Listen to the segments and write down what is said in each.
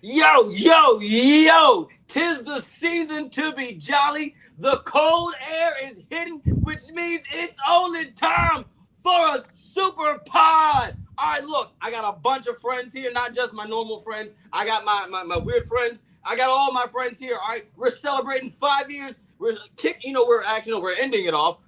Yo, yo, yo! 'Tis the season to be jolly. The cold air is hitting, which means it's only time for a super pod. All right, look, I got a bunch of friends here, not just my normal friends. I got my weird friends. I got all my friends here. All right, we're celebrating 5 years. We're ending it off.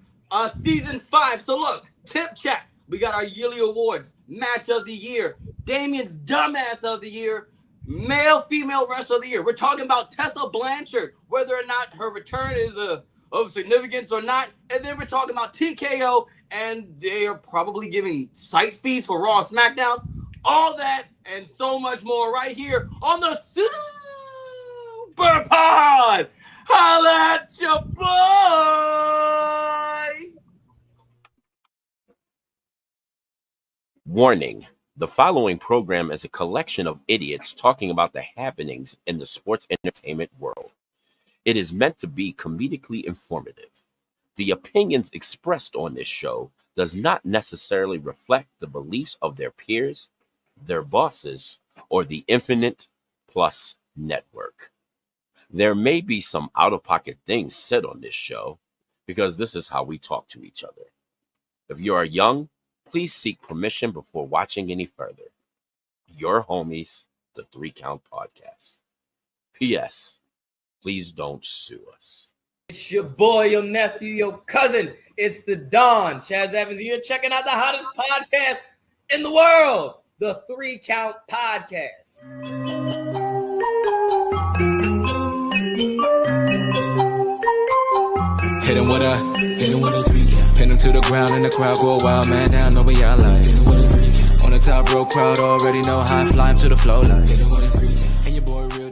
Season 5. So look, tip check. We got our yearly awards, match of the year, Damien's dumbass of the year, male, female wrestler of the year. We're talking about Tessa Blanchard, whether or not her return is of significance or not. And then we're talking about TKO, and they are probably giving site fees for Raw and SmackDown. All that and so much more right here on the Super Pod. Holla at your boy. Warning. The following program is a collection of idiots talking about the happenings in the sports entertainment world. It is meant to be comedically informative. The opinions expressed on this show does not necessarily reflect the beliefs of their peers, their bosses, or the Infinite Plus network. There may be some out-of-pocket things said on this show because this is how we talk to each other. If you are young, please seek permission before watching any further. Your homies, the 3 Count Podcast. P.S. Please don't sue us. It's your boy, your nephew, your cousin. It's the Don. Chaz Evans here, checking out the hottest podcast in the world, the 3 Count Podcast. Hit him with a 3 count. Pin him to the ground and the crowd go wild, man down, know what y'all like. Hit him with a 3 count. On the top row, crowd already know how I fly him to the flow like. Hit him with a 3 count. And your boy real.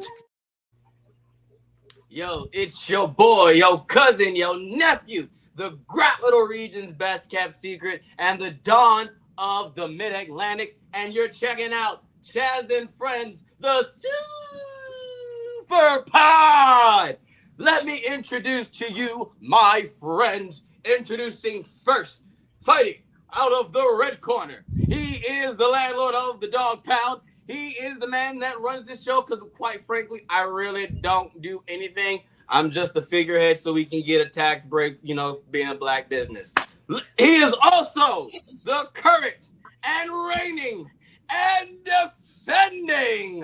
Yo, it's your boy, your cousin, your nephew, the Grappler region's best kept secret, and the Don of the Mid-Atlantic, and you're checking out Chaz and Friends, the Super Pod. Let me introduce to you my friends. Introducing first, fighting out of the red corner. He is the landlord of the Dog Pound. He is the man that runs this show because, quite frankly, I really don't do anything. I'm just the figurehead so we can get a tax break, being a black business. He is also the current and reigning and defending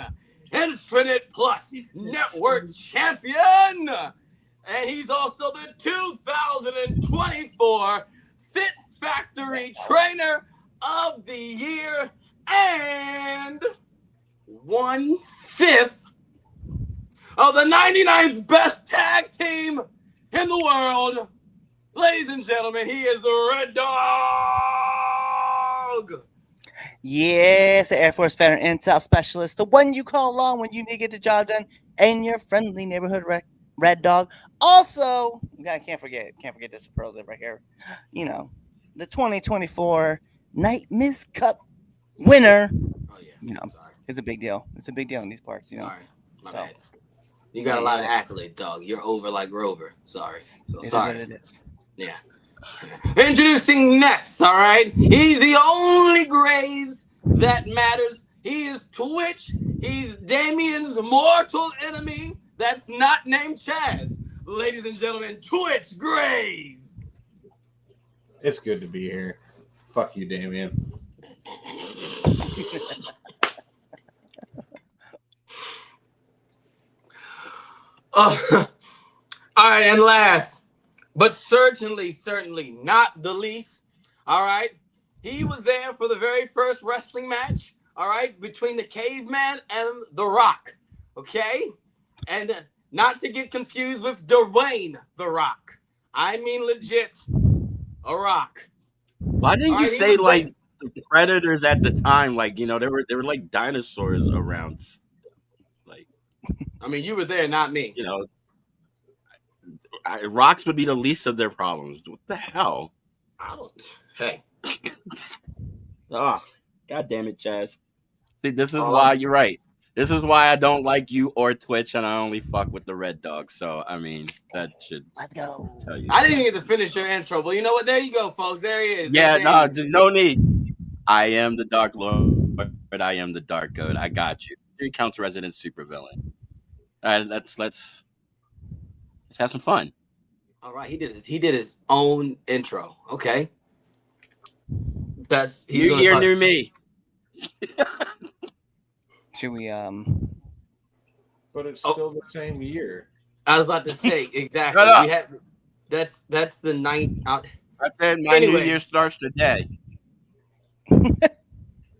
Infinite Plus Network champion. And he's also the 2024 Fit Factory Trainer of the Year and 1/5 of the 99th best tag team in the world. Ladies and gentlemen, he is the Red Dog. Yes, the Air Force veteran intel specialist, the one you call along when you need to get the job done, and your friendly neighborhood Red Dog. Also, I can't forget this superlative right here. The 2024 Night Miss Cup winner. Oh yeah, sorry. It's a big deal. It's a big deal in these parts. All right, my bad. You got a lot of accolades, dog. You're over like Rover. Sorry. Sorry. It is. Yeah. Introducing next, all right? He's the only Grays that matters. He is Twitch. He's Damien's mortal enemy that's not named Chaz. Ladies and gentlemen, Twitch Grays. It's good to be here. Fuck you, Damien. All right, and last, but certainly not the least, all right? He was there for the very first wrestling match, all right, between the Caveman and The Rock, okay? And not to get confused with Dwayne The Rock. I mean legit, a rock. Why didn't you say like the predators at the time? Like, they were like dinosaurs around. Like, I mean, you were there, not me. Rocks would be the least of their problems. What the hell? Hey. Oh, God damn it, Chaz. See, this is why you're right. This is why I don't like you or Twitch, and I only fuck with the Red Dog. So, I mean, that should tell you. I didn't even get to finish your intro, but you know what? There you go, folks. There he is. Yeah, no need. I am the Dark Lord, but I am the Dark Goat. I got you. 3 Counts resident supervillain. All right, let's have some fun. All right, he did his own intro. Okay. He's New gonna year, start- new me. Should we But it's still the same year. I was about to say exactly. Shut up. We had that's the ninth. I said my Anyway. new year starts today.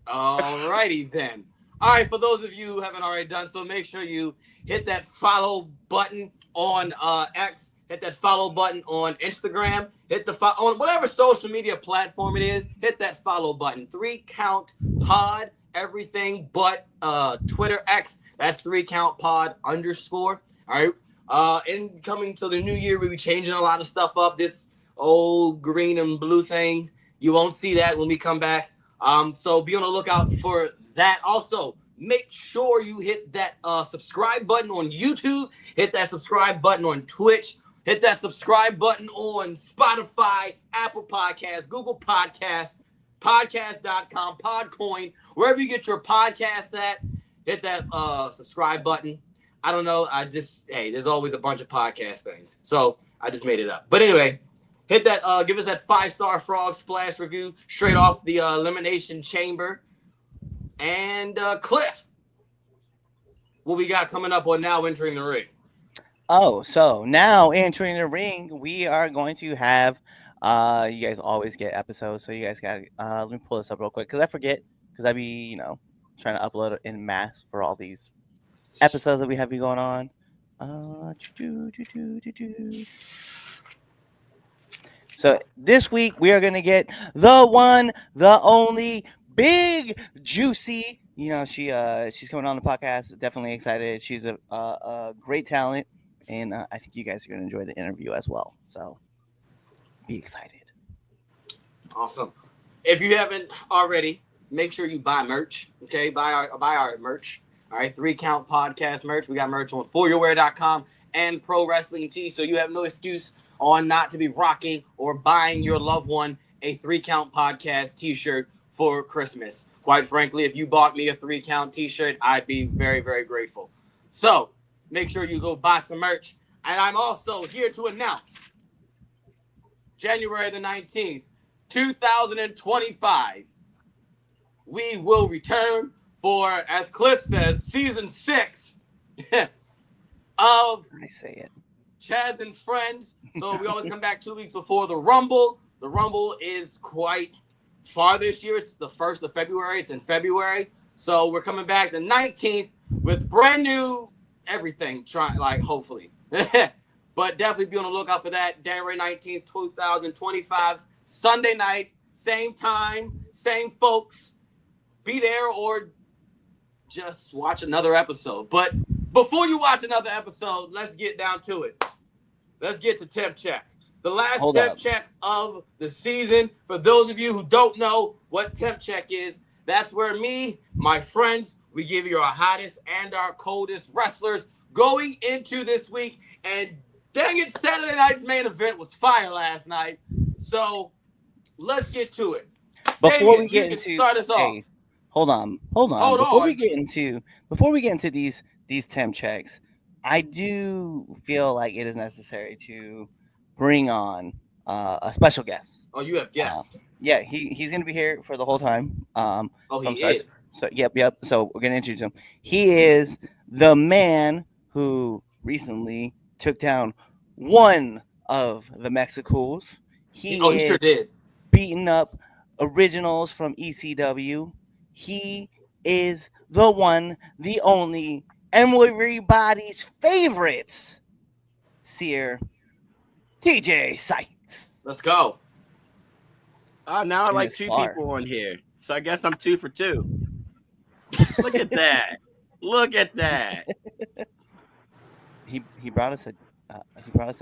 All righty then. All right, for those of you who haven't already done so, make sure you hit that follow button on X, hit that follow button on Instagram, hit the on whatever social media platform it is, hit that follow button. 3 Count Pod, everything but Twitter X. That's 3 Count Pod _. All right. In coming to the new year, we'll be changing a lot of stuff up. This old green and blue thing, you won't see that when we come back. So be on the lookout for that. Also, make sure you hit that subscribe button on YouTube, hit that subscribe button on Twitch, hit that subscribe button on Spotify, Apple Podcasts, Google Podcasts, podcast.com, Podcoin, wherever you get your podcast at, hit that subscribe button. I don't know. There's always a bunch of podcast things. So I just made it up. But anyway, hit that, give us that 5-star Frog Splash review straight off the Elimination Chamber. And Cliff, what we got coming up on Now Entering the Ring? Oh, so now entering the ring, we are going to have you guys always get episodes, so you guys got let me pull this up real quick because I forget, because I be trying to upload it in mass for all these episodes that we have going on. So this week we are gonna get the one, the only Big Juicy. She's coming on the podcast. Definitely excited. She's a great talent, and I think you guys are gonna enjoy the interview as well. So be excited. Awesome. If you haven't already, make sure you buy merch. Okay, buy our merch. All right, 3 Count Podcast merch. We got merch on foryourwear.com and Pro Wrestling Tee, so you have no excuse on not to be rocking or buying your loved one a 3 Count Podcast t-shirt for Christmas. Quite frankly, if you bought me a 3 Count t-shirt, I'd be very, very grateful. So make sure you go buy some merch. And I'm also here to announce January the 19th, 2025, we will return for, as Cliff says, season 6 of I say it. Chaz and Friends. So we always come back 2 weeks before the Rumble. The Rumble is quite far this year. It's the 1st of February. It's in February. So we're coming back the 19th with brand new everything, hopefully. But definitely be on the lookout for that. January 19th, 2025, Sunday night, same time, same folks. Be there or just watch another episode. But before you watch another episode, let's get down to it. Let's get to Temp Check. The last Temp Check of the season. For those of you who don't know what Temp Check is, that's where me, my friends, we give you our hottest and our coldest wrestlers going into this week. And dang it, Saturday night's main event was fire last night. So let's get to it. Before Damian, we get into, start us off. Hold on. Before we get into these temp checks, I do feel like it is necessary to bring on a special guest. Oh, you have guests. Yeah, he's gonna be here for the whole time. He is. So yep. So we're gonna introduce him. He is the man who recently took down one of the Mexicools. He sure did. Beating up originals from ECW. He is the one, the only, and everybody's favorite seer, TJ Sykes. Let's go. Now I like Yes, 2 far. people on here, so I guess I'm 2 for 2. Look at that! Look at that! He brought us a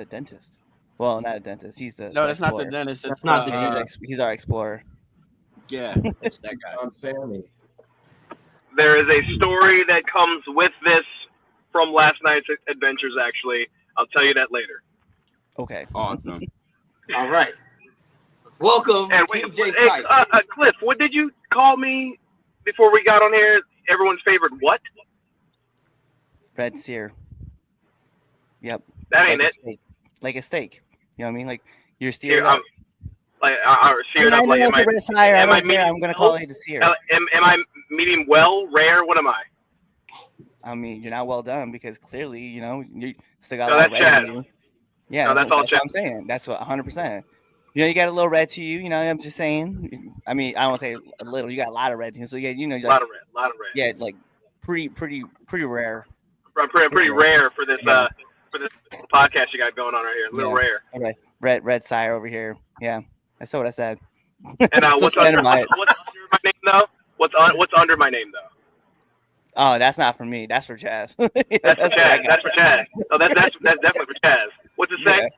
dentist. Well, not a dentist. He's the No, that's not the explorer. dentist. It's not the, the He's our explorer. yeah, it's that guy. I'm Sammy. There is a story that comes with this from last night's adventures, actually. I'll tell you that later. Okay. Awesome. All right. Welcome, And TJ hey, Sykes. Cliff, what did you call me before we got on here? Everyone's favorite what? red sear. Yep. That ain't like it. A steak. Like a steak. You know what I mean? Like you're Here, seared up. like seared I up. know Like, it's a red sire. I am I don't care. I'm gonna call it a sear. Am I medium well, rare? What am I? I mean, you're not well done because clearly, you still got No, a lot of that's red in Chaz. you. Yeah, No, that's all what I'm saying. That's what 100%. You got a little red to you. I'm just saying. I mean, I don't want to say a little. You got a lot of red to you. So yeah, A lot of red. Yeah, like pretty rare. Pretty rare for this podcast you got going on right here. A little rare. Okay, red sire over here. Yeah, that's what I said. And what's under my name though? What's under my name though? Oh, that's not for me. That's for Chaz. That's for Chaz. That's for Chaz. Oh, that's definitely for Chaz. What's it say?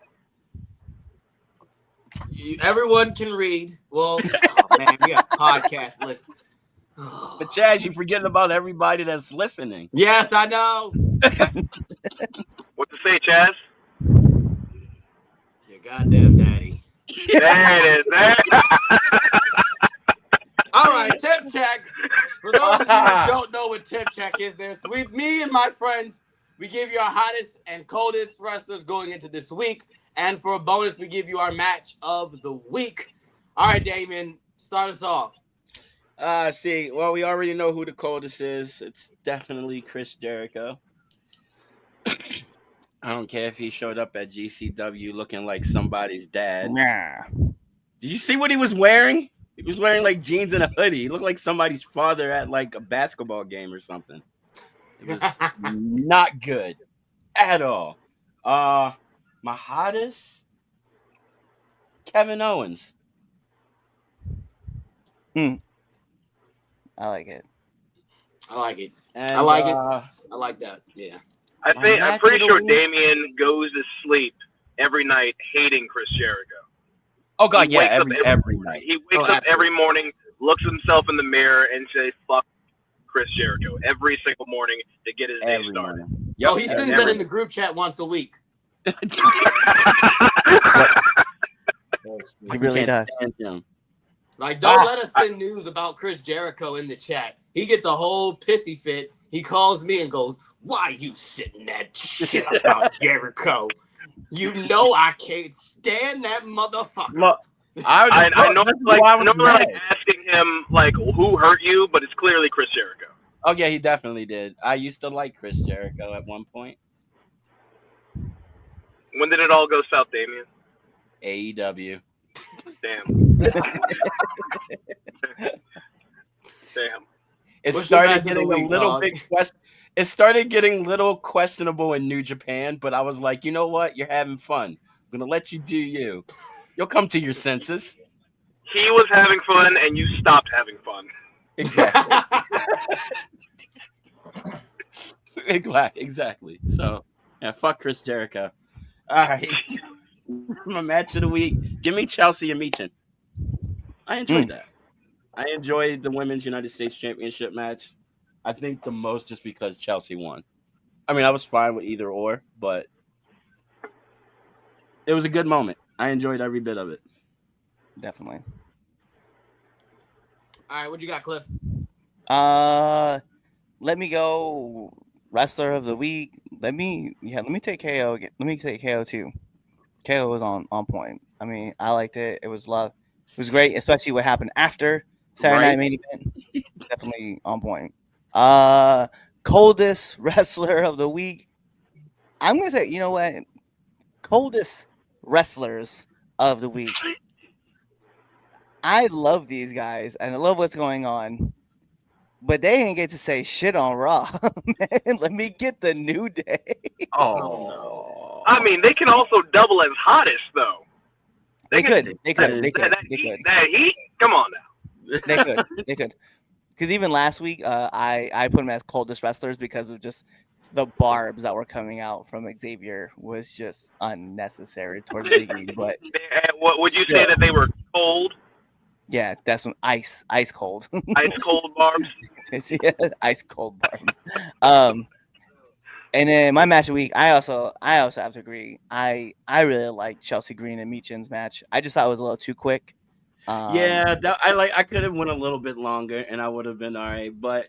Everyone can read. Well, oh, man, we got podcast listeners. But Chaz, you're forgetting about everybody that's listening. Yes, I know. What's it say, Chaz? Your goddamn daddy. There it is. There. All right, Temp Check. For those of you who don't know what Temp Check is, me and my friends, we give you our hottest and coldest wrestlers going into this week. And for a bonus, we give you our match of the week. All right, Damien, start us off. Well, we already know who the coldest is. It's definitely Chris Jericho. I don't care if he showed up at GCW looking like somebody's dad. Nah. Did you see what he was wearing? He was wearing like jeans and a hoodie. He looked like somebody's father at like a basketball game or something. It was not good at all. My hottest, Kevin Owens. I like it. I like it. And, I like it. I like that. Yeah. I'm pretty sure Damien goes to sleep every night hating Chris Jericho. Oh God, yeah, every night. He wakes up every morning, looks himself in the mirror, and says, "Fuck Chris Jericho" every single morning to get his day started. Yo, he sends that in the group chat once a week. He really does. Like, don't let us send news about Chris Jericho in the chat. He gets a whole pissy fit. He calls me and goes, "Why you sitting that shit about Jericho? You know I can't stand that motherfucker." Look, I know, like asking him like, "Who hurt you?" But it's clearly Chris Jericho. Oh yeah, he definitely did. I used to like Chris Jericho at one point. When did it all go south, Damien? AEW. Damn. Damn. It started getting a little bit It started getting little questionable in New Japan, but I was like, you know what? You're having fun. I'm gonna let you do you. You'll come to your senses. He was having fun, and you stopped having fun. Exactly. Exactly. So, yeah, fuck Chris Jericho. All right. My match of the week. Give me Chelsea and Meechin. I enjoyed that. I enjoyed the Women's United States Championship match. I think the most just because Chelsea won. I mean, I was fine with either or, but it was a good moment. I enjoyed every bit of it. Definitely. All right, what you got, Cliff? Let me go wrestler of the week. Let me take KO again. Let me take KO too. KO was on point. I mean, I liked it. It was love. It was great, especially what happened after Saturday Night Main Event. Definitely on point. Coldest wrestler of the week. I'm gonna say, you know what? Coldest wrestlers of the week. I love these guys and I love what's going on, but they ain't get to say shit on Raw. Man, let me get the New Day. Oh no! I mean, they can also double as hottest though. They could. That heat? Come on now. They could. Because even last week, I put them as coldest wrestlers because of just the barbs that were coming out from Xavier was just unnecessary towards Big E. But what would you say that they were cold? Yeah, that's some ice cold. Ice cold barbs. Yeah, ice cold barbs. And then my match of the week, I also have to agree. I really like Chelsea Green and Meechin's match. I just thought it was a little too quick. I could have went a little bit longer and I would have been all right. But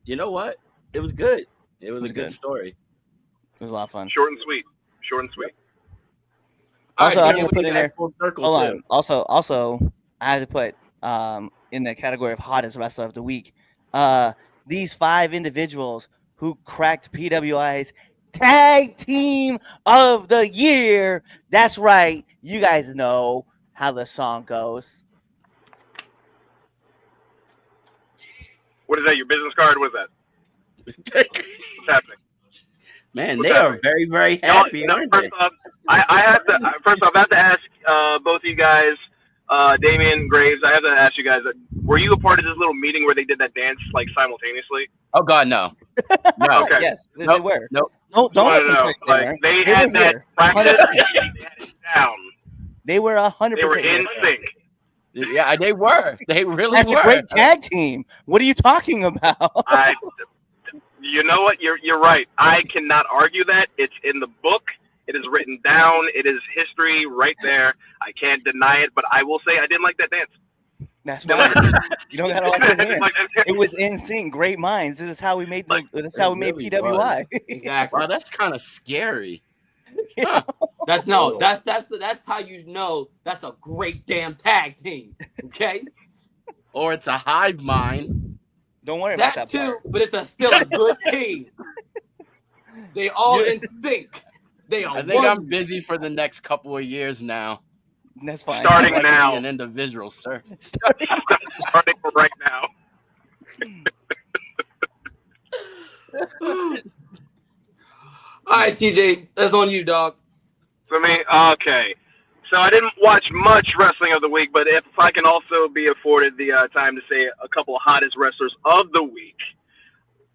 you know what? It was good. It was a good story. It was a lot of fun. Short and sweet. Short and sweet. Also, All I'm right, gonna put in there. full circle Hold too. on. Also, I had to put in the category of hottest wrestler of the week. These 5 individuals who cracked PWI's tag team of the year. That's right. You guys know how the song goes. What is that? Your business card? What is that? What's happening? Man, What's they are happening? very, very Y'all- happy, aren't they? first off, I have to. First off, I have to ask both of you guys, Damian, Graves. I have to ask you guys: were you a part of this little meeting where they did that dance like simultaneously? Oh God, no. No. Okay. Yes, they Nope, were. nope. Don't Just let wanted them to tell know, you they like, weren't. they They had were that here. practice. 100%. They had it down. They were 100%. They were in sync. Yeah, they were. They really That's were. a great tag team. What are you talking about? You know what? You're right. I cannot argue that. It's in the book. It is written down. It is history right there. I can't deny it, but I will say I didn't like that dance. That's fine. You don't gotta like the dance. Like, It was in sync. Great minds. This is how we made the. This is how we made really PWI. Exactly. Wow, that's kind of scary. That's how you know that's a great damn tag team. Okay, Or it's a hive mind. Don't worry about that that too, part. but it's still a good team. They all in sync. They are I think one. I'm busy for the next couple of years now. That's fine. Starting I'd like to now. be an individual, sir. starting right now. All right, TJ, that's on you, dog. For me, okay. So I didn't watch much wrestling of the week, but if I can also be afforded the time to say a couple of hottest wrestlers of the week,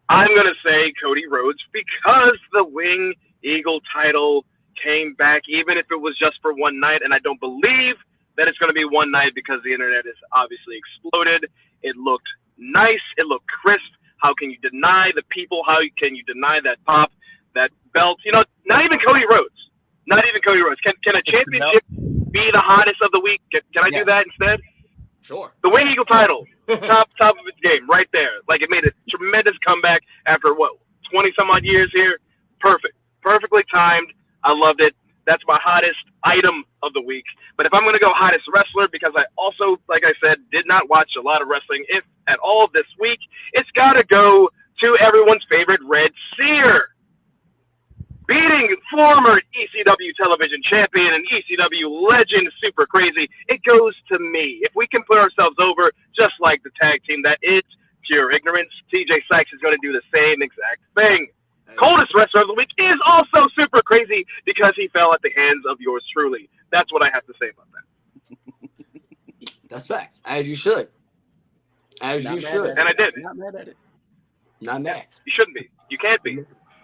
I'm going to say Cody Rhodes because the Wing Eagle title came back, even if it was just for one night, and I don't believe that it's going to be one night because the internet has obviously exploded. It looked nice. It looked crisp. How can you deny the people? How can you deny that pop, that belt? You know, not even Cody Rhodes. Not even Cody Rhodes. Can a championship be the hottest of the week? Can I do Yes. that instead? Sure. The Wing Eagle title, top of its game, right there. Like, it made a tremendous comeback after, 20-some-odd years here? Perfect. Perfectly timed. I loved it. That's my hottest item of the week. But if I'm going to go hottest wrestler, because I also, like I said, did not watch a lot of wrestling, if at all, this week, it's got to go to everyone's favorite Red Seer. Beating former ECW television champion and ECW legend Super Crazy, it goes to me. If we can put ourselves over just like the tag team that is pure ignorance, TJ Sykes is going to do the same exact thing. Coldest wrestler of the week is also Super Crazy because he fell at the hands of yours truly. That's what I have to say about that. That's facts. As you should. As Not you mad should. at And I did. Not mad at it. Not mad. You shouldn't be. You can't be.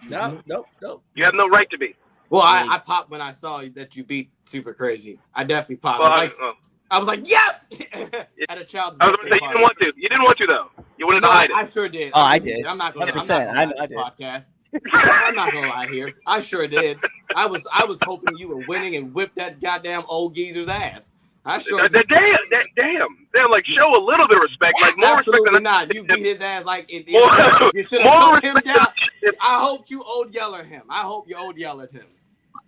No, nope. You have no right to be. Well, I popped when I saw that you beat Super Crazy. I definitely popped. Well, I was like, yes! At a child's I was going to say, you didn't want to. You didn't want to, though. You wanted to hide it. I sure did. Oh, I did. I'm not going to 100%. lie I on did. this podcast. I'm not going to lie here. I sure did. I was hoping you were winning and whip that goddamn old geezer's ass. I sure did. Damn, like, show a little bit of respect. Like, more Absolutely respect than not. You beat his ass like it. More- You should more have took him respect down. than- I hope you old yeller him. I hope you old yeller him.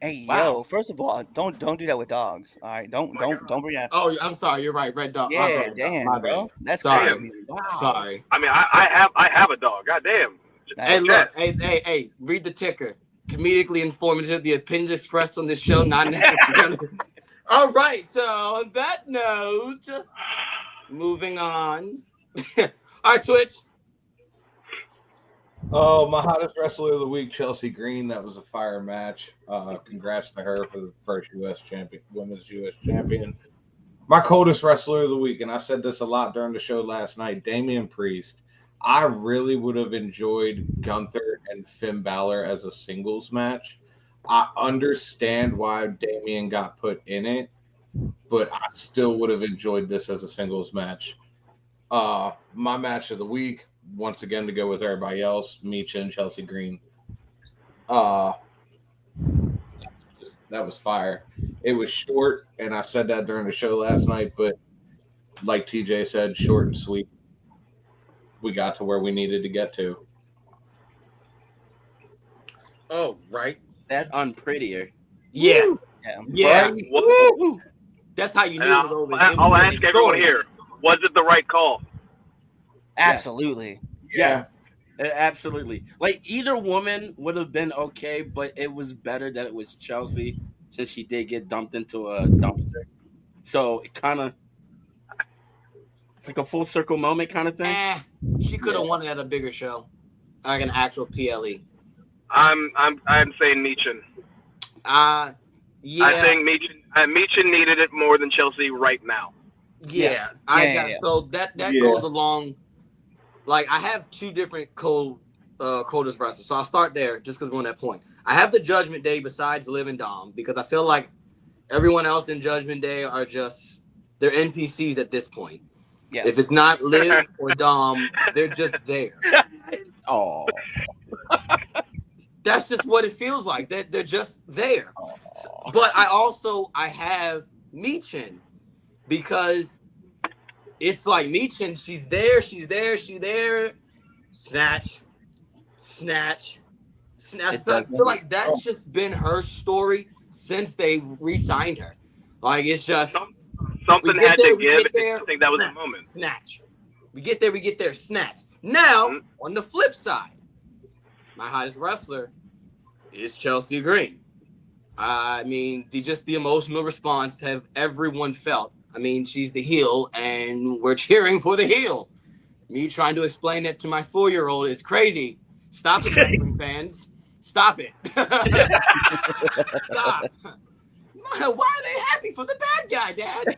Hey, Wow. yo! First of all, don't do that with dogs. All right, don't bring that. Oh, I'm sorry. You're right. Red dog. My Yeah, bad, damn, my bro. bad. That's Sorry. crazy. Sorry. I mean, I have a dog. God damn. Hey, look. Hey. Read the ticker. Comedically informative. The opinions expressed on this show not necessarily. All right. On that note, moving on. All right, Twitch. Oh, my hottest wrestler of the week, Chelsea Green. That was a fire match. Congrats to her for the first women's U.S. champion. My coldest wrestler of the week, and I said this a lot during the show last night, Damian Priest. I really would have enjoyed Gunther and Finn Balor as a singles match. I understand why Damian got put in it, but I still would have enjoyed this as a singles match. My match of the week, once again to go with everybody else, Micha and Chelsea Green. That was fire. It was short, and I said that during the show last night, but like TJ said, short and sweet. We got to where we needed to get to. Oh, right. That unprettier. Yeah. Woo. Yeah. Right? Woo. That's how you And knew it was over. I'll ask everyone here: was it the right call? Absolutely. Yes. Absolutely. Like either woman would have been okay, but it was better that it was Chelsea since she did get dumped into a dumpster. So it kind of it's like a full circle moment kind of thing. She could have won it at a bigger show, like an actual PLE. I'm saying Meechin. Yeah. I think Meechin needed it more than Chelsea right now. Yeah. So that goes along. Like I have two different coldest wrestlers, so I'll start there just because we're on that point. I have the Judgment Day besides Liv and Dom because I feel like everyone else in Judgment Day are just they're NPCs at this point. Yeah. If it's not Liv or Dom, they're just there. Oh, that's just what it feels like. They're just there. But I have Meechin because it's like Meechin, she's there. Snatch. I feel like that's just been her story since they re-signed her. Like it's just something had to give. I think that was the moment. Snatch. We get there, snatch. Now, on the flip side, my hottest wrestler is Chelsea Green. I mean, the emotional response have everyone felt. I mean, she's the heel, and we're cheering for the heel. Me trying to explain that to my 4-year-old is crazy. Stop it, wrestling fans. Stop it. Stop. Why are they happy for the bad guy, Dad?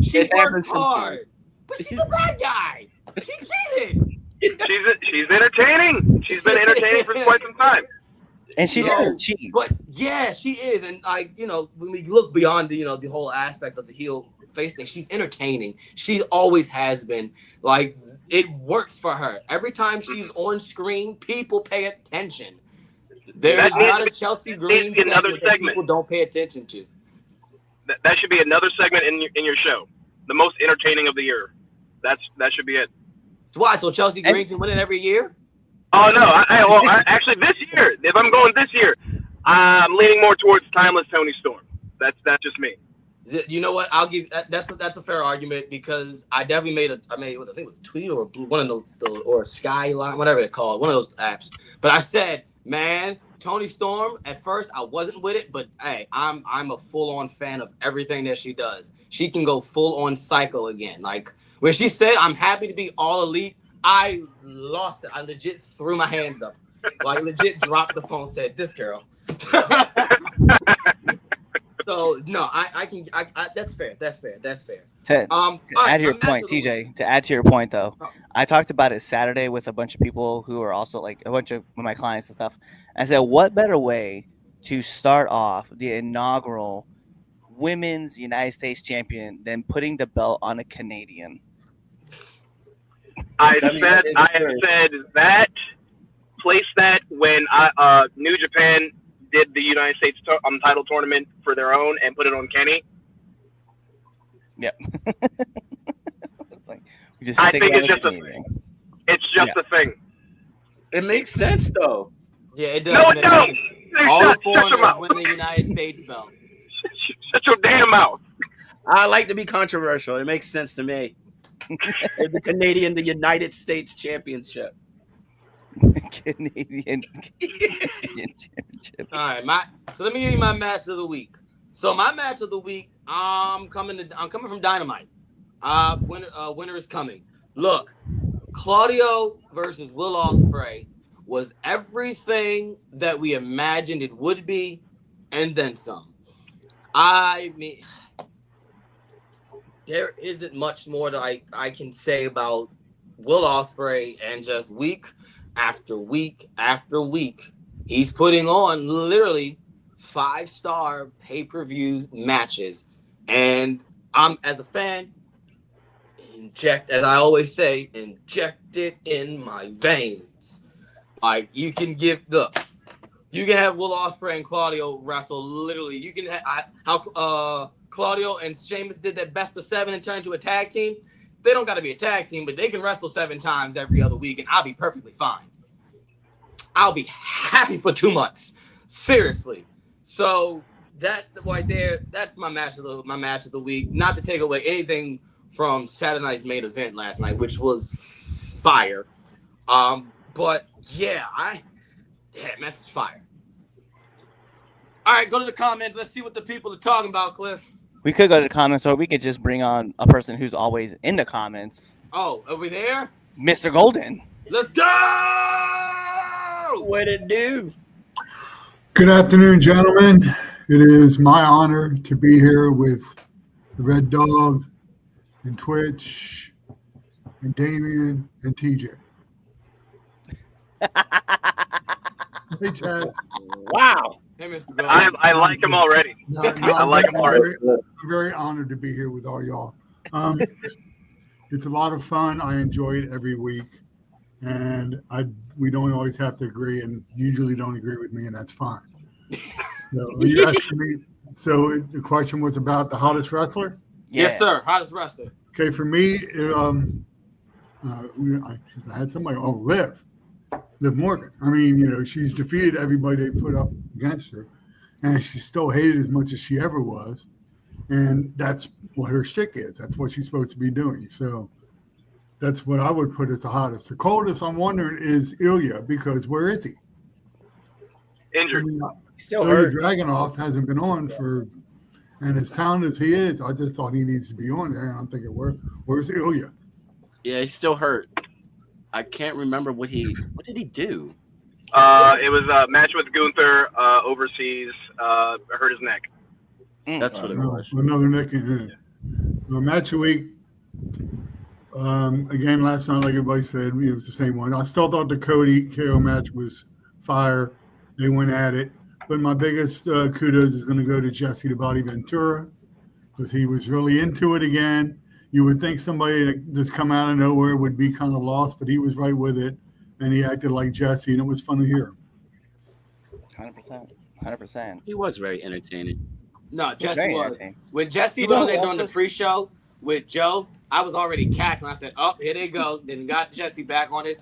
She worked hard, but she's the bad guy. She cheated. She's entertaining. She's been entertaining for quite some time. And she didn't cheat. But yeah, she is. And when we look beyond the whole aspect of the heel face thing, she's entertaining. She always has been. Like it works for her. Every time she's on screen, people pay attention. There's not a Chelsea Green another segment that people don't pay attention to. That should be another segment in your show. The most entertaining of the year. That should be it. Why? So Chelsea Green can win it every year? Oh no! Actually, this year, if I'm going this year, I'm leaning more towards Timeless Toni Storm. That's just me. You know what? I'll give that's a fair argument because I definitely made I think it was Tweet or one of those or Skyline, whatever they call it, one of those apps. But I said, man, Toni Storm. At first, I wasn't with it, but hey, I'm a full-on fan of everything that she does. She can go full-on psycho again. Like when she said, "I'm happy to be all elite," I lost it. I legit threw my hands up, like legit dropped the phone. Said, "This girl." So no, I can. That's fair. To add to your point, TJ. To add to your point, though, I talked about it Saturday with a bunch of people who are also like a bunch of my clients and stuff. I said, what better way to start off the inaugural Women's United States Champion than putting the belt on a Canadian? I have said that. Place that when New Japan did the United States title tournament for their own and put it on Kenny. Yep. It's like, I think it's just a thing. It's just a thing. It makes sense though. Yeah, it does. No, it don't. All the foreigners win the United States belt. Shut your damn mouth. I like to be controversial. It makes sense to me. The Canadian, the United States Championship. Canadian Championship. All right, so let me give you my match of the week. So my match of the week, I'm coming from Dynamite. Winner is coming. Look, Claudio versus Will Ospreay was everything that we imagined it would be, and then some. I mean, there isn't much more that I can say about Will Ospreay, and just week after week after week, he's putting on literally 5-star pay-per-view matches. And I'm, as a fan, as I always say, inject it in my veins. Like, you can have Will Ospreay and Claudio wrestle. Literally, you can how Claudio and Sheamus did that best of 7 and turned into a tag team. They don't got to be a tag team, but they can wrestle 7 times every other week, and I'll be perfectly fine. I'll be happy for 2 months. Seriously. So that right there, that's my match of the week. Not to take away anything from Saturday night's main event last night, which was fire. But yeah, match was fire. All right, go to the comments. Let's see what the people are talking about, Cliff. We could go to the comments, or we could just bring on a person who's always in the comments. Oh, are we there? Mr. Golden. Let's go! What it do? Good afternoon, gentlemen. It is my honor to be here with the Red Dog and Twitch and Damien and TJ. Hey, Chaz. Wow. Hey, Mr. Golden. I like him already. I like him already. I'm very honored to be here with all y'all. It's a lot of fun. I enjoy it every week. And we don't always have to agree, and usually don't agree with me, and that's fine. So, you asking me, so the question was about the hottest wrestler? Yeah. Yes, sir. Hottest wrestler. Okay, for me, I had somebody. Liv Morgan. I mean, she's defeated everybody they put up against her, and she's still hated as much as she ever was, and that's what her shtick is. That's what she's supposed to be doing. So that's what I would put as the hottest. The coldest, I'm wondering, is Ilya, because where is he? Injured. I mean, Still Ilya hurt. Dragunov hasn't been on and as talented as he is, I just thought he needs to be on there. And I'm thinking, where's Ilya? Yeah, he's still hurt. I can't remember what did he do? It was a match with Gunther overseas. Hurt his neck. That's what it was. Another neck in match of the week. Again, last night, like everybody said, it was the same one. I still thought the Cody KO match was fire. They went at it. But my biggest kudos is going to go to Jesse the Body Ventura, because he was really into it again. You would think somebody that just come out of nowhere would be kind of lost, but he was right with it, and he acted like Jesse, and it was fun to hear. 100%. He was very entertaining. No, Jesse Very was. entertaining. When Jesse You know was who there else doing the was- pre-show with Joe, I was already cackling. I said, "Oh, here they go." Then got Jesse back on his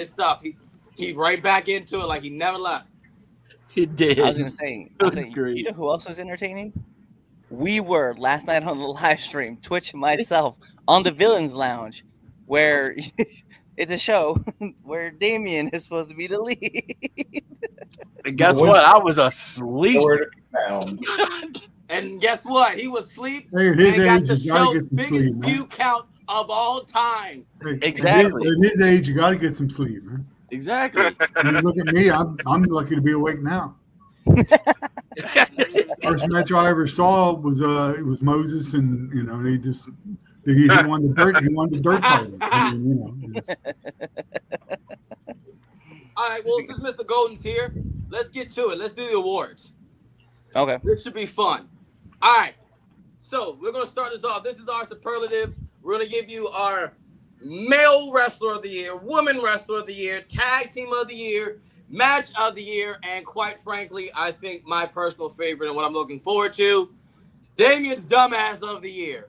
stuff. He right back into it like he never left. He did. I was going to say, Great. you know who else was entertaining? We were last night on the live stream, Twitch and myself, on the Villains Lounge, where it's a show where Damien is supposed to be the lead. And guess what? I was asleep. Nowhere to be found. And guess what? He was asleep Hey, at and his got age, the you got to show's get some biggest sleep, man. view count of all time. Hey, Exactly. At his age, you got to get some sleep, man. Exactly. And look at me. I'm lucky to be awake now. First match I ever saw was it was Moses, and he won the dirt. He won the dirt title. I mean, it was- All right, well, since Mr. Golden's here, let's get to it. Let's do the awards. Okay. This should be fun. All right, so we're going to start this off. This is our superlatives. We're going to give you our male wrestler of the year, woman wrestler of the year, tag team of the year, match of the year, and quite frankly, I think my personal favorite and what I'm looking forward to, Damien's dumbass of the year.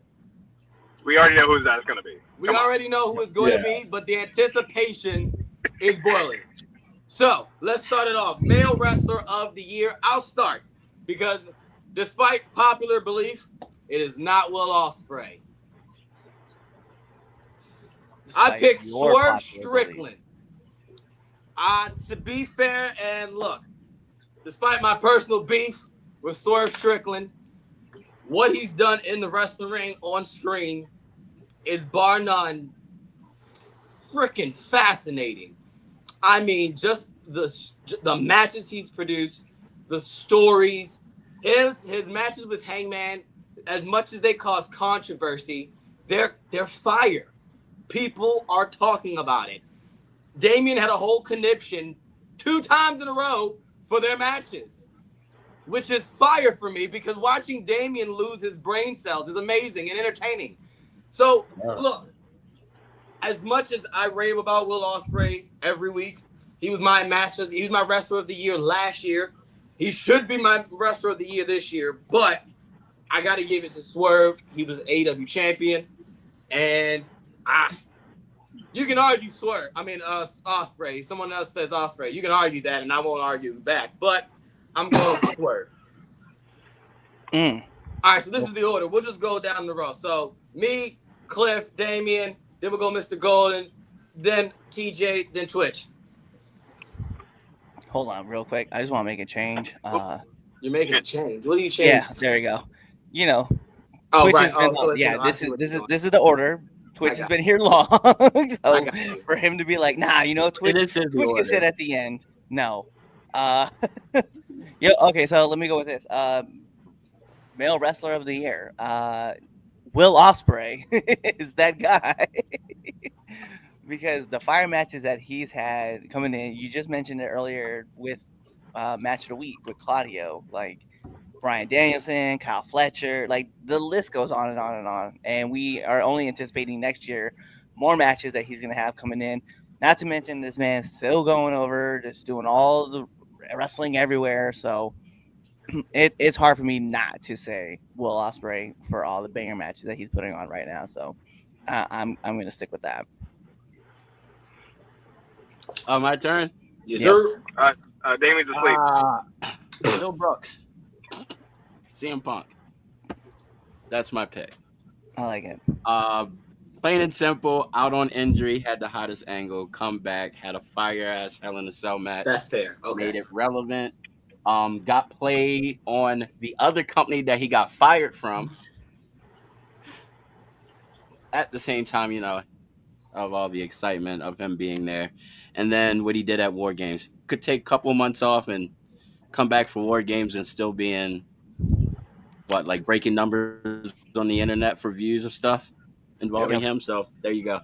We already know who that's going to be. We Come on. already know who it's going to be, but the anticipation is boiling. So let's start it off. Male wrestler of the year. I'll start because despite popular belief, it is not Will Ospreay. I picked Your Swerve popular Strickland. To be fair, and look, despite my personal beef with Swerve Strickland, what he's done in the wrestling ring on screen is bar none freaking fascinating. I mean, just the matches he's produced, the stories, his matches with Hangman, as much as they cause controversy, they're fire. People are talking about it. Damien had a whole conniption 2 times in a row for their matches, which is fire for me because watching Damien lose his brain cells is amazing and entertaining. So, look, as much as I rave about Will Ospreay every week, he was my wrestler of the year last year. He should be my wrestler of the year this year, but I got to give it to Swerve. He was an AEW champion, and You can argue Swerve. I mean, Osprey. Someone else says Osprey. You can argue that, and I won't argue back. But I'm going with Swerve. Mm. All right, so this is the order. We'll just go down the row. So me, Cliff, Damien, then we'll go Mr. Golden, then TJ, then Twitch. Hold on, real quick. I just want to make a change. You're making a change. What are you changing? Yeah, there we go. You know, Oh, Twitch right. has been, So yeah. This is the order. Twitch has got been here long, so you. for him to be like, nah, you know, Twitch can sit at the end. No. Yeah. Okay, so let me go with this. Male wrestler of the year, Will Ospreay is that guy. Because the fire matches that he's had coming in, you just mentioned it earlier with match of the week with Claudio, like Bryan Danielson, Kyle Fletcher, like the list goes on and on and on. And we are only anticipating next year more matches that he's going to have coming in. Not to mention this man's still going over, just doing all the wrestling everywhere. So it's hard for me not to say Will Ospreay for all the banger matches that he's putting on right now. So I'm going to stick with that. My turn. Yes, sir. Damien's asleep. Bill Brooks, CM Punk. That's my pick. I like it. Plain and simple, out on injury, had the hottest angle, come back, had a fire ass Hell in a Cell match. That's fair. Okay. Made it relevant. Got played on the other company that he got fired from. At the same time, you know, of all the excitement of him being there. And then what he did at War Games. Could take a couple months off and come back for War Games and still being, like breaking numbers on the internet for views of stuff involving him. So there you go.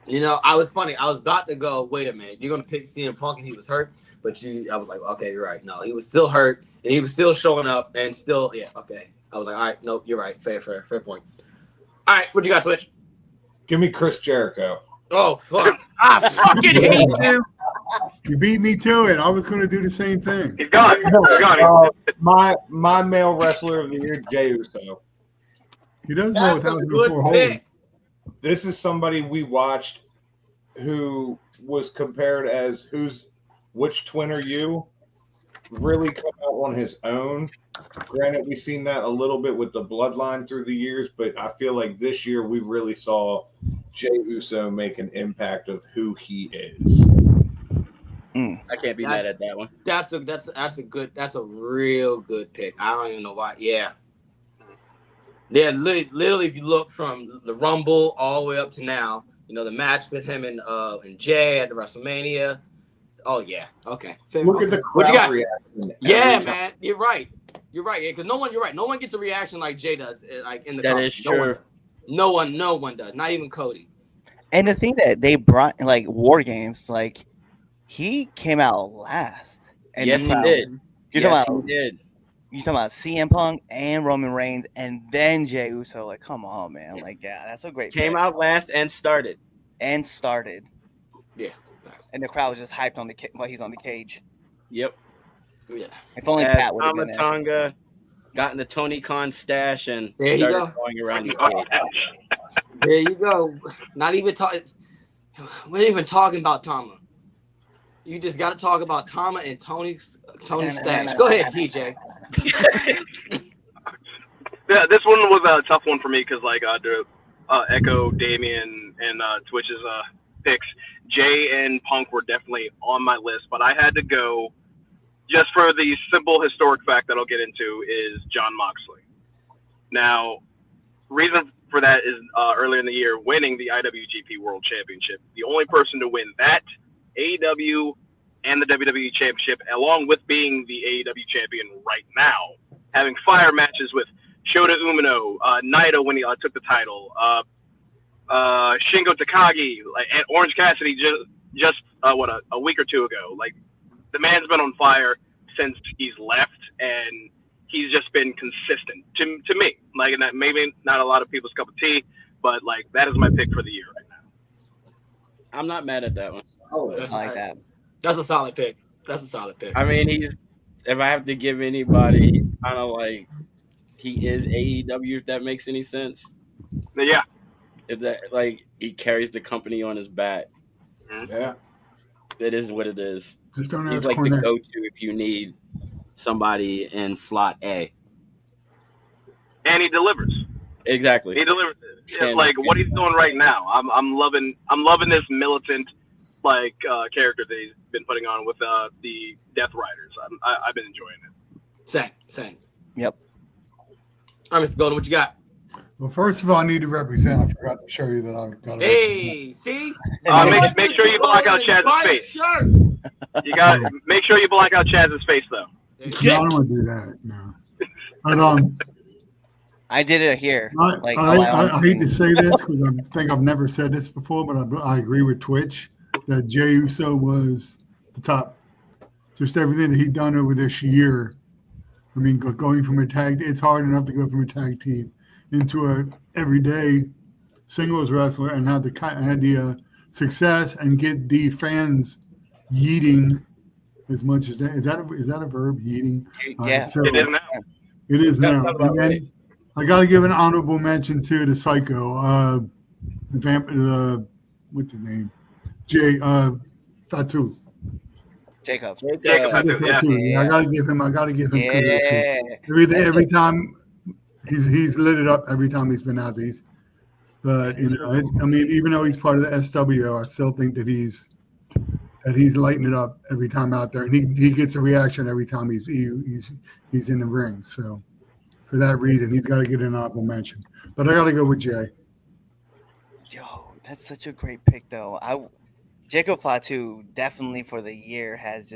You know, I was funny. I was about to go, wait a minute, you're going to pick CM Punk and he was hurt? But I was like, okay, you're right. No, he was still hurt and he was still showing up and still, yeah, okay. I was like, all right, nope, you're right. Fair point. All right, what you got, Twitch? Give me Chris Jericho. Oh, fuck. I fucking hate you. You beat me to it. I was going to do the same thing. He's gone. My male wrestler of the year, Jey Uso. He does know That's a 1,000 good before holding. pick. This is somebody we watched who was compared as which twin are you? Really come out on his own. Granted, we've seen that a little bit with the bloodline through the years, but I feel like this year we really saw Jey Uso make an impact of who he is. I can't be mad at that one. That's a real good pick. I don't even know why. Yeah. Yeah, literally, if you look from the Rumble all the way up to now, you know, the match with him and Jay at the WrestleMania. Oh yeah, okay. Look at the crowd reaction. Yeah, man, you're right. You're right. Yeah, because no one gets a reaction like Jay does. Like in the that is true. No one does. Not even Cody. And the thing that they brought, like War Games, like he came out last. And Yes, he did. He He did. You talking about CM Punk and Roman Reigns, and then Jey Uso? Like, come on, man! Like, yeah, that's a great. Came pick. out last and started. Yeah. And the crowd was just hyped on while he's on the cage. Yep. Yeah. If only As Pat would have been there. Tonga got in the Tony Khan stash and There you started go. going around the cage. There you go. Not even talking. We ain't even talking about Tama. You just got to talk about Tama and Tony's stash. Go ahead, TJ. Yeah, this one was a tough one for me because, like, to echo Damien and Twitch's picks, Jay and Punk were definitely on my list, but I had to go just for the simple historic fact that I'll get into is Jon Moxley. Now, reason for that is earlier in the year winning the IWGP World Championship, the only person to win that, AEW, and the WWE Championship, along with being the AEW champion right now, having fire matches with Shota Umino, Naito when he took the title, Shingo Takagi, and Orange Cassidy just a week or two ago. Like, the man's been on fire since he's left, and he's just been consistent to me. Like, and that maybe not a lot of people's cup of tea, but like that is my pick for the year right now. I'm not mad at that one. I like that. That's a solid pick. I mean, if I have to give anybody, he's kind of like he is AEW, if that makes any sense. Yeah. If that like he carries the company on his back. Yeah. It is what it is. Just don't He's ask like the Cornette. go-to if you need somebody in slot A. And he delivers. Exactly. He delivers. It's Can- like what he's doing right now. I'm loving this militant character that he's been putting on with the Death Riders. I've been enjoying it. Same. Yep. All right, Mr. Golden, what you got? Well, first of all, I need to represent. I forgot to show you that I've got. Hey, see? Make sure you block out Chaz's face. Shirt. You got to make sure you block out Chaz's face though. No, I don't want to do that. No. But, I did it here. I hate to say this because I think I've never said this before, but I agree with Twitch that Jey Uso was the top. Just everything that he'd done over this year. I mean, going from a tag, it's hard enough to go from a tag team into a everyday singles wrestler and have the success and get the fans yeeting as much as that. Is that a verb? Yeeting. Yeah, So It is now. it is now. That's about And then right. I got to give an honorable mention to the Psycho, what's the name? Jay Fatu. Jacob. Jacob Fatu, Fatu. yeah. I gotta give him kudos. Yeah. Every time he's lit it up every time he's been out these. But I mean, even though he's part of the SWO, I still think that he's lighting it up every time out there, and he gets a reaction every time he's in the ring. So for that reason, he's got to get an honorable mention. But I got to go with Jay. Yo, that's such a great pick, though. Jacob Fatu definitely for the year has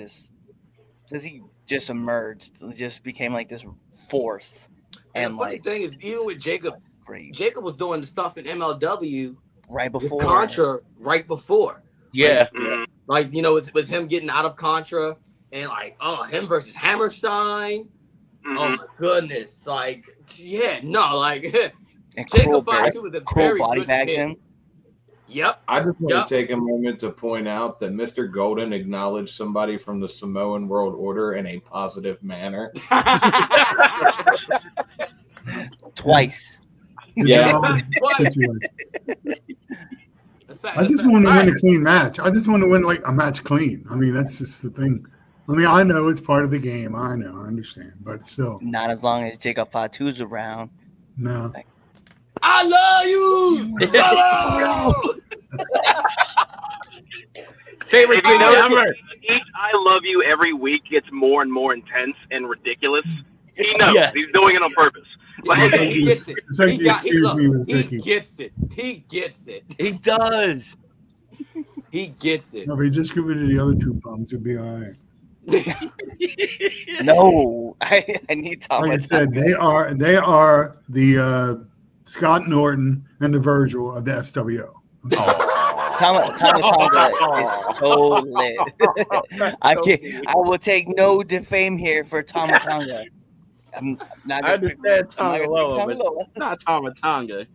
he just emerged, just became like this force. And the funny thing is, even with Jacob, great. Jacob was doing the stuff in MLW Right with before Contra right before. Yeah. Like, with him getting out of Contra and him versus Hammerstein. Oh my goodness. and Jacob Fatu was a very body good bagged pick. him. Yep. I just want to take a moment to point out that Mr. Golden acknowledged somebody from the Samoan World Order in a positive manner. Twice. Yeah. I just want to win a clean match. I just want to win a match clean. I mean, that's just the thing. I mean, I know it's part of the game. I know, I understand, but still, Not as long as Jacob Fatu's around. no. I love you. Favorite If you thing notice, ever. each I love you every week gets more and more intense and ridiculous. He knows. Yes. He's doing it on purpose. He gets it. It's like the excuse me with He Vicky. gets it. He gets it. He does. He gets it. No, but just get rid of the other two bums. It'll be all right. No, I need Tom. Like I said, they are the Scott Norton and the Virgil of the SWO. Tonga is so lit. I will take no defame here for Tonga. I'm not I gonna understand I'm not gonna Tonga, speak but not Tonga. Tonga,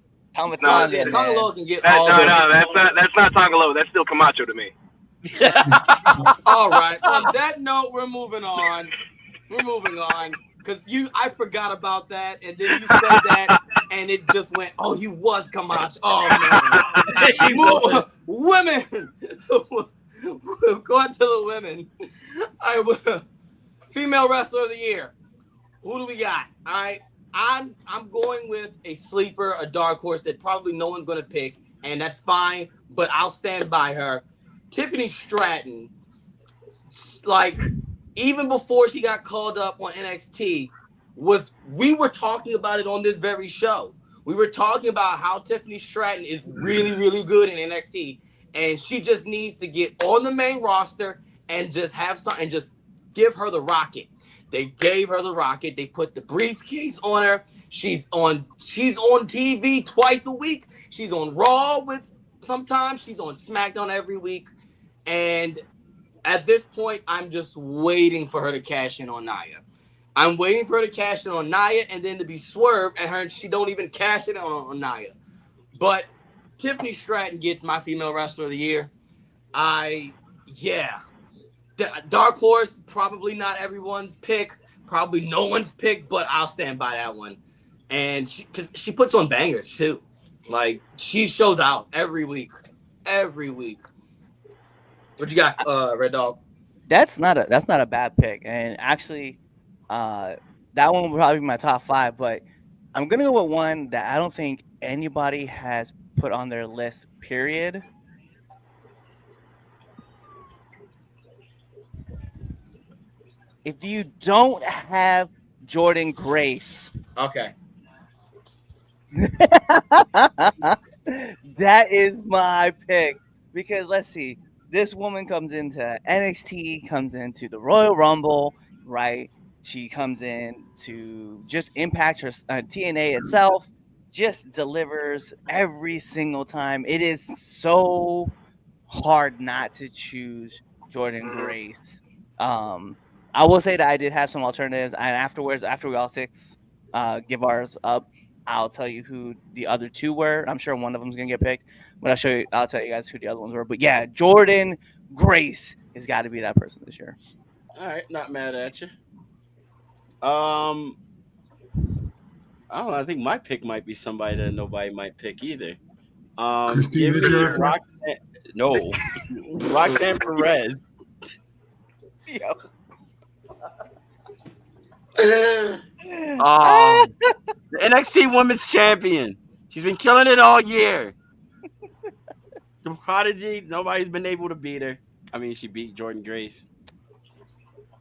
Tonga can get No, all that's not Tongalo. That's still Camacho to me. All right. On that note, we're moving on. Because I forgot about that, and then you said that, and it just went, oh, he was Camacho. Oh, man. Women. Going to the women. Female Wrestler of the Year. Who do we got? I'm going with a sleeper, a dark horse that probably no one's going to pick, and that's fine, but I'll stand by her. Tiffany Stratton, even before she got called up on NXT, we were talking about it on this very show. We were talking about how Tiffany Stratton is really, really good in NXT, and she just needs to get on the main roster and just have something, just give her the rocket. They gave her the rocket. They put the briefcase on her. She's on TV twice a week. She's on Raw sometimes. She's on SmackDown every week. And at this point, I'm just waiting for her to cash in on Nia. I'm waiting for her to cash in on Nia and then to be swerved and she don't even cash in on Nia. But Tiffany Stratton gets my Female Wrestler of the Year. Dark Horse, probably not everyone's pick, probably no one's pick, but I'll stand by that one. And she puts on bangers too. Like she shows out every week. Every week. What you got, Red Dog? That's not a bad pick. And actually, that one would probably be my top 5, but I'm gonna go with one that I don't think anybody has put on their list, period. If you don't have Jordan Grace, Okay. that is my pick. Because let's see, this woman comes into NXT, comes into the Royal Rumble, right? She comes in to just impact her TNA itself, just delivers every single time. It is so hard not to choose Jordan Grace. I will say that I did have some alternatives, and afterwards, after we all 6 give ours up, I'll tell you who the other 2 were. I'm sure one of them's gonna get picked, but I'll tell you guys who the other ones were. But yeah, Jordan Grace has got to be that person this year. All right, not mad at you. I don't know. I think my pick might be somebody that nobody might pick either. Christina Give me Jericho? Roxanne. No, Roxanne Perez. Yo. The NXT Women's Champion. She's been killing it all year. The Prodigy. Nobody's been able to beat her. I mean, she beat Jordan Grace.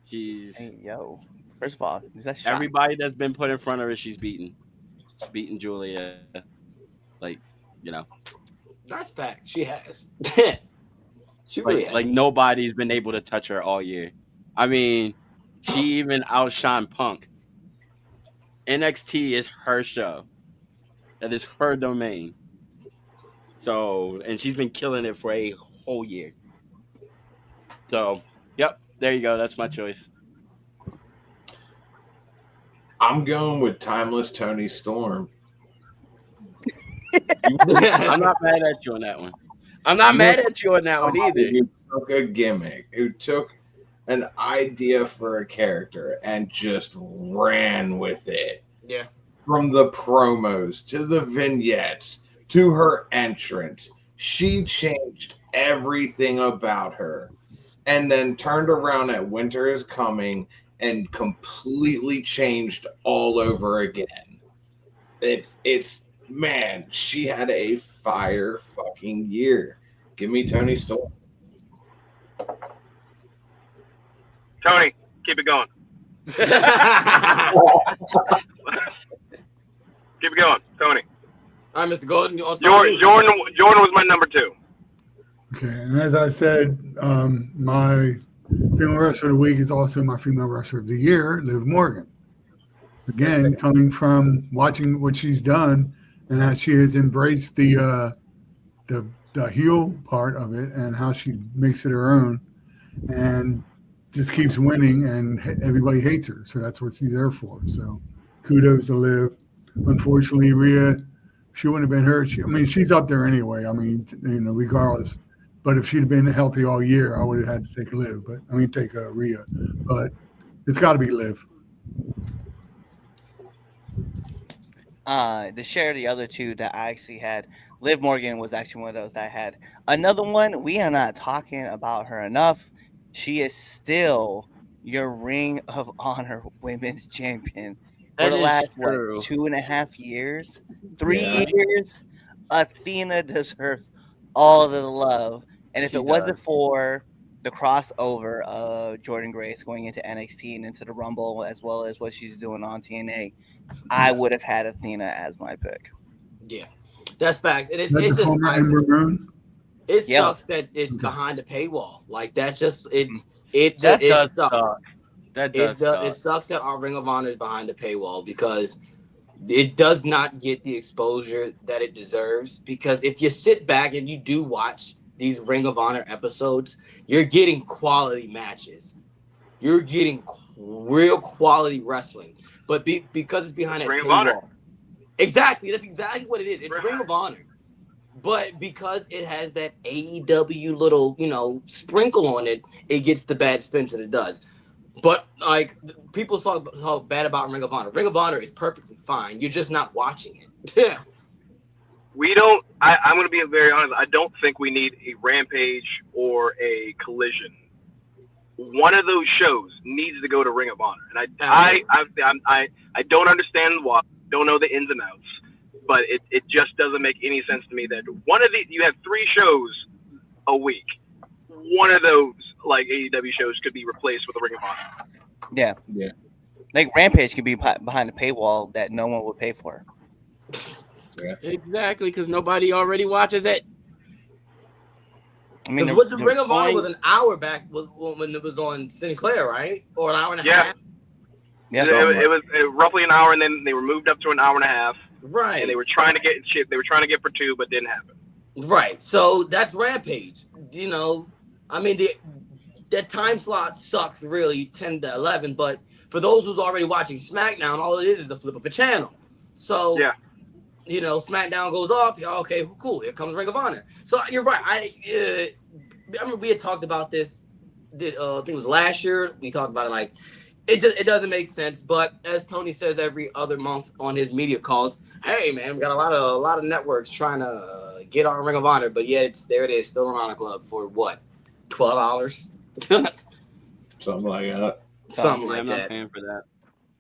She's Hey, yo. First of all, is that shot? everybody that's been put in front of her. She's beaten. She's beaten Julia. Like, you know, That's fact. She has. She really has. like nobody's been able to touch her all year. I mean, she even outshined Punk. NXT is her show. That is her domain. So, and she's been killing it for a whole year. So, yep, there you go. That's my choice. I'm going with Timeless Tony Storm. I'm not mad at you on that one. I'm not mad at you on that one either. Who took a gimmick, who took an idea for a character and just ran with it. Yeah. From the promos to the vignettes to her entrance, she changed everything about her and then turned around at Winter is Coming and completely changed all over again. It's man, she had a fire fucking year. Give me Tony Storm. Tony, keep it going. Keep it going, Tony. All right, Mr. Golden. You want to start? Jordan was my number 2. Okay, and as I said, my female wrestler of the week is also my female wrestler of the year, Liv Morgan. Again, coming from watching what she's done and how she has embraced the heel part of it and how she makes it her own and just keeps winning and everybody hates her. So that's what she's there for. So kudos to Liv. Unfortunately, Rhea, she wouldn't have been hurt. She's up there anyway. Regardless. But if she'd have been healthy all year, I would have had to take Liv. Take Rhea. But it's got to be Liv. To share the other 2 that I actually had, Liv Morgan was actually one of those that I had. Another one, we are not talking about her enough. She is still your Ring of Honor Women's Champion for the last 2.5 years, 3 years. Athena deserves all of the love, and if it wasn't for the crossover of Jordan Grace going into NXT and into the Rumble, as well as what she's doing on TNA, I would have had Athena as my pick. Yeah, that's facts. It sucks that it's behind a paywall. Like that's just it. It does suck. It sucks that our Ring of Honor is behind the paywall because it does not get the exposure that it deserves. Because if you sit back and you do watch these Ring of Honor episodes, you're getting quality matches. You're getting real quality wrestling. But because it's behind that Ring of paywall, Honor. Exactly, that's exactly what it is. It's Ring of Honor. But because it has that AEW little, sprinkle on it, it gets the bad spin that it does. But like people talk bad about Ring of Honor. Ring of Honor is perfectly fine. You're just not watching it. Yeah. We don't. I'm going to be very honest. I don't think we need a Rampage or a Collision. One of those shows needs to go to Ring of Honor, and I don't understand why. Don't know the ins and outs, but it just doesn't make any sense to me that one of these, you have 3 shows a week. One of those like AEW shows could be replaced with a Ring of Honor. Yeah. Yeah. Like Rampage could be behind a paywall that no one would pay for. Exactly, because nobody already watches it. I mean, Because the Ring of Honor was an hour back when it was on Sinclair, right? Or an hour and a half? Yeah. It was roughly an hour, and then they were moved up to an hour and a half. Right. And they were trying to get shit. They were trying to get for 2, but didn't happen. Right. So that's Rampage. You know, I mean, that time slot sucks really 10 to 11, but for those who's already watching SmackDown, all it is a flip of a channel. So, yeah. You know, SmackDown goes off. Yeah, okay, cool. Here comes Ring of Honor. So you're right. I remember we had talked about this. I think it was last year. We talked about it like it doesn't make sense. But as Tony says every other month on his media calls, hey man, we got a lot of networks trying to get on Ring of Honor, but yet there it is, still on Honor Club for what, $12? Something like that. Something like I'm that. not paying for that.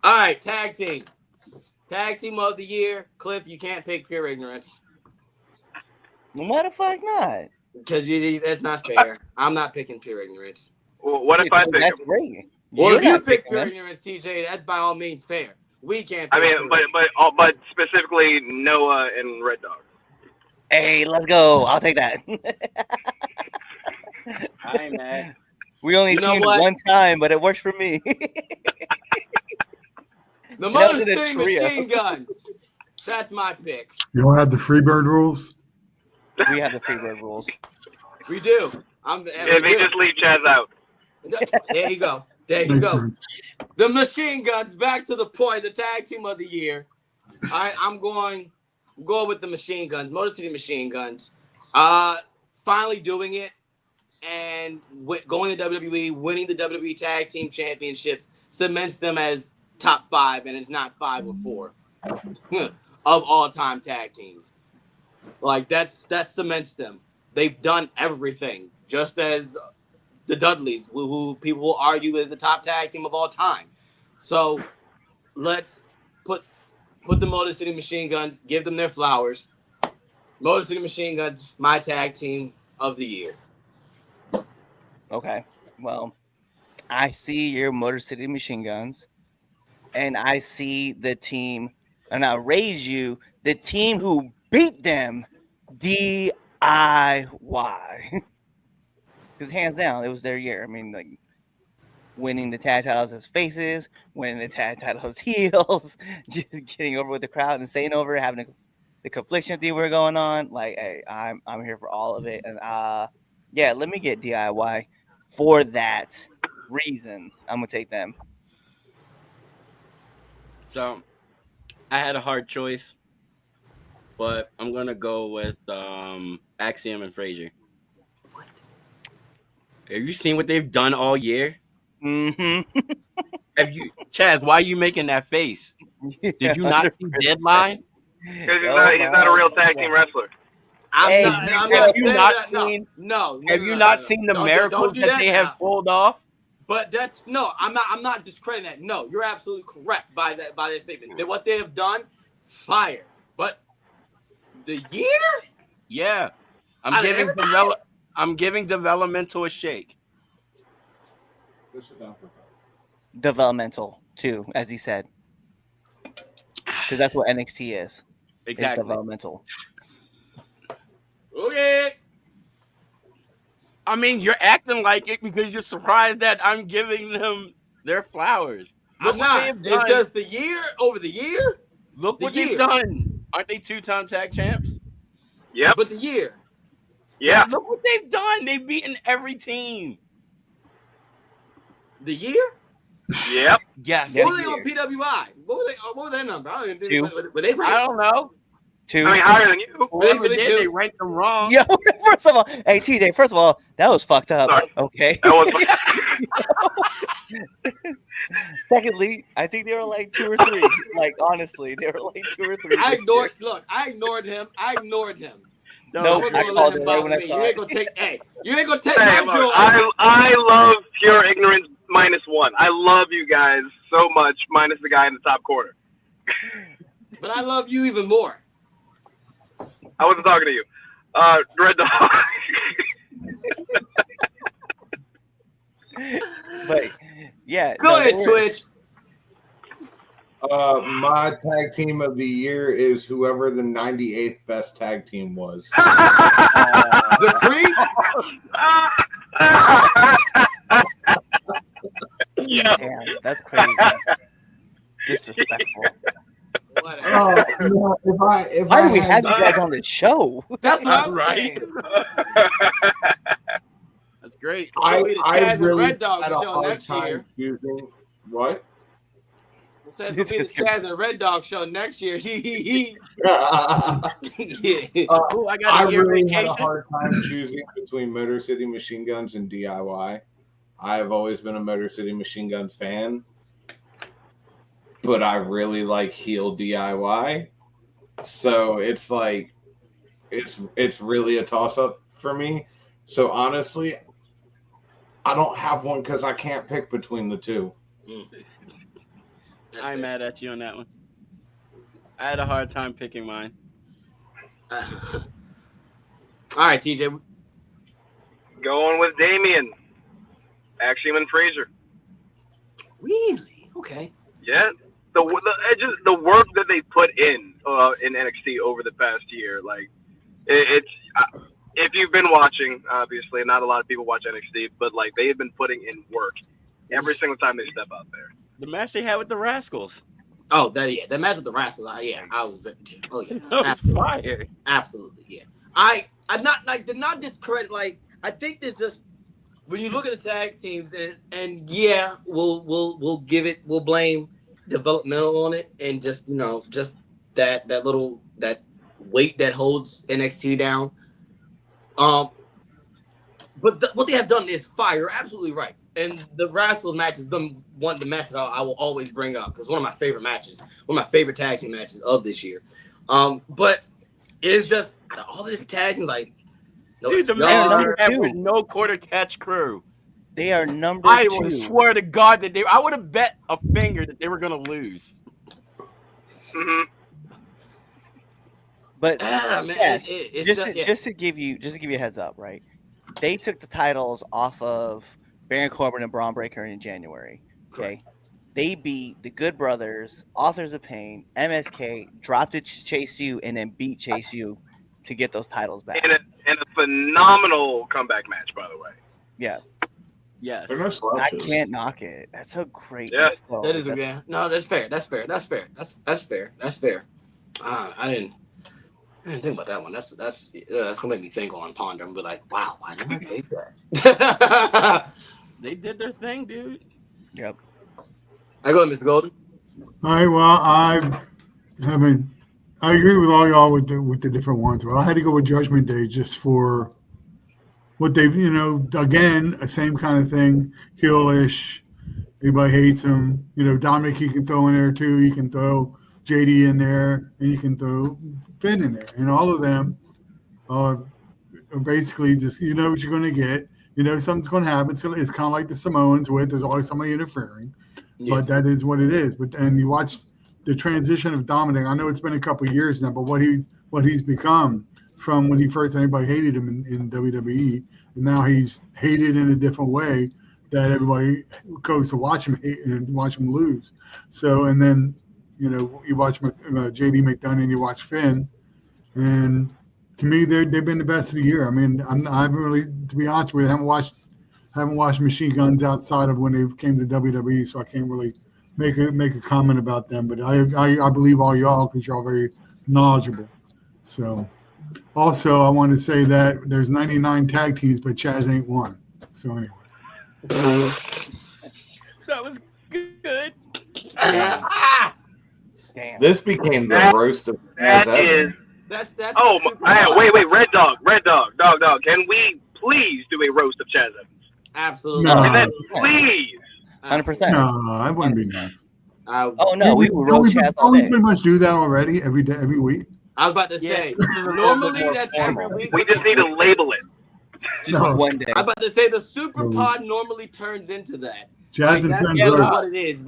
All right, tag team of the year. Cliff, you can't pick Pure Ignorance Why the fuck not? because that's not fair. I'm not picking Pure Ignorance. Well, what if I pick That's him? great. Well, You're if you not pick picking Pure them. Ignorance, TJ, that's by all means fair. We can't. I pick mean, Pure but specifically Noah and Red Dog. Hey, let's go. I'll take that. I ain't mad. We only You know teamed what? one time, but it works for me. The That Motor was in a City trio. Machine Guns. That's my pick. You don't have the Freebird rules? We have the Freebird rules. We do. If he just leave Chaz out. There you go. There you Makes go. sense. The Machine Guns. Back to the point. The tag team of the year. All right, I'm going with the Machine Guns. Motor City Machine Guns. Finally doing it and going to WWE, winning the WWE Tag Team Championship cements them as top 5, and it's not 5 or 4 of all-time tag teams. Like that cements them. They've done everything, just as the Dudleys, who people will argue is the top tag team of all time. So let's put the Motor City Machine Guns, give them their flowers. Motor City Machine Guns, my tag team of the year. Okay. Well, I see your Motor City Machine Guns, and I see the team, and I raise you the team who beat them, DIY. Because hands down, it was their year. I mean, like winning the tag titles as faces, winning the tag titles as heels, just getting over with the crowd and staying over, having the confliction thing we're going on. Like, hey, I'm here for all of it, and yeah, let me get DIY. For that reason, I'm gonna take them. So I had a hard choice, but I'm gonna go with Axiom and Frazier. Have you seen what they've done all year? Mm-hmm. Have you, Chaz? Why are you making that face? Did you not see Deadline? Because he's not a real tag team wrestler. Hey, have you not seen the Don't miracles do that they have now. pulled off? But I'm not discrediting that. No, you're absolutely correct by that statement. That what they have done, fire. But the year? Yeah. I'm giving developmental a shake. Developmental too, as he said, because that's what NXT is. It's Exactly. developmental. Okay. I mean, you're acting like it because you're surprised that I'm giving them their flowers. I'm not. It's just the year over the year. Look the what year. they've done. Aren't they 2-time tag champs? Yep. But the year. Yeah. Look what they've done. They've beaten every team. The year? Yep. Yes. What were they on PWI? What were their number? I don't even, 2. were they ranked? I don't know. 2. I mean, higher than you. Whoever really did, do. they ranked them wrong. Yo, first of all, hey TJ, first of all, that was fucked up. Sorry. Okay. That was Secondly, I think they were like 2 or 3. Like honestly, they were like 2 or 3. I ignored him. I ignored him. Nope, wasn't I gonna called let him it right bother when I me. saw You it. ain't gonna take you ain't gonna take Hey, my look, joy. I love pure ignorance -1. I love you guys so much, minus the guy in the top corner. But I love you even more. I wasn't talking to you. Red Dog. But yeah, Go ahead, Twitch. My tag team of the year is whoever the 98th best tag team was. The Freaks? Yeah. Damn, that's crazy. Disrespectful. Whatever. If Why I do we had- have you guys on the show? That's what I'm Right. saying. That's great. It'll be the I Chaz and really Red Dog had a show hard next time year. choosing what. It says it'll be the Chaz and Red Dog show next year. Yeah. Oh, I got I a year really had a vacation. hard time choosing between Motor City Machine Guns and DIY. I have always been a Motor City Machine Gun fan, but I really like heel DIY. So it's like it's really a toss up for me. So honestly, I don't have one because I can't pick between the two. I'm mad at you on that one. I had a hard time picking mine. All right, TJ. Going with Damien. Axiom and Fraser. Really? Okay. Yeah. The work that they put in NXT over the past year, like it's if you've been watching, obviously not a lot of people watch NXT, but like they have been putting in work every single time they step out there. The match they had with the Rascals. Oh, the match with the Rascals. I was. Oh yeah, That was absolutely. fire. Absolutely, yeah. I did not discredit. Like I think there's just when you look at the tag teams and yeah, we'll blame developmental on it and just just that weight that holds NXT down. But what they have done is fire. You're absolutely right. And the Rascals match is the match that I will always bring up because one of my favorite matches, one of my favorite tag team matches of this year. But it's just out of all the different tag teams, like Dude, the match they had with no quarter catch crew. They are number I 2. would swear to God that I would have bet a finger that they were gonna lose. Mm-hmm. But man, yes, it's just to give you a heads up, right? They took the titles off of Baron Corbin and Braun Breaker in January. Okay, they beat the Good Brothers, Authors of Pain, MSK, dropped it to Chase U, and then beat Chase U to get those titles back. And a phenomenal comeback match, by the way. Yeah, Yes. They're no I slouches. can't knock it. That's a great. Yeah. that is no, that's fair. That's fair. I didn't think about that one. That's gonna make me think on ponder and be like, wow, why didn't I take that? They did their thing, dude. Yep. I go, Mr. Golden. All right. Well, I agree with all y'all with the different ones, but I had to go with Judgment Day just for what they've, again, the same kind of thing, heelish. Everybody hates him. Dominic you can throw in there too. You can throw JD in there, and you can throw Finn in there, and all of them are basically just what you're going to get. Something's going to happen. It's kind of like the Samoans, where there's always somebody interfering, but that is what it is. And you watch the transition of Dominic. I know it's been a couple of years now, but what he's become from when he first anybody hated him in WWE, and now he's hated in a different way that everybody goes to watch him hate and watch him lose. So, and then you watch JD McDonough and you watch Finn, and to me they've been the best of the year. I mean, I haven't really, to be honest with you, haven't watched Machine Guns outside of when they came to WWE, so I can't really make a comment about them. But I believe all y'all because y'all very knowledgeable. So, also I want to say that there's 99 tag teams, but Chaz ain't one. So anyway. That was good. Damn. This became the roast of That Chaz is. That's Oh, wait, Red Dog. Can we please do a roast of Chaz Evans? absolutely. No. And then please. 100%. No, I wouldn't be nice. Oh no, we would roll Chaz all Don't we day. pretty much do that already every day, every week? I was about to Yeah, say, this is a little bit normally more that's formal. every week. We just need to label it. Just No. one day. I'm about to say the Super Pod normally turns into that. Jazz and that's friends. really Road. what it is.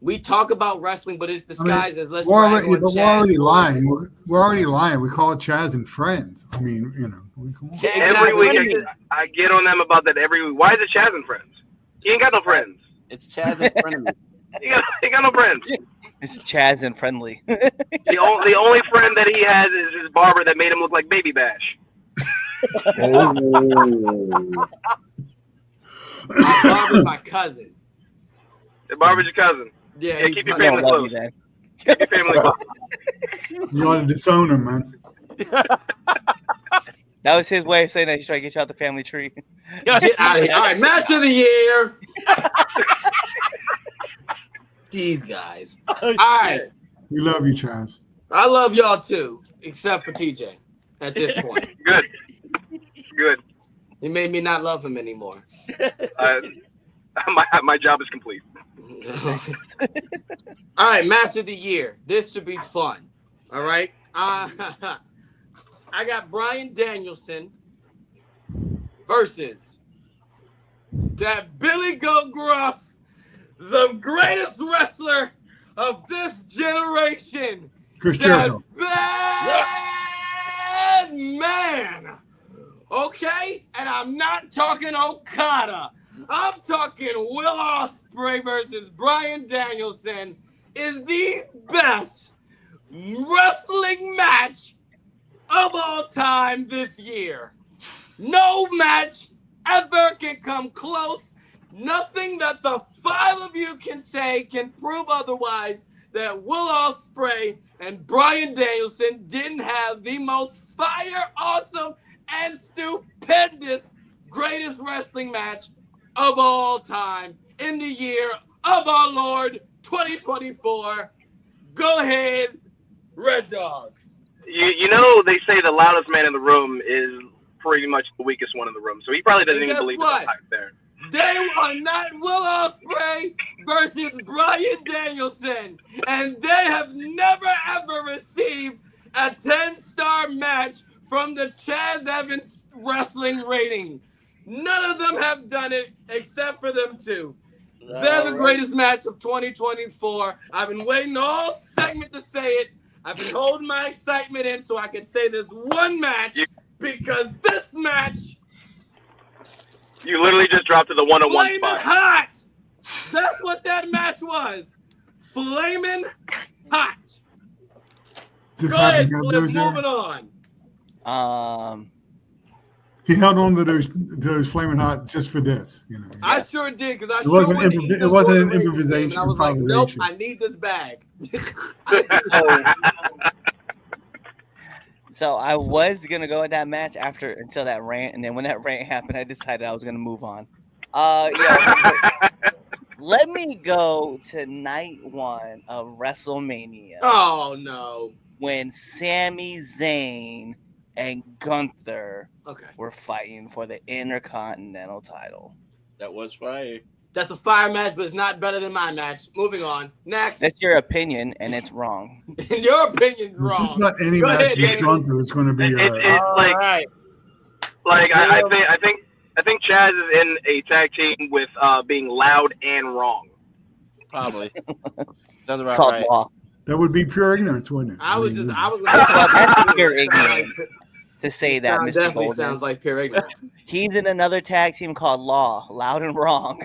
We talk about wrestling, but it's disguised as let's We're brag already, on but we're Chaz. already lying. We're already lying. We call it Chaz and friends. I mean, you know. Come on. Every week, I get on them about that every week. Why is it Chaz and friends? He ain't got no friends. It's Chaz in front of me. He got no friends. It's Chaz and friendly. The only friend that he has is his barber that made him look like Baby Bash. My barber's my cousin. The barber's your cousin. Yeah, Keep your I don't family love close. you then. Keep your family close. You ought to disown him, man. That was his way of saying that he's trying to get you out the family tree. Get out of here. All right, match of the year. These guys. All right. We love you, Chaz. I love y'all too, except for TJ at this point. Good. He made me not love him anymore. My job is complete. All right, match of the year. This should be fun. All right. I got Bryan Danielson versus that Billy Goat Gruff, the greatest wrestler of this generation. Chris That Jericho. bad man. Okay? And I'm not talking Okada. I'm talking Will Ospreay versus Bryan Danielson is the best wrestling match of all time this year. No match ever can come close. Nothing that the five of you can say can prove otherwise that Will Ospreay and Bryan Danielson didn't have the most fire, awesome, and stupendous greatest wrestling match of all time in the year of our Lord 2024. Go ahead, Red Dog. You know they say the loudest man in the room is pretty much the weakest one in the room, so he probably doesn't even believe in the hype there. They are not Will Ospreay versus Bryan Danielson, and they have never ever received a 10-star match from the Chaz Evans wrestling rating. None of them have done it except for them two. They're the greatest match of 2024. I've been waiting all segment to say it. I've been holding my excitement in so I can say this one match because this match. You literally just dropped to the 101 Flaming spot. hot. That's what that match was. Flaming hot. Just Go ahead, happened to Cliff. have those Moving on. He held on to those flaming hot just for this, you know. I sure did because I It wasn't sure it wasn't an improvisation. I was like, nope, improvisation. I need this bag. So I was gonna go with that match until that rant, and then when that rant happened, I decided I was gonna move on. Let me go to night one of WrestleMania. Oh no! When Sami Zayn and Gunther were fighting for the Intercontinental title. That was fire. That's a fire match, but it's not better than my match. Moving on. Next. That's your opinion, and it's wrong. In your opinion, wrong. Just about any Go match ahead, with Danny. Gunther is going to be. It's like I think Chaz is in a tag team with being loud and wrong. Probably. Sounds It's about called right. law. That would be pure ignorance, wouldn't it? I was mean, That's pure ignorance to say that, Mr. Definitely Golden. sounds like pure ignorance. He's in another tag team called Law, Loud and Wrong.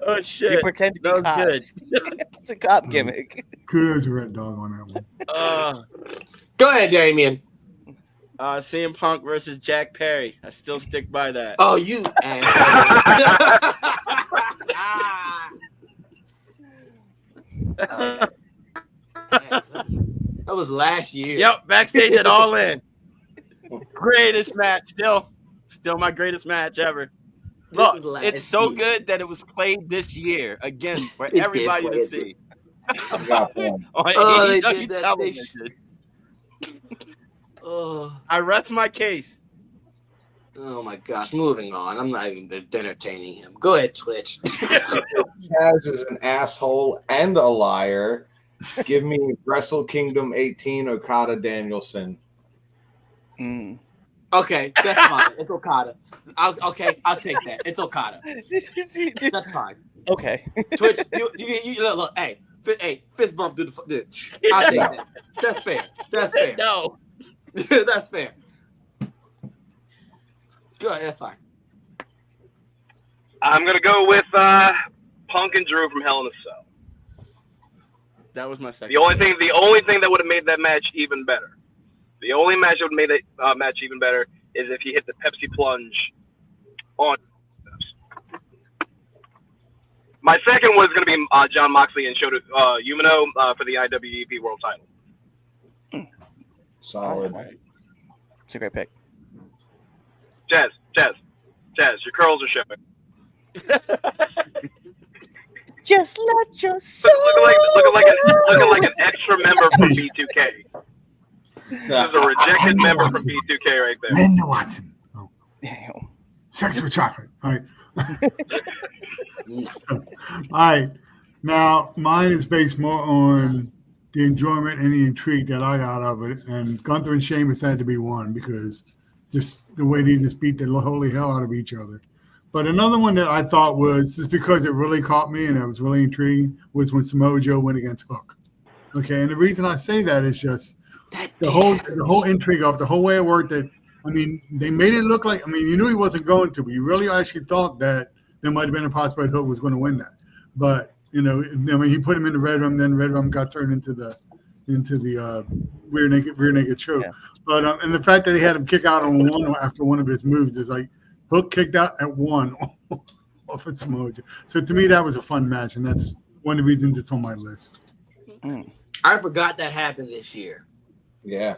Oh shit! They pretend to be That was cops. good. It's a cop gimmick. Kudos to Red Dog on that one. Go ahead, Damien. CM Punk versus Jack Perry. I still stick by that. Oh, you asshole. That was last year. Yep, backstage at All In. Greatest match, still my greatest match ever. Look, it's so good that it was played this year again for everybody to see. On they AEW did that. television. I rest my case. Oh my gosh, moving on. I'm not even entertaining him. Go ahead, Twitch. Chaz is an asshole and a liar. Give me Wrestle Kingdom 18 Okada Danielson. Okay, that's fine. It's Okada. I'll take that. It's Okada. That's fine. Okay. Twitch, you look, hey, fist bump through the. I'll take that. That's fair. That's fair. No. That's fair. Good. That's fine. I'm gonna go with Punk and Drew from Hell in a Cell. That was my second. The only thing that would have made that match even better. The only match that would have made that match even better is if he hit the Pepsi plunge on. My second was going to be John Moxley and Shota Umino for the IWGP World Title. Solid. It's a great pick. Chaz, your curls are showing. Just let your soul. Looking like an extra member from B2K. This is a rejected member from B2K right there. Linda Watson. Oh. Damn. Sex with chocolate. All right. All right. Now, mine is based more on the enjoyment and the intrigue that I got of it. And Gunther and Sheamus had to be one because just the way they just beat the holy hell out of each other. But another one that I thought was, just because it really caught me and I was really intrigued, was when Samoa Joe went against Hook. Okay, and the reason I say that is just the whole intrigue of the whole way it worked. That, I mean, they made it look like, I mean, you knew he wasn't going to, but you really actually thought that there might have been a possibility Hook was going to win that. But, you know, I mean, he put him in the Red Room, then the Red Room got turned into the rear naked choke. Yeah. But and the fact that he had him kick out on one after one of his moves is like, Hook kicked out at one off of Samoa Joe. So to me, that was a fun match, and that's one of the reasons it's on my list. I forgot that happened this year. Yeah.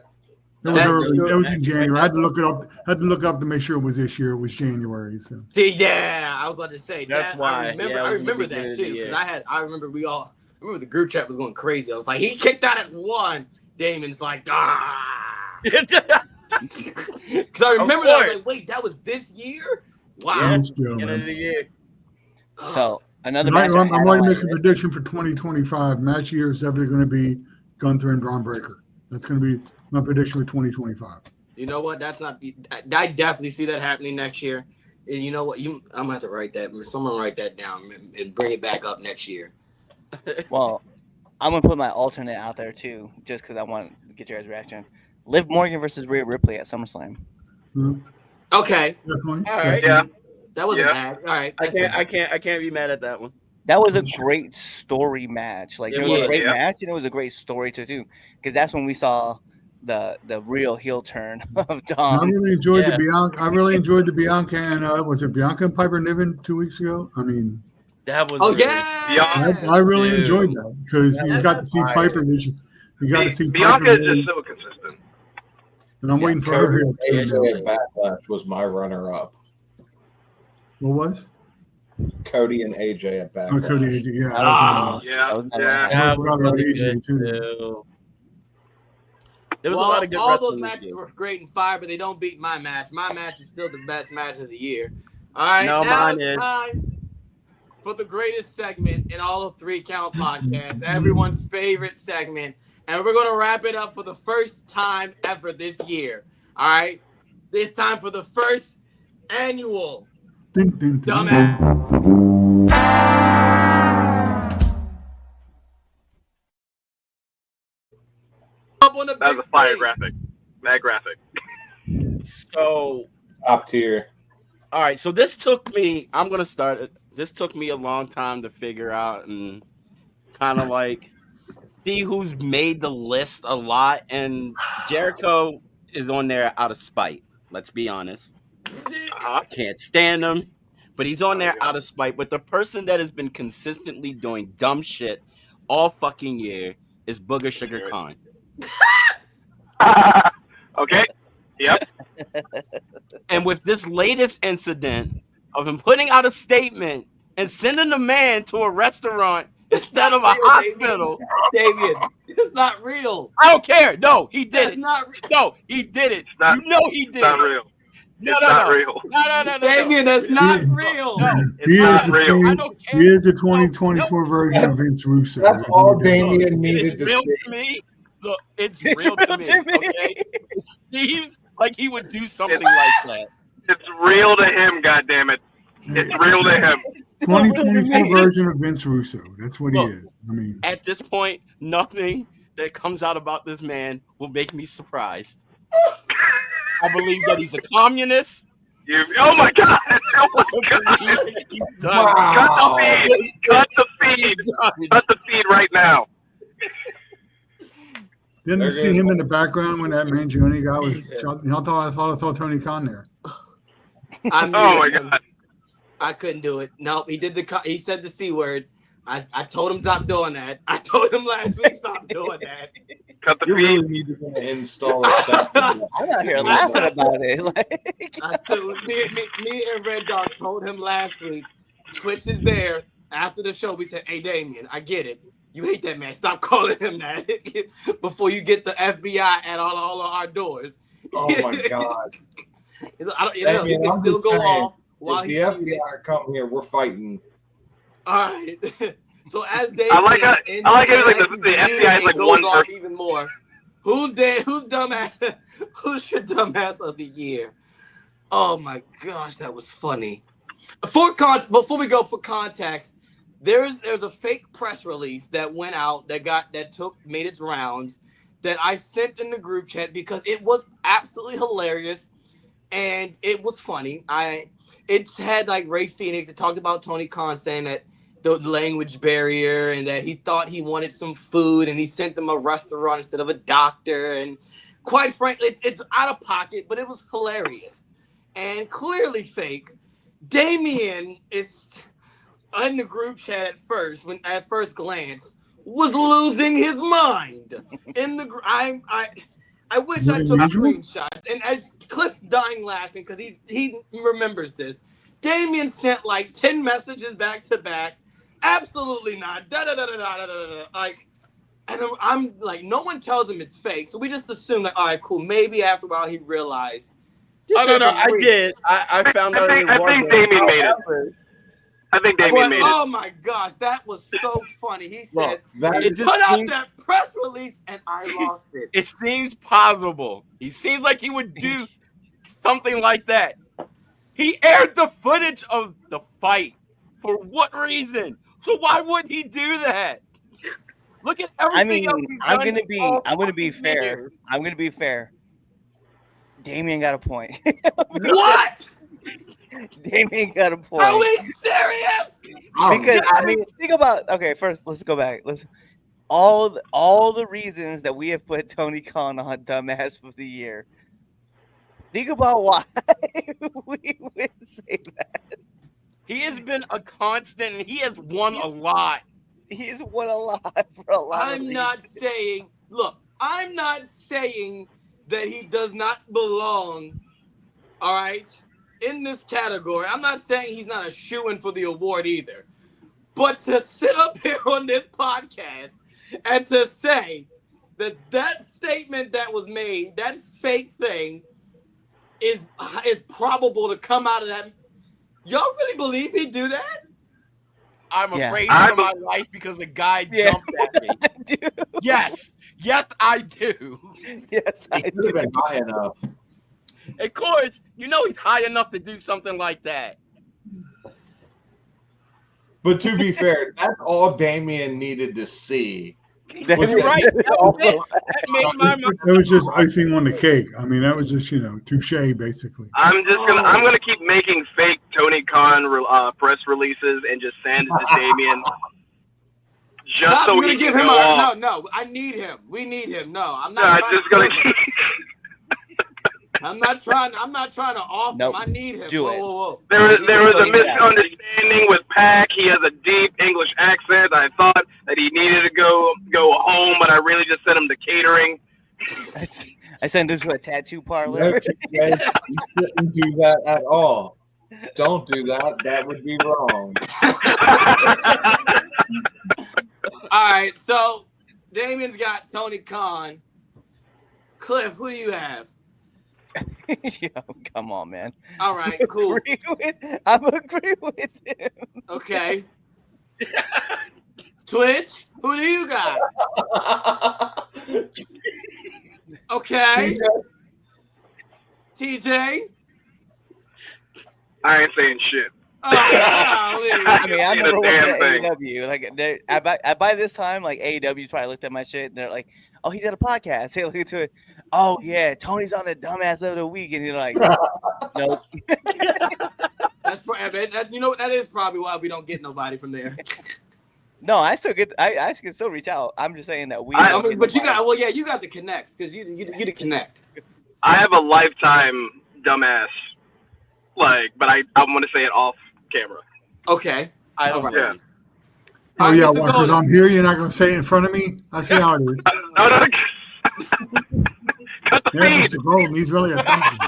It was in January. I had to look it up. To make sure it was this year. It was January. So. See, yeah, I was about to say that's that. why. I remember that too because I remember the group chat was going crazy. I was like, he kicked out at one. Damon's like, Because I remember that. I was like, wait, that was this year? Wow. Yeah, end of the year. So another match. I'm going to make a prediction for 2025. Match year is definitely going to be Gunther and Braun Breaker. That's going to be my prediction for 2025. You know what? I definitely see that happening next year. And you know what? I'm going to have to write that. Someone write that down and bring it back up next year. Well, I'm going to put my alternate out there too, just because I want to get your guys' reaction. Liv Morgan versus Rhea Ripley at SummerSlam. Mm-hmm. Okay. Definitely. All right. Yeah. That wasn't bad. All right. I can't be mad at that one. That was a great story match. Like, it was a great match, and it was a great story too. Because that's when we saw the real heel turn of Dom. I really enjoyed the Bianca. I really enjoyed the Bianca and was it Bianca and Piper Niven 2 weeks ago? I mean, that was. I really enjoyed that because you got to see Piper. You got to see Bianca is just so consistent. And I'm waiting for her here. AJ Backlash was my runner-up. What was? Cody and AJ at Backlash. Oh, Cody, AJ, yeah. Yeah. I forgot about AJ too. There was a lot of good all those matches were great and fire, but they don't beat my match. My match is still the best match of the year. All right, now it's time for the greatest segment in all of 3 Count podcasts, everyone's favorite segment. And we're going to wrap it up for the first time ever this year. All right? This time for the first annual Dumbass. That was a fire graphic. Mad graphic. So. Top tier. All right. So this took me, I'm going to start it. This took me a long time to figure out and kind of like see who's made the list a lot, and Jericho is on there out of spite. Let's be honest. Can't stand him, but he's on there out of spite. But the person that has been consistently doing dumb shit all fucking year is Booger Sugar Khan. Okay. Yep. And with this latest incident of him putting out a statement and sending a man to a restaurant instead of a hospital. David, it's not real. I don't care. No, he did it. Not real. No, he did it. Not, you know he did not it. Real. It's not real. No. Damien, that's not real. No, He not is, real. I don't care. he is the 2024 version of Vince Russo. That's all Damien It needed is to real see. to me. Look, it's It's real to me. real to me. Okay, it seems like he would do something like that. It's real to him, goddammit. It's real to him. 2024 version of Vince Russo. That's what Look, he is. I mean, At this point, nothing that comes out about this man will make me surprised. I believe that he's a communist. Oh my god! Oh my I god! believe that he's done. Wow. Cut the feed! Cut the feed right now! didn't you There see goes- him in the background when that Mangione guy was shot? I thought I saw Tony Khan there. I Oh my god! I couldn't do it. No, he said the C word. I told him stop doing that. I told him last week stop doing that. Cut the You feed! really need to install a I'm out here laughing about it. Like, I told me and Red Dog told him last week. Twitch is there. After the show, we said, "Hey, Damien, I get it. You hate that man. Stop calling him that before you get the FBI at all of our doors." Oh my god! He Damien, can I'm still just go saying, off while If the he's FBI come here, we're fighting. all right. So as Damien, I like it. in- I like it. Like as the he's FBI is like it goes one off person. even more. Who's dumbass? Who's your dumbass of the year? Oh my gosh, that was funny. Before we go for context, there's a fake press release that went out that made its rounds that I sent in the group chat because it was absolutely hilarious and it was funny. It's had like Ray Phoenix. It talked about Tony Khan saying that the language barrier and that he thought he wanted some food and he sent them a restaurant instead of a doctor. And quite frankly, it's out of pocket, but it was hilarious and clearly fake. Damien is in the group chat at first glance was losing his mind. I wish I took screenshots and Cliff's dying laughing because he remembers this. Damien sent like 10 messages back to back. Absolutely not. Like, and I'm like, no one tells him it's fake, so we just assume like, all right, cool. Maybe after a while he realized. No, I did. I found out. I think Damien made it. I think Damien made it. Oh my gosh, that was so funny. He said, It just put out seems- that press release, and I lost it. It seems possible. He seems like he would do something like that. He aired the footage of the fight. For what reason? So why would he do that? Look at everything. I mean, else he's I'm done gonna be fair. years. I'm gonna be fair. Damien got a point. What? Damien got a point. Are we serious? Because I mean, think about first let's go back. All the reasons that we have put Tony Khan on dumbass of the year. Think about why we would say that. He has been a constant and he has won a lot. He has won a lot for a lot. I'm not saying that he does not belong, all right, in this category. I'm not saying he's not a shoo-in for the award either. But to sit up here on this podcast and to say that statement that was made, that fake thing, is probable to come out of that. Y'all really believe he'd do that? I'm Yeah. afraid for my life because a guy jumped at me. Yes, I do. Yes, I It could have been high enough. Of course, you know he's high enough to do something like that. But to be fair, that's all Damien needed to see. You're right. That was it. That made my mind. It was just icing on the cake. I mean, that was just, touche, basically. I'm gonna keep making fake Tony Khan press releases and just send it to Damien. Just so he can go off. No, I need him. We need him. No, I'm No, not. I'm just gonna keep. I'm not trying to off him. I need him. Do it. Whoa. There was a misunderstanding with Pac. He has a deep English accent. I thought that he needed to go home, but I really just sent him to catering. I sent him to a tattoo parlor. You shouldn't do that at all. Don't do that. That would be wrong. All right, so Damien's got Tony Khan. Cliff, who do you have? Yo, come on, man. All right, cool. I'm agree with him. Okay. Twitch, who do you got? Okay. TJ. I ain't saying shit. Oh, golly. I mean, I Ain't a remember working at damn thing. AEW. Like, by this time, like AEW's probably looked at my shit and they're like, "Oh, he's at a podcast." They look into it. Oh yeah, Tony's on the dumbass of the week, and you're like, "Nope." That's you know what? That is probably why we don't get nobody from there. No, I still get. I can still reach out. I'm just saying that we. I mean, but you got. Well, yeah, you got the connect because you the connect. I have a lifetime dumbass, but I want to say it off camera. Okay. I don't Yeah. Oh, Alright, yeah, Mr. because Golden. I'm here. You're not going to say it in front of me? I see how it is. No. Cut the Yeah, feed. Mr. Golden, he's really a dummy.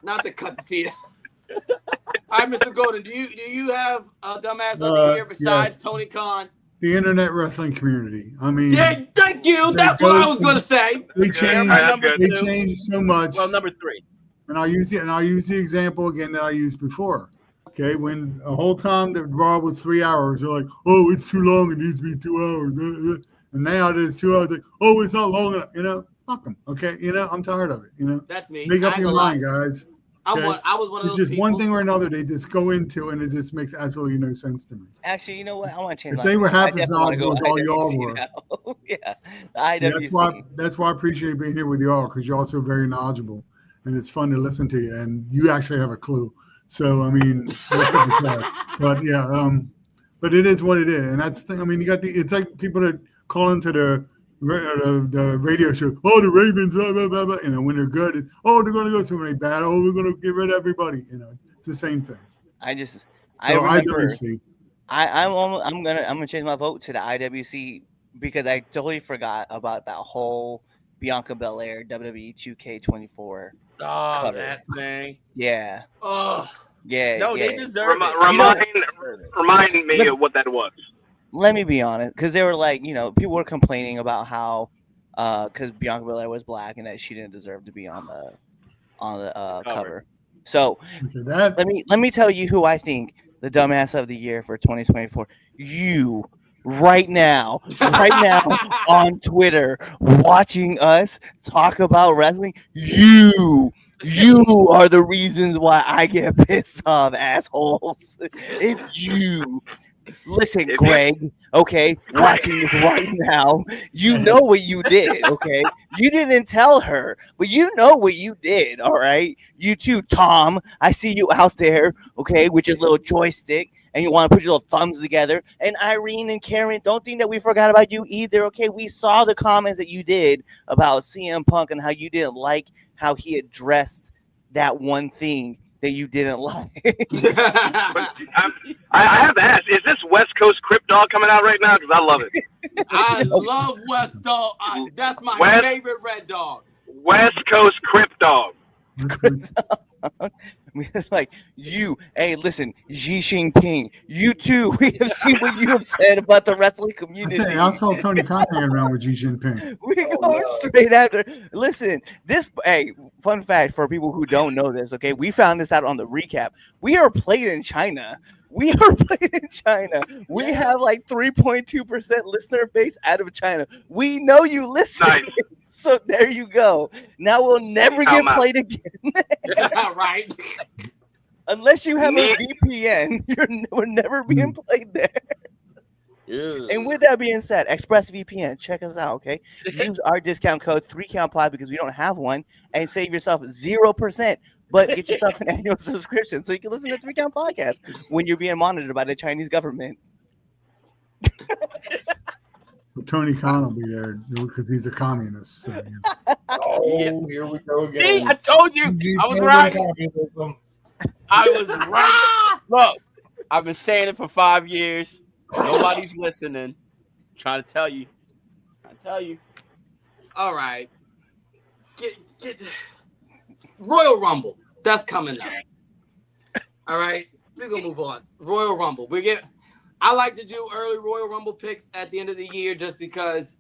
Not to cut the feed. All right, Mr. Golden, do you have a dumbass of the year besides yes. Tony Khan? The internet wrestling community. I mean, Yeah, thank you. That's what I was gonna say. they Alright, changed so much. Well, number 3. And I'll use the example again that I used before. Okay, when the whole time the Raw was 3 hours, they're like, "Oh, it's too long. It needs to be 2 hours." And now it is 2 hours. Like, "Oh, it's not long enough." Fuck them. Okay, I'm tired of it. That's me. Make I up ain't your gonna mind, lie. guys. I Okay? was one of It's those just people. one thing or another they just go into, and it just makes absolutely no sense to me. Actually, you know what? I want to change. If my they were opinion. I half as definitely wanna knowledgeable go as all y'all IWC were. now. Yeah, Yeah, IWC. that's why I appreciate being here with y'all, because you're also very knowledgeable, and it's fun to listen to you, and you actually have a clue. So I mean, what's up with that? But yeah, but it is what it is, and that's the thing. I mean, you got it's like people that call into the radio show. Oh, the Ravens, blah blah blah blah. When they're good, it's, oh, they're going to go so many bad. Oh, we're going to get rid of everybody. It's the same thing. I So remember. IWC. I'm gonna change my vote to the IWC because I totally forgot about that whole Bianca Belair WWE 2K24 Oh, cover. that thing. Yeah, Oh, yeah. No, yeah. they deserve it. Remind me of what that was. Let me be honest, because they were like, people were complaining about how, because Bianca Belair was black and that she didn't deserve to be on the cover. So let me tell you who I think the dumbass of the year for 2024. You right now on Twitter watching us talk about wrestling. You are the reasons why I get pissed off, assholes. It's you. Listen, Greg, okay, watching this right now, you know what you did, okay? You didn't tell her, but you know what you did, all right? You too, Tom. I see you out there, okay, with your little joystick, and you want to put your little thumbs together. And Irene and Karen, don't think that we forgot about you either, okay? We saw the comments that you did about CM Punk and how you didn't like how he addressed that one thing that you didn't like. I have to ask, is this West Coast Crip Dog coming out right now? Because I love it. I love West Dog. That's my favorite Red Dog. West Coast Crip Dog. Like you, hey, listen, Xi Jinping, you too. We have seen what you have said about the wrestling community. I saw Tony Khan hanging around with Xi Jinping. We're going straight after. Listen, fun fact for people who don't know this, okay? We found this out on the recap. We are played in China. We have like 3.2% listener base out of China. We know you listen. Nice. So there you go. Now we'll never get played again. Right. Unless you have a VPN, we're never being played there. And with that being said, ExpressVPN, check us out, okay? Use our discount code 3CountPod because we don't have one, and save yourself 0%. But get yourself an annual subscription so you can listen to 3 Count Podcast when you're being monitored by the Chinese government. Tony Khan will be there because he's a communist. So, Here we go again. See, I told you. I was right. I was right. Look, I've been saying it for 5 years. Nobody's listening. I'm trying to tell you. All right. Get Royal Rumble. That's coming up. All right. We're going to move on. Royal Rumble. I like to do early Royal Rumble picks at the end of the year just because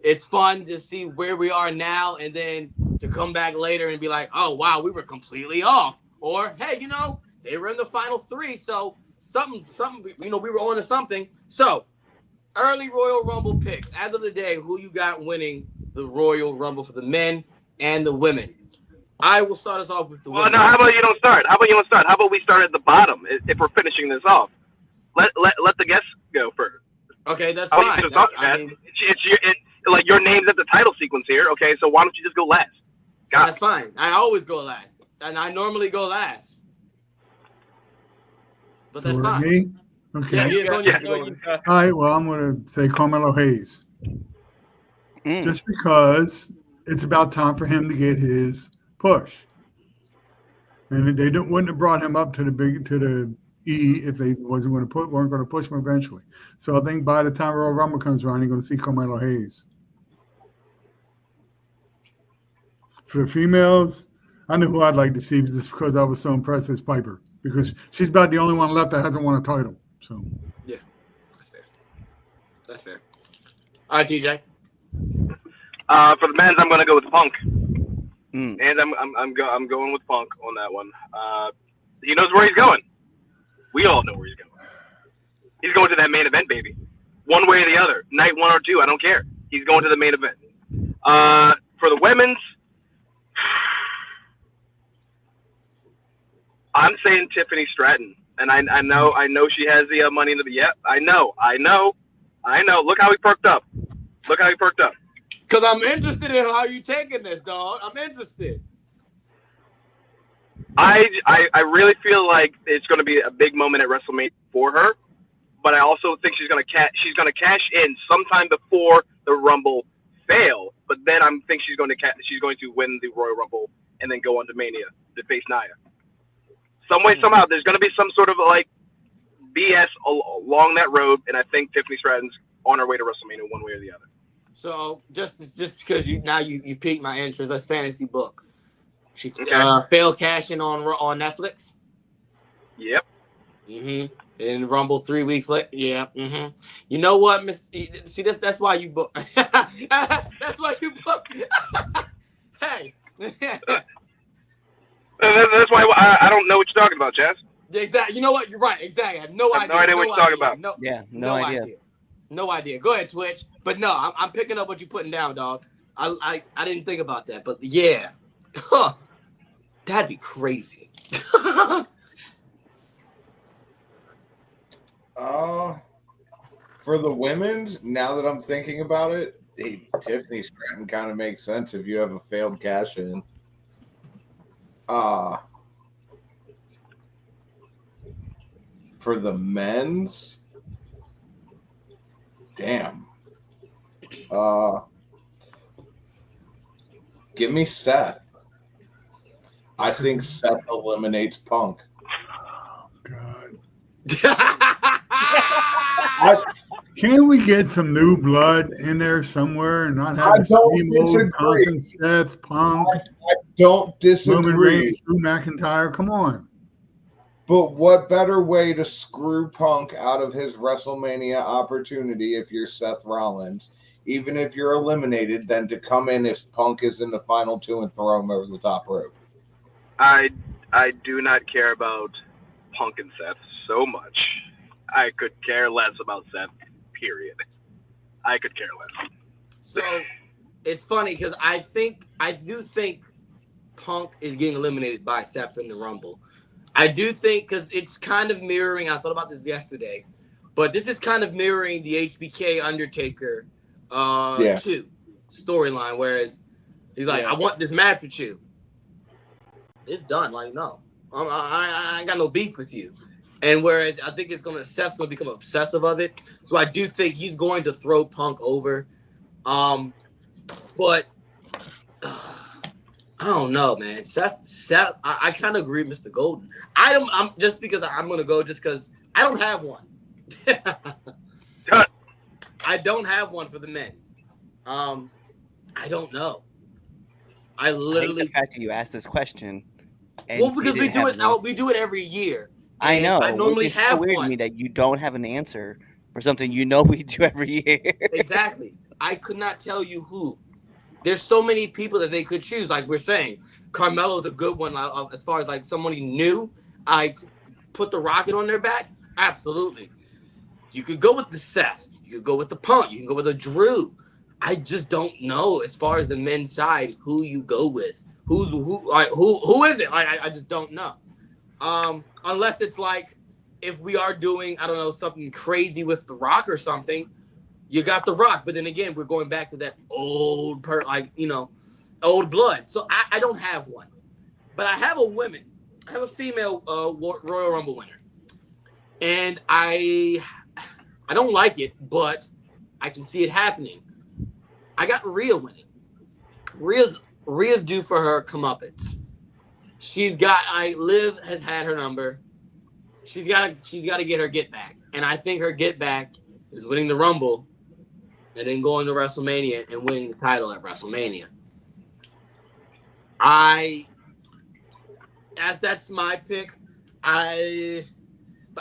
it's fun to see where we are now and then to come back later and be like, oh, wow, we were completely off. Or, hey, they were in the final 3, so something, we were on to something. So, early Royal Rumble picks. As of the day, who you got winning the Royal Rumble for the men and the women? I will start us off with the women. No, how about you don't start? How about we start at the bottom if we're finishing this off? Let the guests go first. Okay, that's fine. Your name's at the title sequence here. Okay, so why don't you just go last? That's fine. I always go last, and I normally go last. But So that's fine. me? Okay. Yeah. All right. Well, I'm going to say Carmelo Hayes, just because it's about time for him to get his push, and they wouldn't have brought him up to the E if they weren't going to push him eventually. So I think by the time Royal Rumble comes around, you're going to see Carmelo Hayes. For the females, I knew who I'd like to see just because I was so impressed with Piper, because she's about the only one left that hasn't won a title. So yeah, that's fair. All right, TJ. For the men's, I'm going to go with Punk, and I'm going with Punk on that one. He knows where he's going. We all know where he's going. He's going to that main event, baby. One way or the other. Night 1 or 2, I don't care. He's going to the main event. For the women's, I'm saying Tiffany Stratton. And I know she has the money in the... Yeah, I know. Look how he perked up. Because I'm interested in how you taking this, dog. I'm interested. I really feel like it's going to be a big moment at WrestleMania for her, but I also think she's going to cash in sometime before the Rumble fail. But then I think she's going to win the Royal Rumble and then go on to Mania to face Nia. Some way, somehow, there's going to be some sort of BS along that road, and I think Tiffany Stratton's on her way to WrestleMania one way or the other. So just because you piqued my interest, let's fantasy book. She failed cashing on Netflix. Yep. And Rumble 3 weeks later. Yeah. You know what, Mr. See, that's why you book. That's why you book. Hey. That's why I don't know what you're talking about, Chaz. Exactly. You know what? You're right. Exactly. I have no idea. No idea what you're talking about. No idea. No idea. Go ahead, Twitch. But no, I'm picking up what you're putting down, dog. I didn't think about that, but yeah. That'd be crazy. For the women's, now that I'm thinking about it, Tiffany Stratton kind of makes sense if you have a failed cash in. For the men's, damn. Give me Seth. I think Seth eliminates Punk. Oh, God. Can we get some new blood in there somewhere and not have the same old constant Seth, Punk? I don't disagree. Roman Reigns, Drew McIntyre, come on. But what better way to screw Punk out of his WrestleMania opportunity if you're Seth Rollins, even if you're eliminated, than to come in if Punk is in the final 2 and throw him over the top rope? I do not care about Punk and Seth so much. I could care less about Seth, period. I could care less. So it's funny because I do think Punk is getting eliminated by Seth in the Rumble. I do think because it's kind of mirroring. I thought about this yesterday, but this is kind of mirroring the HBK Undertaker 2 storyline. Whereas he's like, I want this match with you. It's done. Like, no, I ain't got no beef with you. And whereas I think Seth's gonna become obsessive of it. So I do think he's going to throw Punk over. But I don't know, man. Seth, I kind of agree with Mr. Golden. I'm just because I'm gonna go just because I don't have one. I don't have one for the men. I don't know. I literally. I hate the fact that you asked this question. Well, because we do it every year. I know. I normally it's have so weird one. to me that you don't have an answer for something you know we do every year. Exactly. I could not tell you who. there's so many people that they could choose. Like we're saying, Carmelo's a good one as far as like somebody new. I put the rocket on their back. Absolutely. You could go with the Seth. You could go with the Punk. You can go with a Drew. I just don't know as far as the men's side who you go with. Who is it? Like I just don't know. Unless it's like if we are doing, I don't know, something crazy with The Rock or something, you got The Rock. But then again, we're going back to that old blood. So I don't have one. But I have a female Royal Rumble winner. And I don't like it, but I can see it happening. I got Rhea winning. Rhea's due for her comeuppance. Liv has had her number. She's got to get her get back. And I think her get back is winning the Rumble and then going to WrestleMania and winning the title at WrestleMania. That's my pick. I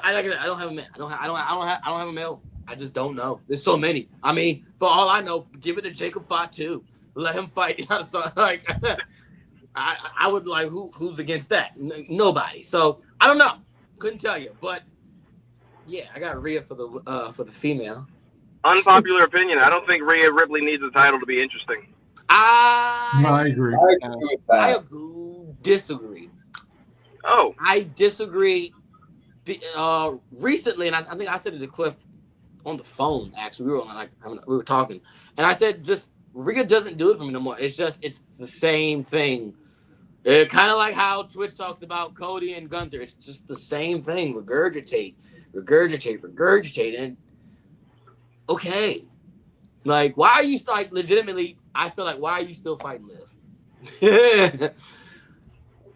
don't have a man. I don't have a male. I just don't know. There's so many. I mean, for all I know, give it to Jacob Fatu. Let him fight. Like, I would like who's against that? Nobody. So I don't know. Couldn't tell you. But yeah, I got Rhea for the female. Unpopular opinion. I don't think Rhea Ripley needs a title to be interesting. I agree. I disagree. Oh, I disagree. Recently, and I think I said it to Cliff on the phone. Actually, we were talking, and I said just Rhea doesn't do it for me no more. It's the same thing. Kind of like how Twitch talks about Cody and Gunther. It's just the same thing. Regurgitate, and okay, like why are you like legitimately? I feel like why are you still fighting Liv?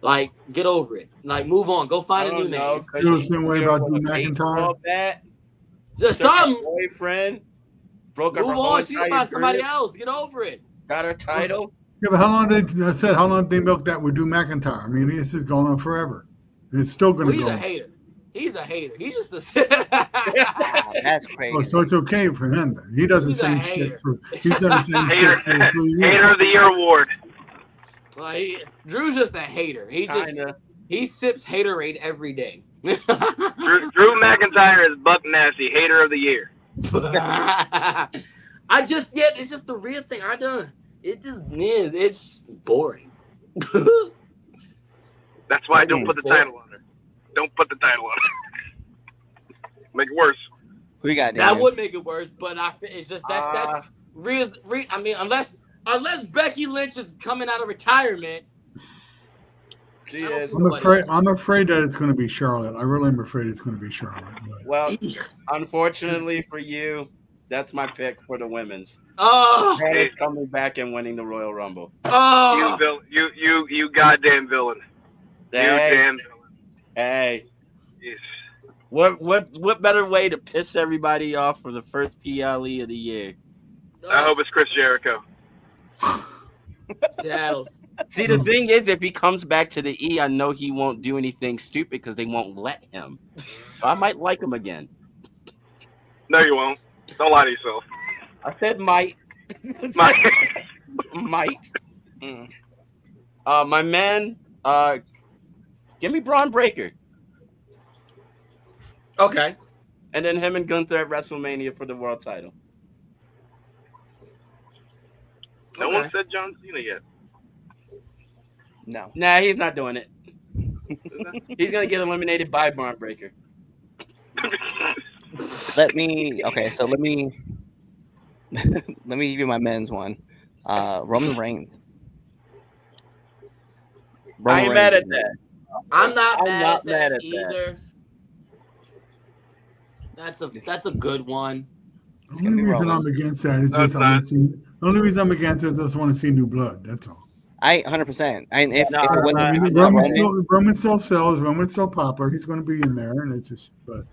Like, get over it. Like, move on. Go find a new name. You know the same way about Drew McIntyre? Just something. Boyfriend. Broke up her move whole on. She can find somebody else. Get over it. Got her title. Yeah, but how long did they milk that with Drew McIntyre? I mean, this is going on forever. And it's still going to go. He's a hater. He's just a That's crazy. Oh, so it's okay for him then. He does the same shit he's done the same shit for 3 years. Hater of the Year award. Like, Drew's just a hater. He sips haterade every day. Drew McIntyre is buck nasty. Hater of the Year. It's just the real thing. It's boring. That's why I don't put the title on her. Don't put the title on her. Make it worse. We got that would make it worse, but it's just that's real. I mean, unless Becky Lynch is coming out of retirement. I'm afraid that it's going to be Charlotte. I really am afraid it's going to be Charlotte. But. Well, unfortunately for you, that's my pick for the women's. Oh, Charlotte's coming back and winning the Royal Rumble. Oh, you goddamn villain. Hey. You damn villain. Hey. Yes. What better way to piss everybody off for the first PLE of the year? I hope it's Chris Jericho. See, the thing is, if he comes back to the E, I know he won't do anything stupid because they won't let him. So I might like him again. No, you won't. Don't lie to yourself. I said might. Might. My man, give me Braun Breaker. Okay. And then him and Gunther at WrestleMania for the world title. No one said John Cena yet. No. Nah, he's not doing it. He's going to get eliminated by Braun Breaker. Let me give you my men's one. Roman Reigns. I ain't mad at that. I'm not mad at that either. That's a good one. The only reason I'm against that is just the only reason I'm against it is I just want to see new blood. That's all. 100%. Roman still sells. Roman's still popular. He's going to be in there, and it's just. But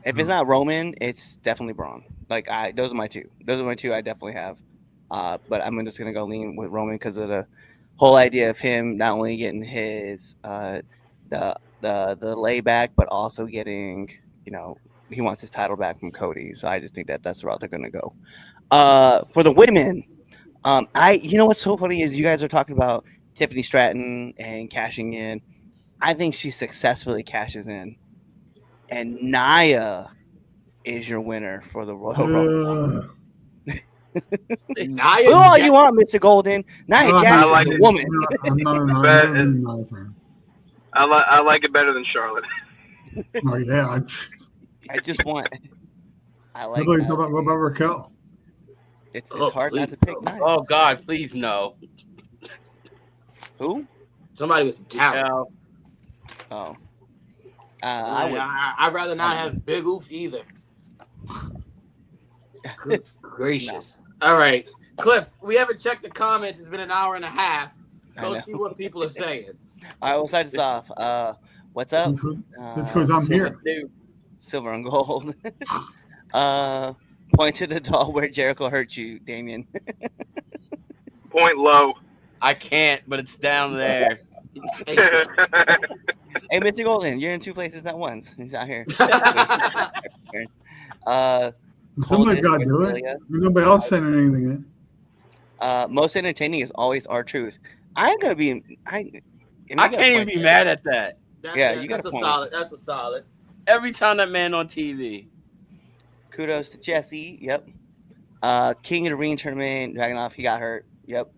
if it's not Roman, it's definitely Braun. Like those are my two. Those are my two I definitely have. But I'm just going to go lean with Roman because of the whole idea of him not only getting his the layback, but also getting he wants his title back from Cody. So I just think that's the route they're going to go. For the women, You know what's so funny is you guys are talking about Tiffany Stratton and cashing in. I think she successfully cashes in, and Nia is your winner for the Royal Rumble. Nia Do all you Jax- want, Mr. Golden. Nia No, Jax like is it. the woman. I'm not a fan. I like it better than Charlotte. Oh yeah. I just want. I like. What about Raquel? It's Oh, hard not to please, pick no. Nia. Oh God, please no. Who? Somebody with some talent. Raquel. Oh. I would. I'd rather not have Big Oof either. Good gracious. All right. Cliff, we haven't checked the comments. It's been an hour and a half. I Go know. see what people are saying. All right, we'll start this off. What's up? That's because I'm here. Silver and gold. Point to the doll where Jericho hurt you, Damien. Point low. I can't, but it's down there. Hey, Mr. Golden, you're in two places at once. He's out here. Somebody got to do it. Australia. Nobody else sending anything in. Most entertaining is always our truth. I'm gonna be. I can't even be mad at that. You got that's a a point. solid. That's a solid. Every time that man on TV. Kudos to Jesse. Yep. King of the Ring tournament. Dragunov, he got hurt. Yep.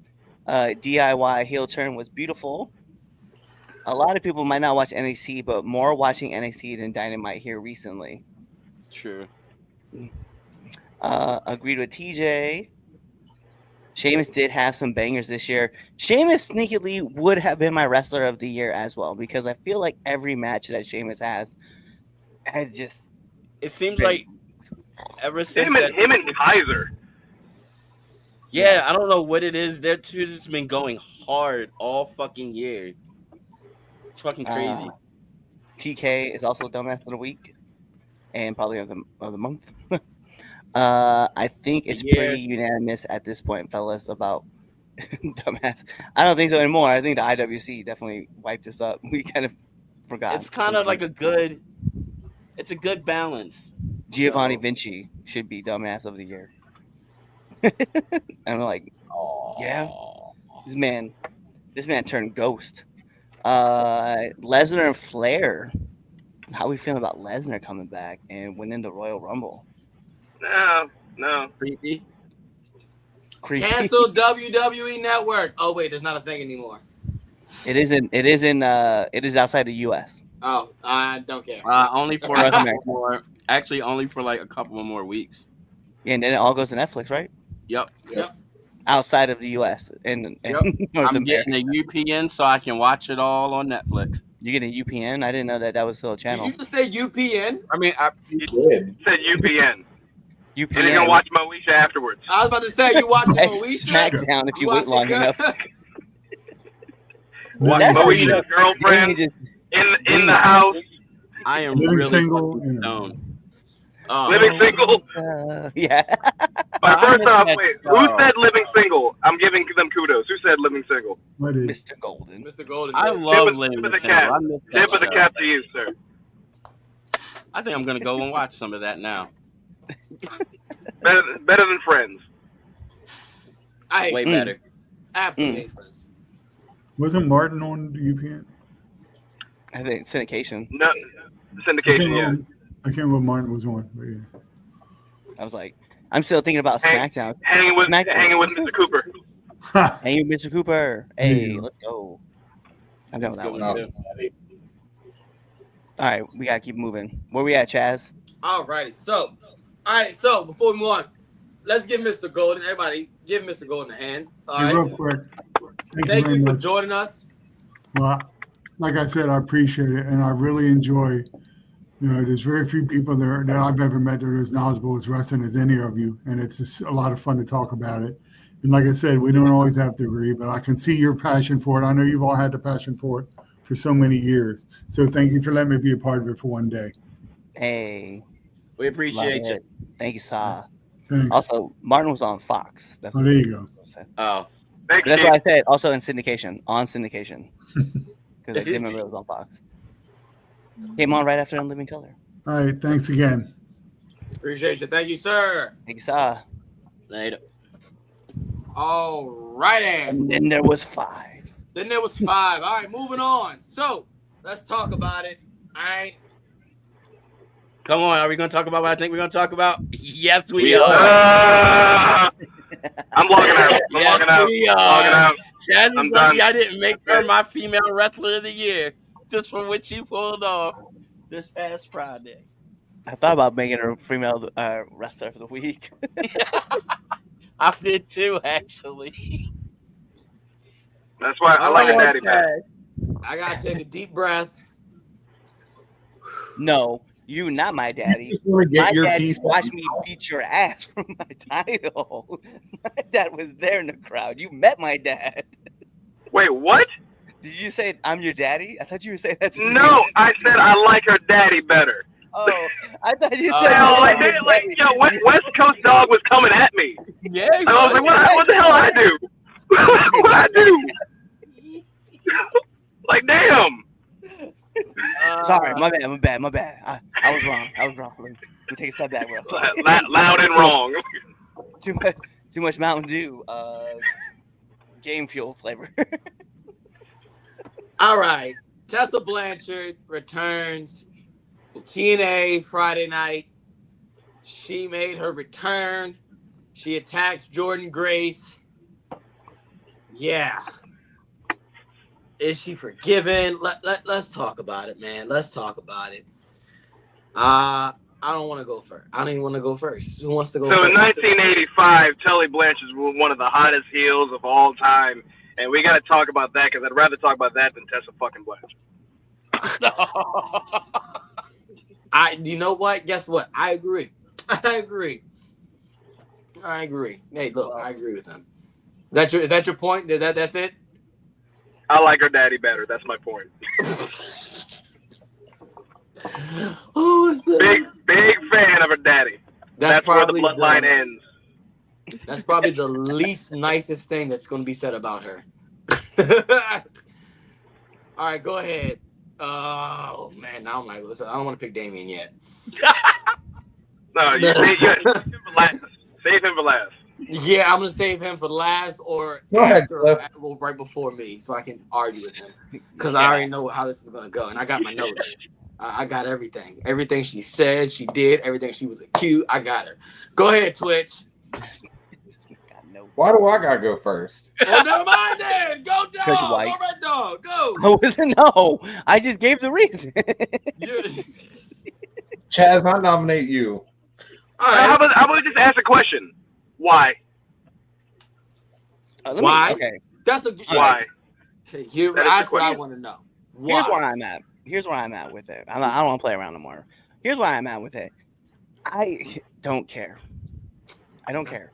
DIY heel turn was beautiful. A lot of people might not watch NXT, but more watching NXT than Dynamite here recently. True. Agreed with TJ. Sheamus did have some bangers this year. Sheamus sneakily would have been my wrestler of the year as well, because I feel like every match that Sheamus has just. It seems like ever since him and Kaiser. Yeah, I don't know what it is. Their two just been going hard all fucking year. It's fucking crazy. TK is also dumbass of the week, and probably of the month. I think it's pretty unanimous at this point, fellas, about dumbass. I don't think so anymore. I think the IWC definitely wiped us up. We kind of forgot. It's kind of like a good balance. Giovanni Vinci should be dumbass of the year. I'm like, yeah, this man turned ghost. Lesnar and Flair. How we feeling about Lesnar coming back and winning the Royal Rumble? No. Creepy. Cancel WWE Network. Oh wait, there's not a thing anymore. It is outside the U.S. Oh, I don't care. Only for a couple more. Actually, only for like a couple of more weeks. Yeah, and then it all goes to Netflix, right? Yep. Outside of the U.S. and North I'm America. getting a UPN so I can watch it all on Netflix. You get a UPN? I didn't know that was still a channel. Did you just say UPN? I mean, You said UPN. UPN. And you're gonna watch Moesha afterwards. I was about to say you watching It's Moesha. SmackDown if you wait long enough. Watch Moesha's girlfriend in the house. I am Living really single, fucking stoned. Living single. Yeah. But first off, wait, who Oh. said living single? I'm giving them kudos. Who said living single? What is? Mr. Golden. Mr. Golden. I yes. love Tip Living of the Single. cap. I miss that Tip of the show. cap to you, sir. I think I'm gonna go and watch some of that now. Better than Friends. I hate Way Friends. better. Absolutely hate Friends. Wasn't Martin on the UPN? I think syndication. No, syndication. Yeah. I can't remember what Martin was on. But yeah. I was like, I'm still thinking about SmackDown. Hanging with SmackDown. Mr. Cooper. Hey, Mr. Cooper. Hey, Yeah. let's go. I'm done with that Let's one. go. All right, we gotta keep moving. Where we at, Chaz? Alrighty. So before we move on, let's give Mr. Golden. Everybody, give Mr. Golden a hand. All Hey, right. real quick. Thank very you for much. joining us. Well, like I said, I appreciate it, and I really enjoy. There's very few people there that I've ever met that are as knowledgeable as wrestling as any of you, and it's just a lot of fun to talk about it. And like I said, we don't always have to agree, but I can see your passion for it. I know you've all had the passion for it for so many years. So thank you for letting me be a part of it for one day. Hey, We appreciate love you. it. Thank you, Sa. Thanks. Also, Martin was on Fox. That's Oh, there you go. Oh, Thanks, That's Keith. what I said. Also in syndication, on syndication, because I didn't remember it was on Fox. Came on right after In Living Color. All right. Thanks again. Appreciate you. Thank you, sir. Thank you, Sa. later. All righty. And then there was 5. Then there was 5. All right, moving on. So let's talk about it. All right. Come on, are we going to talk about what I think we're going to talk about? Yes, we are. I'm logging out. I'm Yes, logging out. we I'm logging are. out. Chaz is I'm lucky done. I didn't make her my female wrestler of the year just from what she pulled off this past Friday. I thought about making her female wrestler of the week. I did too, actually. That's why I like a daddy better. I gotta take a deep breath. No, you not my daddy. You want to get My your dad piece. watched me beat your ass for my title. My dad was there in the crowd. You met my dad. Wait, what? Did you say I'm your daddy? I thought you were saying that to me. No, I said I like her daddy better. Oh, I thought you said Hell, I'm your daddy. West Coast Dog was coming at me. Yeah, And I was like, what the hell did I do? What I do? Like, damn. Sorry, my bad. I was wrong. Let me take a step back real quick. Loud and wrong. Too much Mountain Dew. Game fuel flavor. All right. Tessa Blanchard returns to TNA Friday night. She made her return. She attacks Jordan Grace. Yeah. Is she forgiven? Let's talk about it, man. Let's talk about it. I don't want to go first. I don't even want to go first. Who wants to go So first? in 1985, Tully Blanchard was one of the hottest heels of all time. And we got to talk about that because I'd rather talk about that than Tessa fucking Blanchard. You know what? Guess what? I agree. I agree. Hey, look, I agree with him. Is that your point? That's it? I like her daddy better. That's my point. Oh, what's that? Big fan of her daddy. That's where the bloodline ends. That's probably the least nicest thing that's going to be said about her. All right, go ahead. Oh man, now I'm like, listen, I don't want to pick Damien yet. No, you save him for last. Save him for last. Yeah, I'm gonna save him for last or Go ahead, after, Cliff. well, right before me, so I can argue with him because I already know how this is gonna go, and I got my notes. I got everything she said, she did, everything she was accused. I got her. Go ahead, Twitch. Why do I gotta go first? Well, never mind then. Go dog. Because you're white. Go red dog. Go. No, I just gave the reason. Chaz, I nominate you. All right. How about we just ask a question? Why? Why? Okay. That's a Why? That's what I want to know. Why? Here's where I'm at with it. I don't want to play around no more. Here's where I'm at with it. I don't care. I don't care.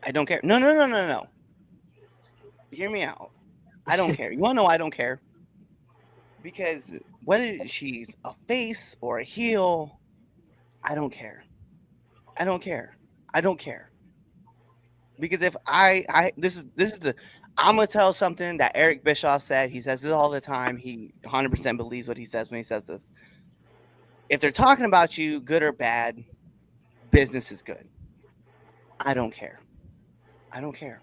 I don't care. No. Hear me out. I don't care. You want to know why I don't care? Because whether she's a face or a heel, I don't care. I don't care. Because if this is I'm gonna tell something that Eric Bischoff said. He says it all the time. He 100% believes what he says when he says this. If they're talking about you, good or bad, business is good. I don't care. I don't care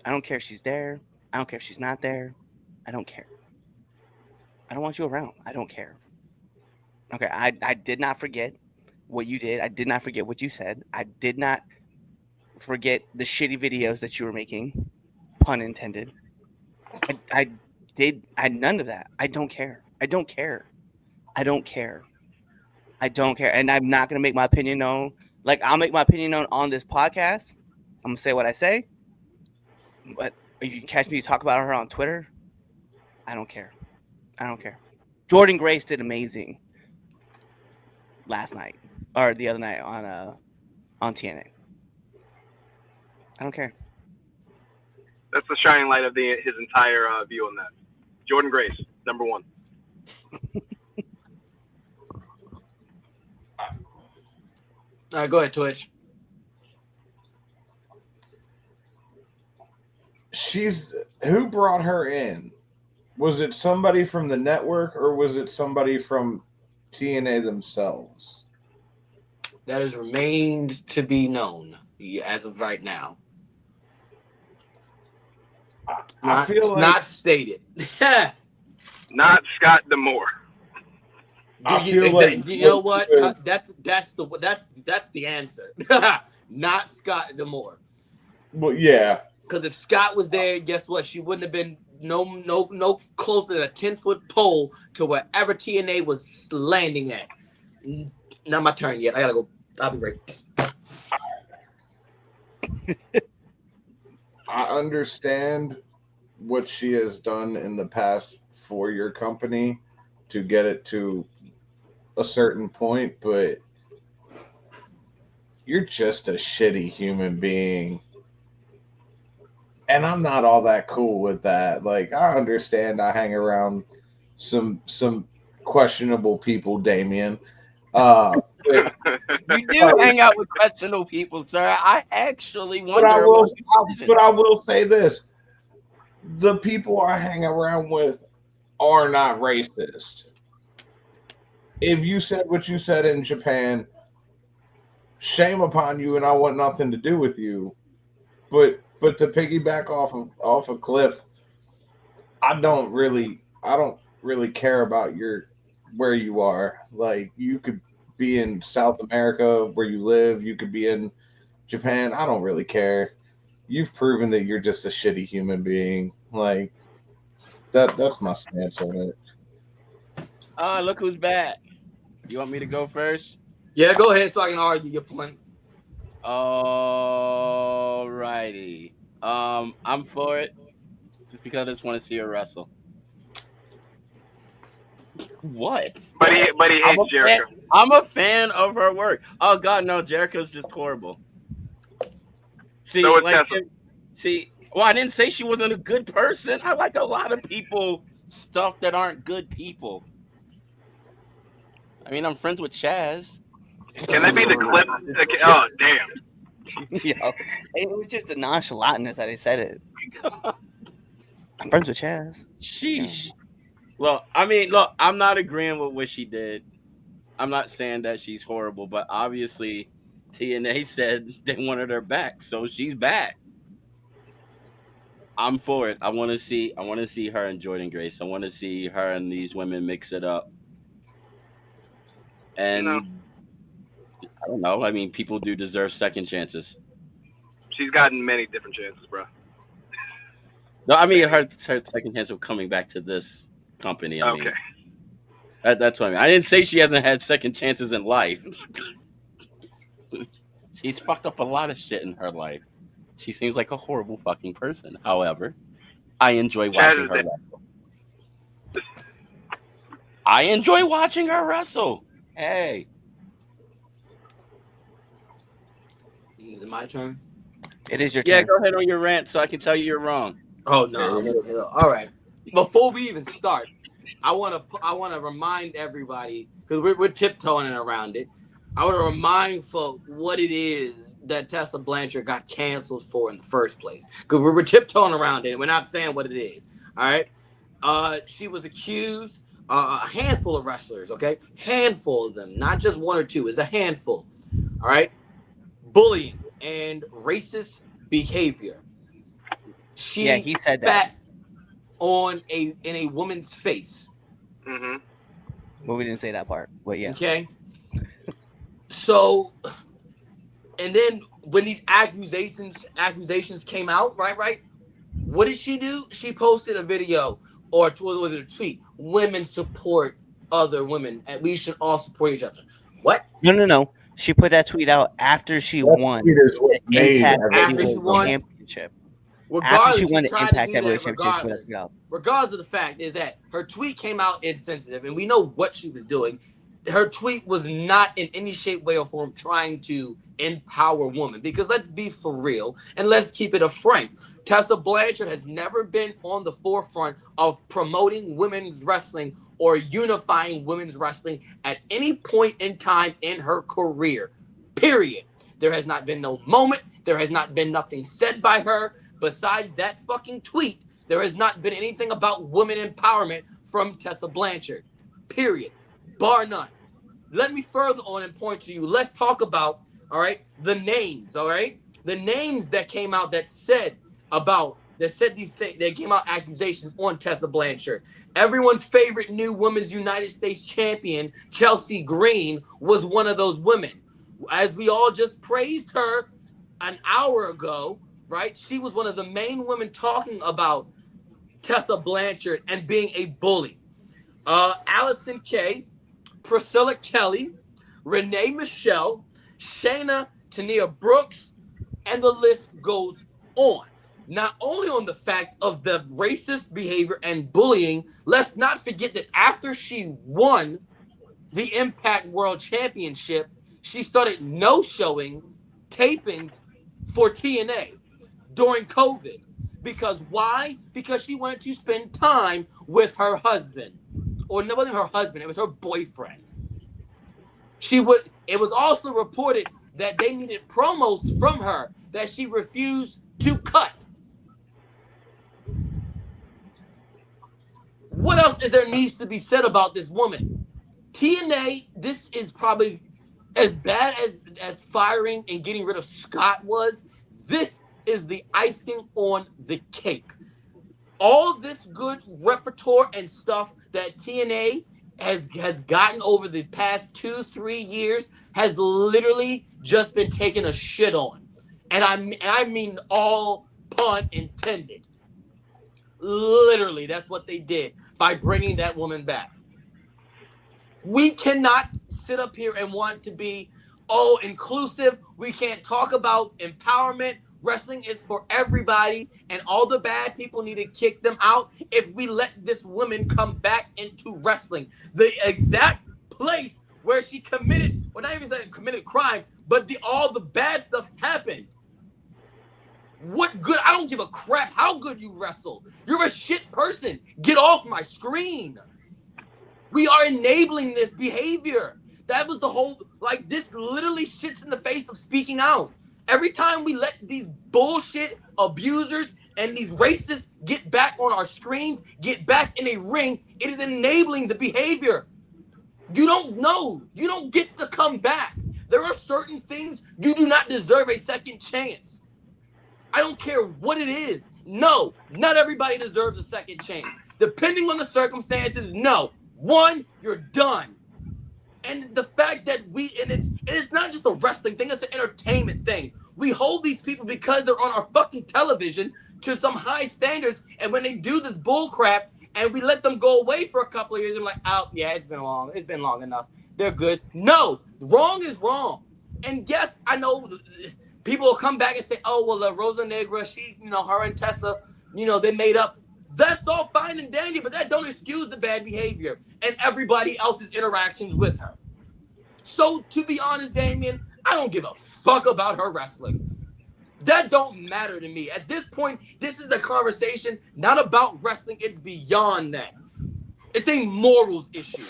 if she's there. I don't care if she's not there. I don't care. I don't want you around. I don't care. Okay, I did not forget what you did. I did not forget what you said. I did not forget the shitty videos that you were making. Pun intended. I none of that. I don't care. And I'm not going to make my opinion known. Like, I'll make my opinion known on this podcast. I'm going to say what I say. But if you can catch me to talk about her on Twitter, I don't care. Jordan Grace did amazing last night or the other night on TNA. I don't care. That's the shining light of his entire view on that. Jordan Grace, number one. All right, go ahead, Twitch. Who brought her in? Was it somebody from the network or was it somebody from TNA themselves? That has remained to be known as of right now. I feel like not stated. Not Scott D'Amore. I feel like you know what? That's the answer. Not Scott D'Amore. Well, yeah. Because if Scott was there, guess what? She wouldn't have been no closer than a 10-foot pole to wherever TNA was landing at. Not my turn yet. I gotta go. I'll be right. I understand what she has done in the past for your company to get it to a certain point, but you're just a shitty human being. And I'm not all that cool with that. Like, I understand I hang around some questionable people, Damien. You do hang out with questionable people, sir. I actually wonder. But I will say this: the people I hang around with are not racist. If you said what you said in Japan, shame upon you, and I want nothing to do with you. But to piggyback off a Cliff, I don't really care about where you are. Like, you could be in South America where you live, you could be in Japan. I don't really care. You've proven that you're just a shitty human being. Like, that's my stance on it. Look who's back. You want me to go first? Yeah, go ahead so I can argue your point. Alrighty. I'm for it. Just because I just want to see her wrestle. What? But he hates Jericho. I'm a fan of her work. Oh God, no, Jericho's just horrible. See, So is like, Tessa. well, I didn't say she wasn't a good person. I like a lot of people stuff that aren't good people. I mean, I'm friends with Chaz. Can that be the clip? Oh, damn. Yo, it was just the nonchalantness that he said it. I'm friends with Chaz. Sheesh. Well, I mean, look, I'm not agreeing with what she did. I'm not saying that she's horrible, but obviously TNA said they wanted her back, so she's back. I'm for it. I want to see her and Jordan Grace. I want to see her and these women mix it up. And I don't know. I mean, people do deserve second chances. She's gotten many different chances, bro. No, I mean her second chance of coming back to this company. I mean, that's what I mean. I didn't say she hasn't had second chances in life. She's fucked up a lot of shit in her life. She seems like a horrible fucking person. However, I enjoy watching her wrestle. I enjoy watching her wrestle. Hey. Is it my turn? It is your turn. Yeah, go ahead on your rant so I can tell you you're wrong. Oh no. All right. Before we even start, I want to remind everybody, because we're tiptoeing around it. I want to remind folk what it is that Tessa Blanchard got canceled for in the first place. Because we're tiptoeing around it. We're not saying what it is. All right. She was accused, a handful of wrestlers, okay? Handful of them, not just one or two. It's a handful. All right. Bullying and racist behavior. He said spat in a woman's face. Mm-hmm. Well, we didn't say that part, but yeah. Okay. So, and then when these accusations came out, right? What did she do? She posted a video, or was it a tweet? Women support other women, and we should all support each other. What? No. She put that tweet out after she won the Impact Championship. After she won the Impact Heavyweight Championship. Regardless of the fact is that her tweet came out insensitive, and we know what she was doing. Her tweet was not in any shape, way, or form trying to empower women. Because let's be for real, and let's keep it a frank. Tessa Blanchard has never been on the forefront of promoting women's wrestling or unifying women's wrestling at any point in time in her career. Period. There has not been no moment. There has not been nothing said by her. Besides that fucking tweet, there has not been anything about women empowerment from Tessa Blanchard. Period. Bar none. Let me further on and point to you. Let's talk about, all right, the names, all right? The names that came out that said about that said these things, that came out accusations on Tessa Blanchard. Everyone's favorite new Women's United States champion, Chelsea Green, was one of those women. As we all just praised her an hour ago, right? She was one of the main women talking about Tessa Blanchard and being a bully. Allison Kay, Priscilla Kelly, Renee Michelle, Shayna Tania Brooks, and the list goes on. Not only on the fact of the racist behavior and bullying, let's not forget that after she won the Impact World Championship, she started no-showing tapings for TNA during COVID. Because why? Because she wanted to spend time with her husband. Or no, it wasn't her husband, it was her boyfriend. It was also reported that they needed promos from her that she refused to cut. What else is there needs to be said about this woman? TNA, this is probably as bad as firing and getting rid of Scott was. This is the icing on the cake. All this good repertoire and stuff that TNA has gotten over the past 2-3 years has literally just been taken a shit on. And I mean all pun intended. Literally, that's what they did by bringing that woman back. We cannot sit up here and want to be inclusive. We can't talk about empowerment. Wrestling is for everybody, and all the bad people need to kick them out if we let this woman come back into wrestling. The exact place where she committed, well, not even saying committed crime, but all the bad stuff happened. What good? I don't give a crap how good you wrestle. You're a shit person. Get off my screen. We are enabling this behavior. That was the whole, like, this literally shits in the face of speaking out. Every time we let these bullshit abusers and these racists get back on our screens, get back in a ring, it is enabling the behavior. You don't know. You don't get to come back. There are certain things you do not deserve a second chance. I don't care what it is. No, not everybody deserves a second chance. Depending on the circumstances, no. One, you're done. And the fact that it's not just a wrestling thing, it's an entertainment thing. We hold these people because they're on our fucking television to some high standards, and when they do this bull crap and we let them go away for a couple of years, I'm like, oh yeah, it's been long enough. They're good. No, wrong is wrong. And yes, I know people will come back and say, oh, well, Rosa Negra, she, her and Tessa, they made up. That's all fine and dandy, but that don't excuse the bad behavior and everybody else's interactions with her. So, to be honest, Damien, I don't give a fuck about her wrestling. That don't matter to me. At this point, this is a conversation not about wrestling. It's beyond that. It's a morals issue.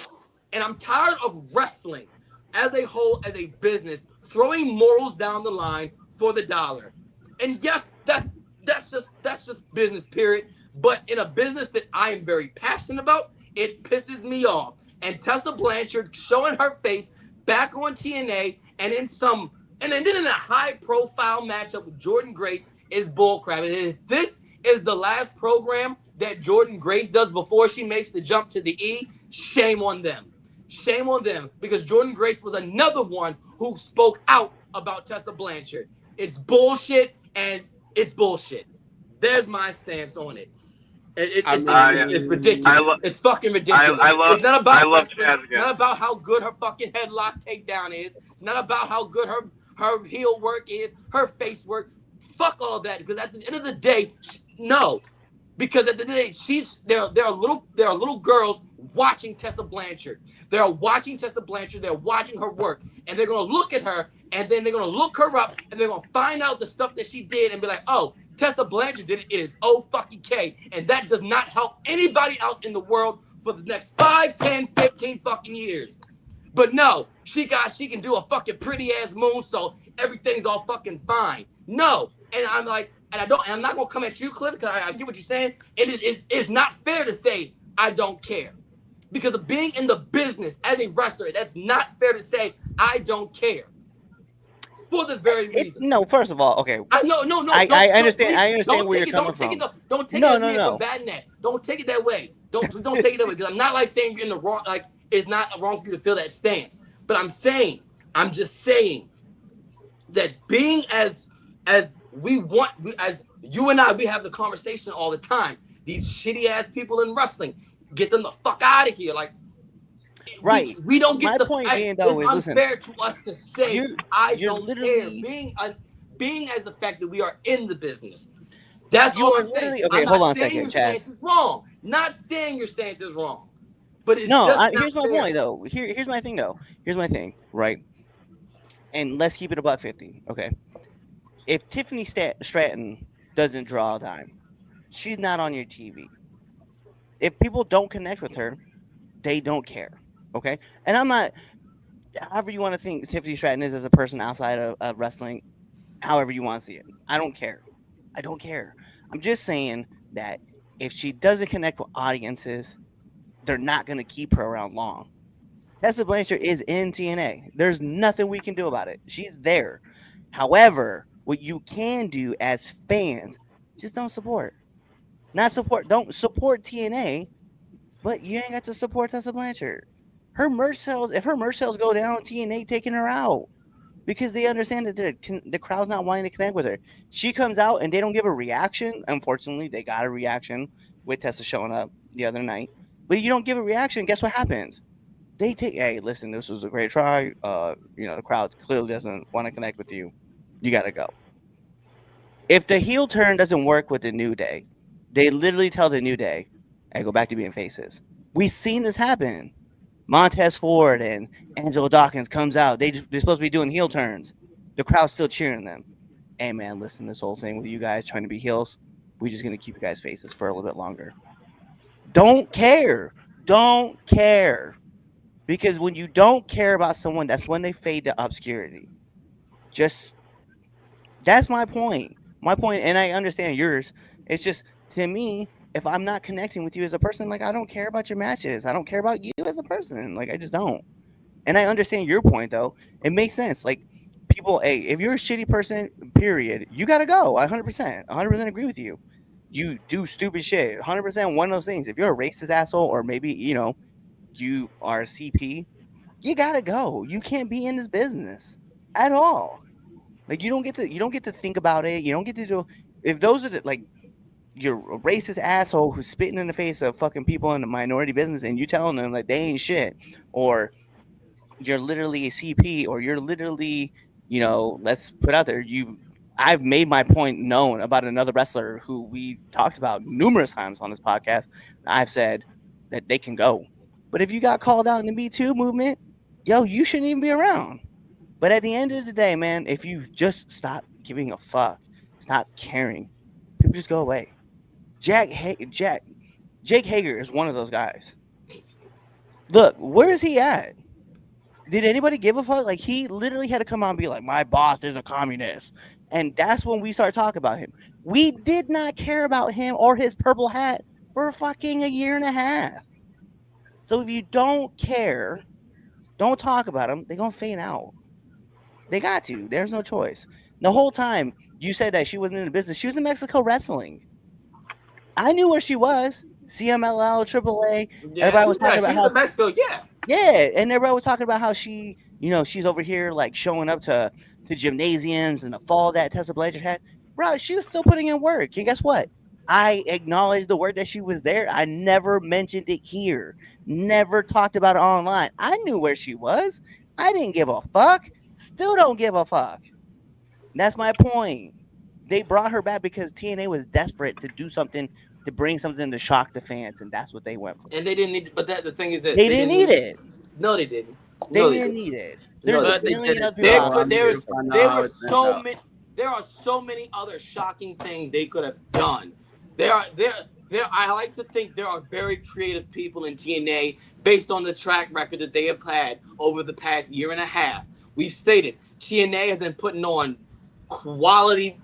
And I'm tired of wrestling as a whole, as a business, throwing morals down the line for the dollar. And yes, that's just business, period. But in a business that I am very passionate about, it pisses me off. And Tessa Blanchard showing her face back on TNA and then in a high-profile matchup with Jordynne Grace is bullcrap. And if this is the last program that Jordynne Grace does before she makes the jump to the E, shame on them. Shame on them, because Jordynne Grace was another one who spoke out about Tessa Blanchard. It's bullshit, and it's bullshit. There's my stance on it. It's ridiculous. It's fucking ridiculous. It's not about wrestling. It's not about how good her fucking headlock takedown is. It's not about how good her heel work is, her face work. Fuck all that. Because at the end of the day, no. Because at the end of the day, there are little girls watching Tessa Blanchard. They're watching Tessa Blanchard. They're watching her work, and they're gonna look at her, and then they're gonna look her up, and they're gonna find out the stuff that she did, and be like, oh, Tessa Blanchard did it. It is O-fucking-K. And that does not help anybody else in the world for the next 5, 10, 15 fucking years. But no, she can do a fucking pretty ass moonsault. Everything's all fucking fine. No. And I'm like, I'm not gonna come at you, Cliff, because I get what you're saying. It's not fair to say I don't care. Because of being in the business as a wrestler, that's not fair to say I don't care. for the very reason. No, first of all, okay. No. I understand. I understand don't where you're take it, coming don't take from. it. Don't take No, it as no, me no. for bad net. Don't take it that way. Don't take it that way because I'm not like saying you're in the wrong. Like it's not wrong for you to feel that stance. But I'm just saying that being as we want, as you and I, we have the conversation all the time. These shitty ass people in wrestling, get them the fuck out of here. Like, right. We don't get my the point I, being though it's is unfair to us to say I you're don't literally care. Being as the fact that we are in the business. That's you all are I'm saying. literally okay. I'm Hold not on a saying second, your Chaz. stance is wrong. Not saying your stance is wrong, but it's No, just not here's my fair. point though. Here's my thing though. Here's my thing, right? And let's keep it about 50. Okay. If Tiffany Stratton doesn't draw a dime, she's not on your TV. If people don't connect with her, they don't care. Okay. And I'm not, however you want to think Tiffany Stratton is as a person outside of wrestling, however you want to see it. I don't care. I don't care. I'm just saying that if she doesn't connect with audiences, they're not going to keep her around long. Tessa Blanchard is in TNA. There's nothing we can do about it. She's there. However, what you can do as fans, just don't support. Don't support TNA, but you ain't got to support Tessa Blanchard. Her merch sales, if her merch sales go down, TNA taking her out because they understand that the crowd's not wanting to connect with her. She comes out and they don't give a reaction. Unfortunately, they got a reaction with Tessa showing up the other night. But you don't give a reaction, guess what happens? They take, hey, listen, this was a great try. The crowd clearly doesn't want to connect with you. You got to go. If the heel turn doesn't work with the New Day, they literally tell the New Day, hey, go back to being faces. We've seen this happen. Montez Ford and Angelo Dawkins comes out. They're supposed to be doing heel turns. The crowd's still cheering them. Hey, man, listen, this whole thing with you guys trying to be heels, we're just going to keep you guys faces for a little bit longer. Don't care. Don't care. Because when you don't care about someone, that's when they fade to obscurity. That's my point. My point, and I understand yours. It's just, to me, if I'm not connecting with you as a person, like, I don't care about your matches. I don't care about you as a person. Like, I just don't. And I understand your point, though. It makes sense. Like, people, hey, if you're a shitty person, period, you got to go. 100%. 100% agree with you. You do stupid shit. 100% one of those things. If you're a racist asshole or maybe, you are a CP, you got to go. You can't be in this business at all. Like, you don't get to think about it. You don't get to do, if those are you're a racist asshole who's spitting in the face of fucking people in the minority business and you telling them like they ain't shit, or you're literally a CP, or you're literally, let's put out there, I've made my point known about another wrestler who we talked about numerous times on this podcast. I've said that they can go. But if you got called out in the Me Too movement, you shouldn't even be around. But at the end of the day, man, if you just stop giving a fuck, stop caring, people just go away. Jake Hager is one of those guys. Look, where is he at? Did anybody give a fuck? Like, he literally had to come out and be like, my boss is a communist. And that's when we start talking about him. We did not care about him or his purple hat for fucking a year and a half. So if you don't care, don't talk about him, they're going to fade out. They got to. There's no choice. The whole time you said that she wasn't in the business, she was in Mexico wrestling. I knew where she was. CMLL, AAA. Yeah, everybody was talking about she's how in Mexico. Yeah, and everybody was talking about how she, she's over here like showing up to gymnasiums and the fall that Tessa Blanchard had. Bro, she was still putting in work. And guess what? I acknowledged the work that she was there. I never mentioned it here. Never talked about it online. I knew where she was. I didn't give a fuck. Still don't give a fuck. That's my point. They brought her back because TNA was desperate to do something, to bring something to shock the fans, and that's what they went for. And they didn't need, but the thing is that they didn't need it. No, they didn't. They didn't need it. There's a million other people. There are so many other shocking things they could have done. I like to think there are very creative people in TNA based on the track record that they have had over the past year and a half. We've stated TNA has been putting on quality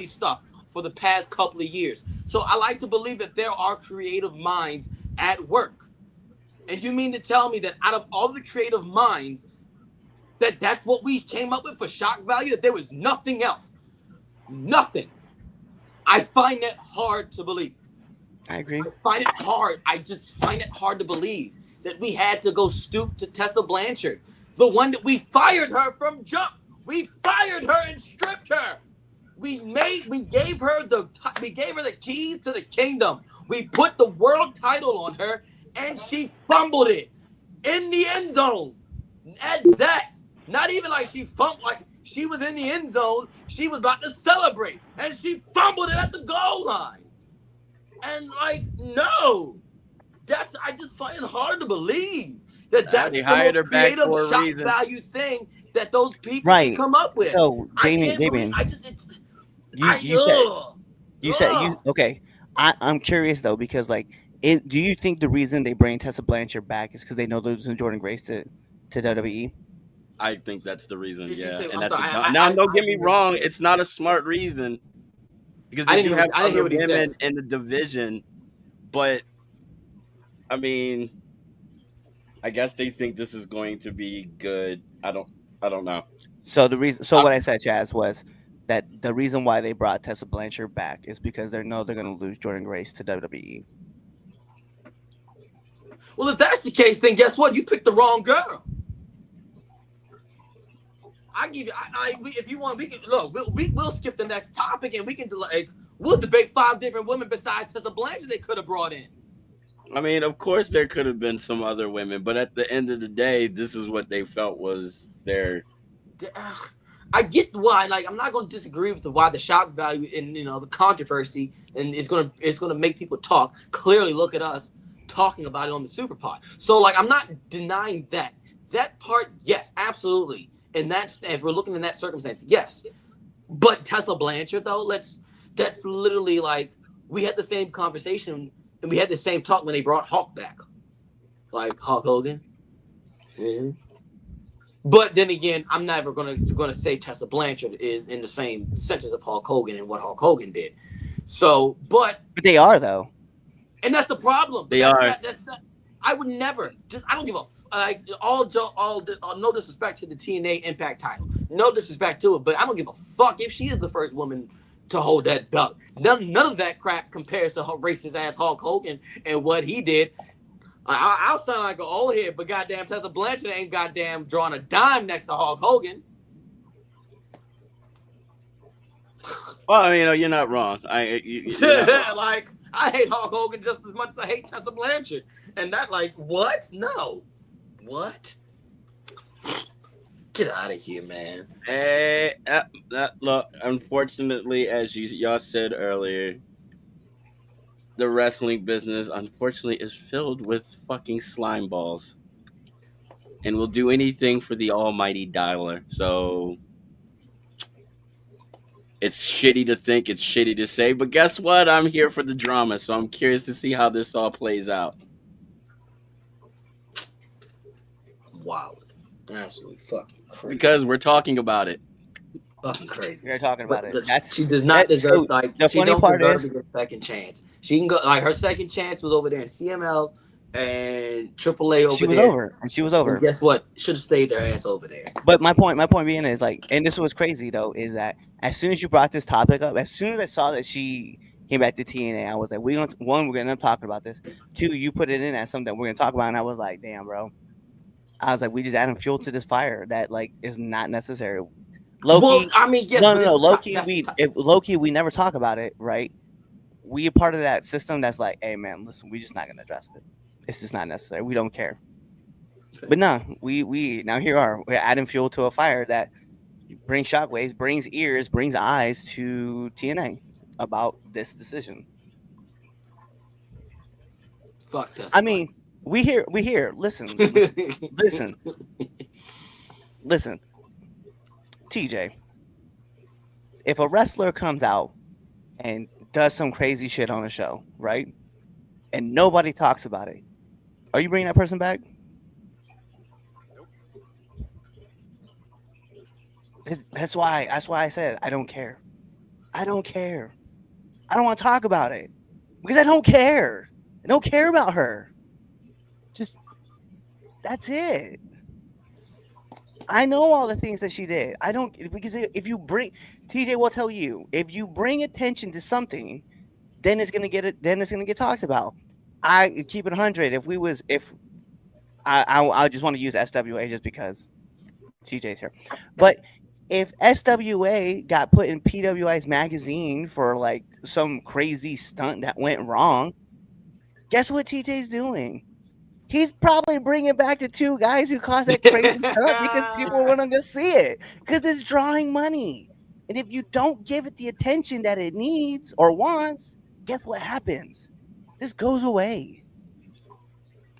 stuff for the past couple of years. So I like to believe that there are creative minds at work. And you mean to tell me that out of all the creative minds, That's what we came up with for shock value, that there was nothing else. Nothing. I find that hard to believe. I agree. I find it hard. I just find it hard to believe that we had to go stoop to Tessa Blanchard, the one that we fired her from jump. We fired her and stripped her. We gave her the keys to the kingdom. We put the world title on her, and she fumbled it in the end zone. At that, not even like she fumbled, like she was in the end zone. She was about to celebrate, and she fumbled it at the goal line. And like, no, I just find it hard to believe that that's they the hired her most back creative for a shock reason. value thing that those people Right. can come up with. So, Damien, you said okay. I'm curious though, because like, do you think the reason they bring Tessa Blanchard back is because they know they're losing Jordan Grace to WWE? I think that's the reason. Did you Yeah, say- and I'm that's sorry, now. I- Don't I get me didn't wrong; hear- it's not a smart reason because I they didn't do hear- have I didn't hear other what he women said. in the division. But I mean, I guess they think this is going to be good. I don't know. So what I said, Chaz, was that the reason why they brought Tessa Blanchard back is because they know they're going to lose Jordan Grace to WWE. Well, if that's the case, then guess what? You picked the wrong girl. I give you. If you want, we can look. We'll skip the next topic and we can we'll debate 5 different women besides Tessa Blanchard they could have brought in. I mean, of course, there could have been some other women, but at the end of the day, this is what they felt was their. I get why. Like, I'm not going to disagree with why the shock value and the controversy, and it's gonna make people talk. Clearly, look at us talking about it on the SuperPod. So, like, I'm not denying that part. Yes, absolutely. And if we're looking in that circumstance, yes. But Tessa Blanchard, though, that's literally like we had the same conversation and we had the same talk when they brought Hulk back, like Hulk Hogan. Mm-hmm. But then again, I'm never gonna say Tessa Blanchard is in the same sentence of Hulk Hogan and what Hulk Hogan did. So, but they are though, and that's the problem. They are. That's not. I would never. I don't give a no disrespect to the TNA Impact title. No disrespect to it, but I don't give a fuck if she is the first woman to hold that belt. None of that crap compares to her racist ass Hulk Hogan and what he did. I'll sound like an old head, but goddamn Tessa Blanchard ain't goddamn drawing a dime next to Hulk Hogan. Well, I mean, you're not wrong. You're not wrong. Like, I hate Hulk Hogan just as much as I hate Tessa Blanchard. And that, like, what? No. What? Get out of here, man. Hey, look, unfortunately, as y'all said earlier, the wrestling business, unfortunately, is filled with fucking slime balls. And will do anything for the almighty dollar. So it's shitty to think, it's shitty to say, but guess what? I'm here for the drama, so I'm curious to see how this all plays out. Wow. Absolutely fucking crazy. Because we're talking about it. Fucking crazy. We're talking about it. She does not deserve, like, the she funny don't part deserve is, to get a second chance. She can go, like, her second chance was over there in CML and AAA over there. She was over. And guess what? Should have stayed their ass over there. But my point being is, like, and this was crazy though, is that as soon as you brought this topic up, as soon as I saw that she came back to TNA, I was like, we're gonna end up talking about this. 2, you put it in as something that we're gonna talk about, and I was like, damn, bro. I was like, we just adding fuel to this fire that, like, is not necessary. Low-key, well, I mean, yes, no. Low-key, we never talk about it, right? We are part of that system that's like, hey, man, listen, we're just not gonna address it. It's just not necessary. We don't care. But no, we now here are. We're adding fuel to a fire that brings shockwaves, brings ears, brings eyes to TNA about this decision. Fuck this. I mean, we hear. Listen. TJ, if a wrestler comes out and does some crazy shit on a show, right, and nobody talks about it, are you bringing that person back? That's why I said I don't care. I don't want to talk about it because I don't care. I don't care about her. Just that's it. I know all the things that she did. I don't, because if you bring, TJ will tell you, if you bring attention to something, then it's gonna get talked about. I keep it 100. If I just want to use SWA just because TJ's here, but if SWA got put in PWI's magazine for like some crazy stunt that went wrong, guess what TJ's doing? He's probably bringing back the two guys who caused that crazy stunt because people want to go see it because it's drawing money. And if you don't give it the attention that it needs or wants, guess what happens? This goes away.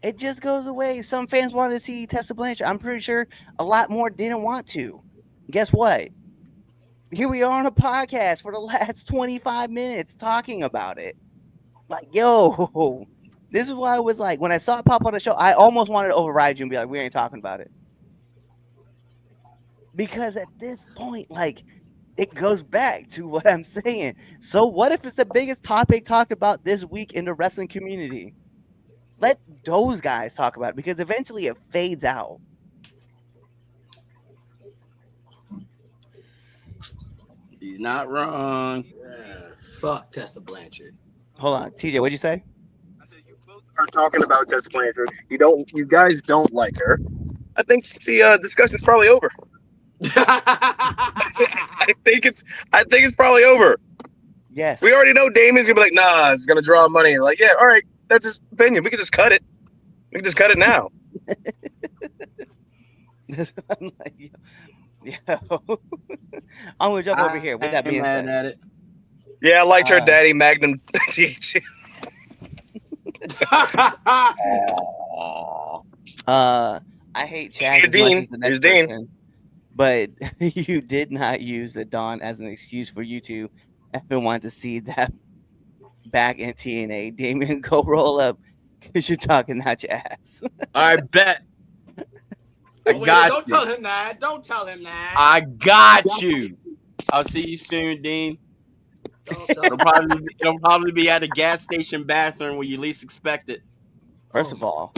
It just goes away. Some fans wanted to see Tessa Blanchard. I'm pretty sure a lot more didn't want to. Guess what? Here we are on a podcast for the last 25 minutes talking about it. Like, yo, this is why I was like, when I saw it pop on the show, I almost wanted to override you and be like, we ain't talking about it. Because at this point, like, it goes back to what I'm saying. So what if it's the biggest topic talked about this week in the wrestling community? Let those guys talk about it because eventually it fades out. He's not wrong. Fuck Tessa Blanchard. Hold on, TJ, what'd you say? I said you both are talking about Tessa Blanchard. You guys don't like her. I think the discussion's probably over. I think it's probably over. Yes. We already know Damien's gonna be like, nah, it's gonna draw money. Like, yeah, all right, that's his opinion. We can just cut it. We can just cut it now. I'm like, yo. I'm gonna jump over here. With that being said, at it. Yeah, I liked her daddy Magnum THC. I hate Chaz as much as the next person, but you did not use the Dawn as an excuse for you to effing want to see that back in TNA. Damien, go roll up because you're talking out your ass. I bet. Don't tell him that. Don't tell him that. I got you. I'll see you soon, Dean. It'll probably be at a gas station bathroom where you least expect it. First of all,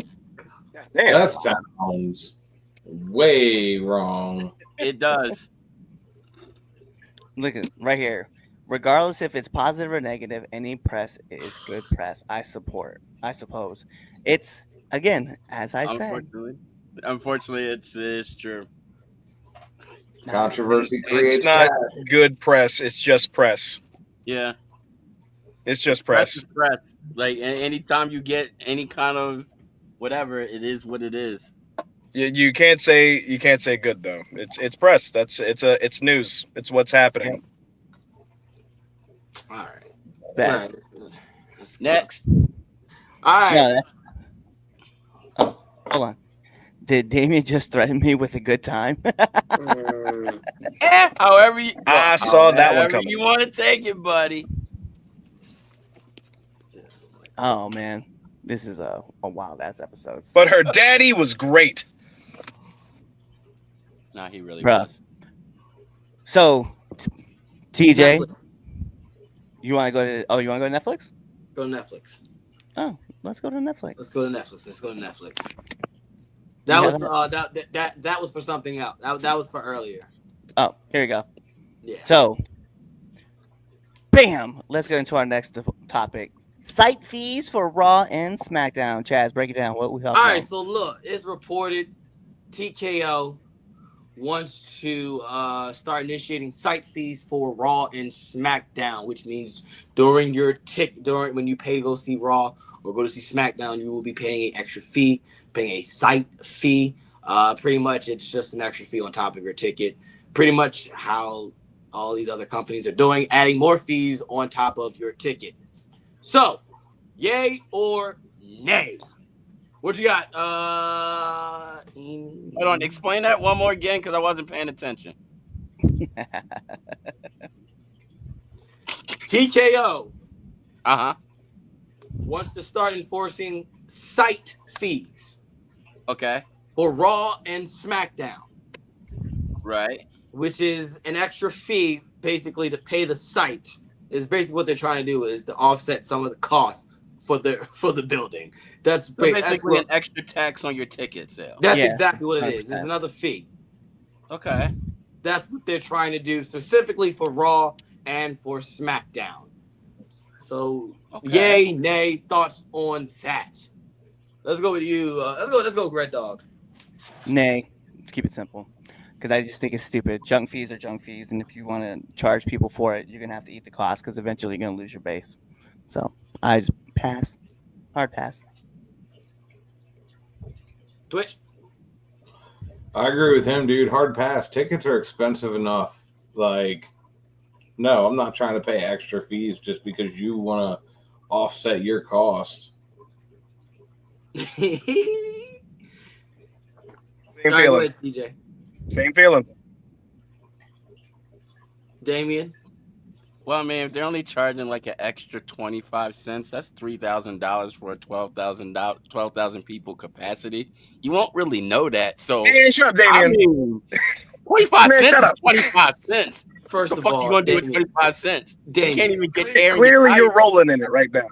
that sounds way wrong. It does. Look at right here. Regardless if it's positive or negative, any press is good press. I suppose. It's again, as I said. Unfortunately, it's true. Controversy creates It's not cash. good press. It's just press. Yeah. It's just press. Press. Like anytime you get any kind of whatever, it is what it is. You can't say good though. It's press. It's news. It's what's happening. All right. Bad. Next. All right. No, that's. Oh, hold on. Did Damien just threaten me with a good time? However you, I saw that one coming. You want to take it, buddy? Oh man, this is a wild ass episode. But her daddy was great. Nah, he really Bruh. was. So, TJ, Netflix. you want to go to? Oh, you want to go to Netflix? Go to Netflix. Oh, let's go to Netflix. Let's go to Netflix. That was that was for something else. That was for earlier. Oh, here we go. Yeah. So, bam. Let's get into our next topic. Site fees for Raw and SmackDown. Chaz, break it down. What we have? All right. So look, it's reported TKO wants to start initiating site fees for Raw and SmackDown, which means during when you pay to go see Raw or go to see SmackDown, you will be paying an extra fee, paying a site fee. Pretty much, it's just an extra fee on top of your ticket. Pretty much how all these other companies are doing, adding more fees on top of your ticket. So, yay or nay? What you got? Hold on. Explain that one more again because I wasn't paying attention. TKO Uh-huh. wants to start enforcing site fees Okay. for Raw and SmackDown, Right. which is an extra fee basically to pay the site. Is basically what they're trying to do is to offset some of the costs for the building. That's So basically an extra tax on your ticket sale. That's Yeah, exactly what it is. 100%. It's another fee. Okay. That's what they're trying to do specifically for Raw and for SmackDown. So, yay, nay, thoughts on that? Let's go with you. Let's go, Red Dog. Nay, keep it simple. Because I just think it's stupid. Junk fees are junk fees, and if you want to charge people for it, you're gonna have to eat the cost. Because eventually you're gonna lose your base. So I just pass. Hard pass. Twitch. I agree with him, dude. Hard pass. Tickets are expensive enough. Like, no, I'm not trying to pay extra fees just because you want to offset your costs. Same All right, go feeling. ahead, TJ. Same feeling. Damien. Well, I mean, if they're only charging like an extra 25 cents, that's $3,000 for a 12,000 people capacity. You won't really know that. So, Man, shut up, Damien. I mean, 25 Man, cents shut is up. 25 cents. First What of the fuck all, you gonna do with Damien. 25 cents? You Damien. can't even get there. Clearly, you're rolling in it right now.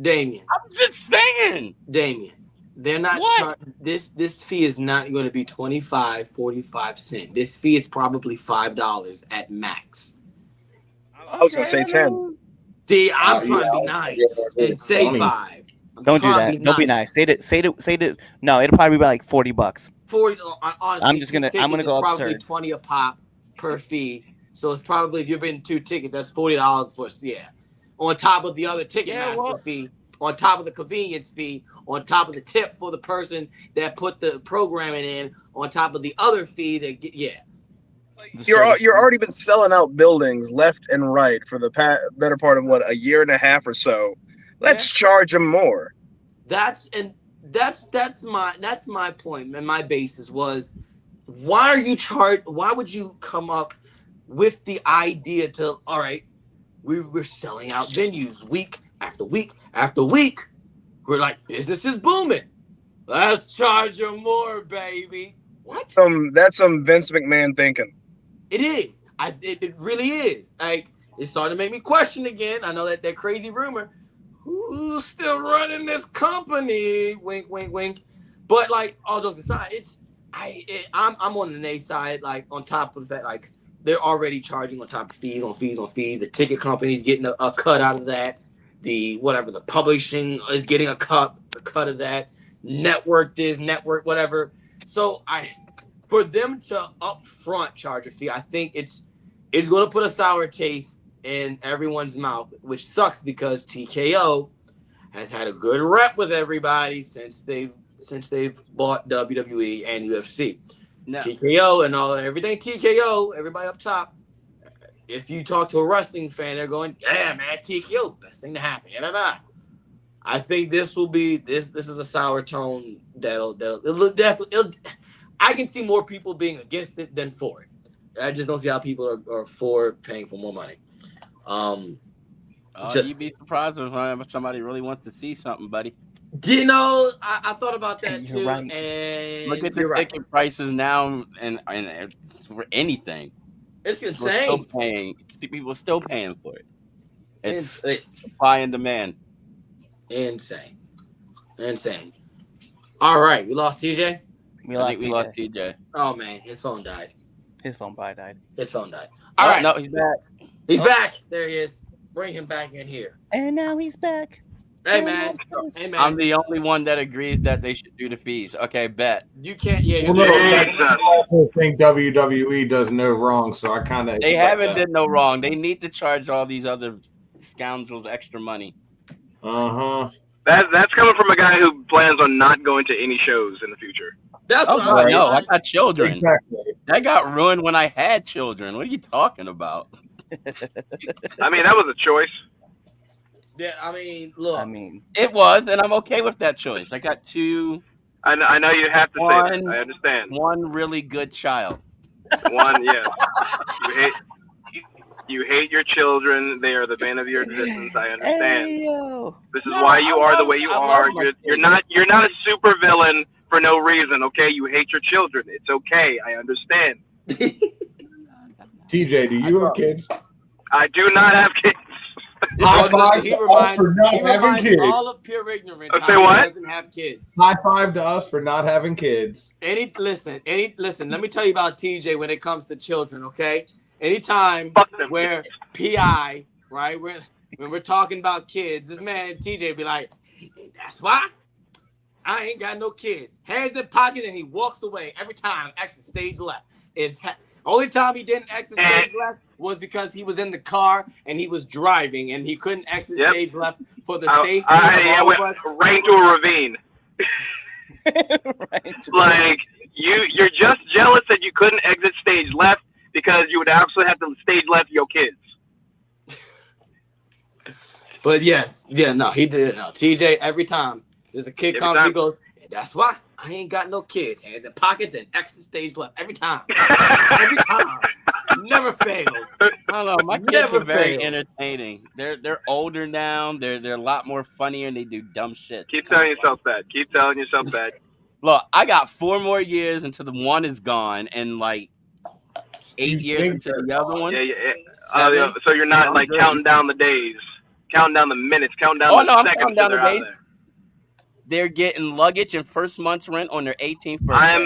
Damien. I'm just saying. Damien. They're not What? this fee is not going to be 25, 45 cents. This fee is probably $5 at max. I was going to say 10. See, I'm trying to be nice and say 5. Don't do that. Don't be nice. Say it. No, it'll probably be like $40. 40. Honestly, I'm gonna go probably absurd. 20 a pop per fee. So it's probably, if you're bidding 2 tickets, that's $40 for on top of the other Ticketmaster fee, on top of the convenience fee, on top of the tip for the person that put the programming in, on top of the other fee that You're already been selling out buildings left and right for the better part of a year and a half or so. Let's charge them more. That's my point, and my basis was, why would you come up with the idea to, all right, we're selling out venues week after week after week. We're like, business is booming. Let's charge them more, baby. What? That's some Vince McMahon thinking. It is. It really is. Like, it's starting to make me question again. I know that crazy rumor. Who's still running this company? Wink, wink, wink. But like, all jokes aside, I'm on the nay side. Like, on top of that, like, they're already charging on top of fees on fees on fees. The ticket company's getting a cut out of that. The publishing is getting a cut of that. Network whatever. So for them to upfront charge a fee, I think it's going to put a sour taste in everyone's mouth, which sucks because TKO has had a good rep with everybody since they've bought WWE and UFC. No. TKO and everything TKO, everybody up top. If you talk to a wrestling fan, they're going, yeah, man, TKO, best thing to happen. I think this will be this is a sour tone that'll I can see more people being against it than for it. I just don't see how people are for paying for more money. You'd be surprised if somebody really wants to see something, buddy. You know, I thought about that too. Right. And look at the ticket prices now, and for anything, it's insane. People are still paying for it. It's supply and demand. Insane. All right, we lost TJ. We lost TJ. Oh man, his phone died. His phone probably died. All right, no, he's back. He's back. There he is. Bring him back in here. And now he's back. Hey man. I'm the only one that agrees that they should do the fees. Okay, bet. You can't. Yeah, I think WWE does no wrong, so I kind of. They haven't did no wrong. They need to charge all these other scoundrels extra money. That's coming from a guy who plans on not going to any shows in the future. That's what I know. I got children. Exactly. That got ruined when I had children. What are you talking about? I mean, that was a choice. Yeah, look. It was, and I'm okay with that choice. I got two. I know you have to say that. I understand. One really good child. One, yes. You hate your children. They are the bane of your existence. I understand. This is why you are the way you are. You're not a super villain for no reason. Okay, you hate your children. It's okay. I understand. TJ, do you have kids? I do not have kids. High five He to us for not having reminds kids. all of pure ignorance Say how what? he doesn't have kids. High five to us for not having kids. Listen, let me tell you about TJ when it comes to children, okay? Anytime Fuck them. where PI, right, when we're talking about kids, this man TJ be like, that's why I ain't got no kids. Hands in pocket, and he walks away every time, exit stage left. Only time he didn't exit stage left was because he was in the car and he was driving and he couldn't exit stage left for the safety of all of us. Right into a ravine. Like you're just jealous that you couldn't exit stage left because you would actually have to stage left your kids. But yes, he did it. No, TJ, every time there's a kid comes, he goes, that's why I ain't got no kids. Hands in pockets and exit stage left every time. Every time. Never fails. I don't know. My kids Never are very fails. entertaining. They're older now. They're a lot more funnier and they do dumb shit. Keep telling yourself that. Keep telling yourself that. Look, I got 4 more years until the one is gone, and like 8 years until the other one. Yeah. So you're not like counting down the days, counting down the minutes, counting down the I'm seconds. counting down the they're out days. there. They're getting luggage and first month's rent on their 18th birthday.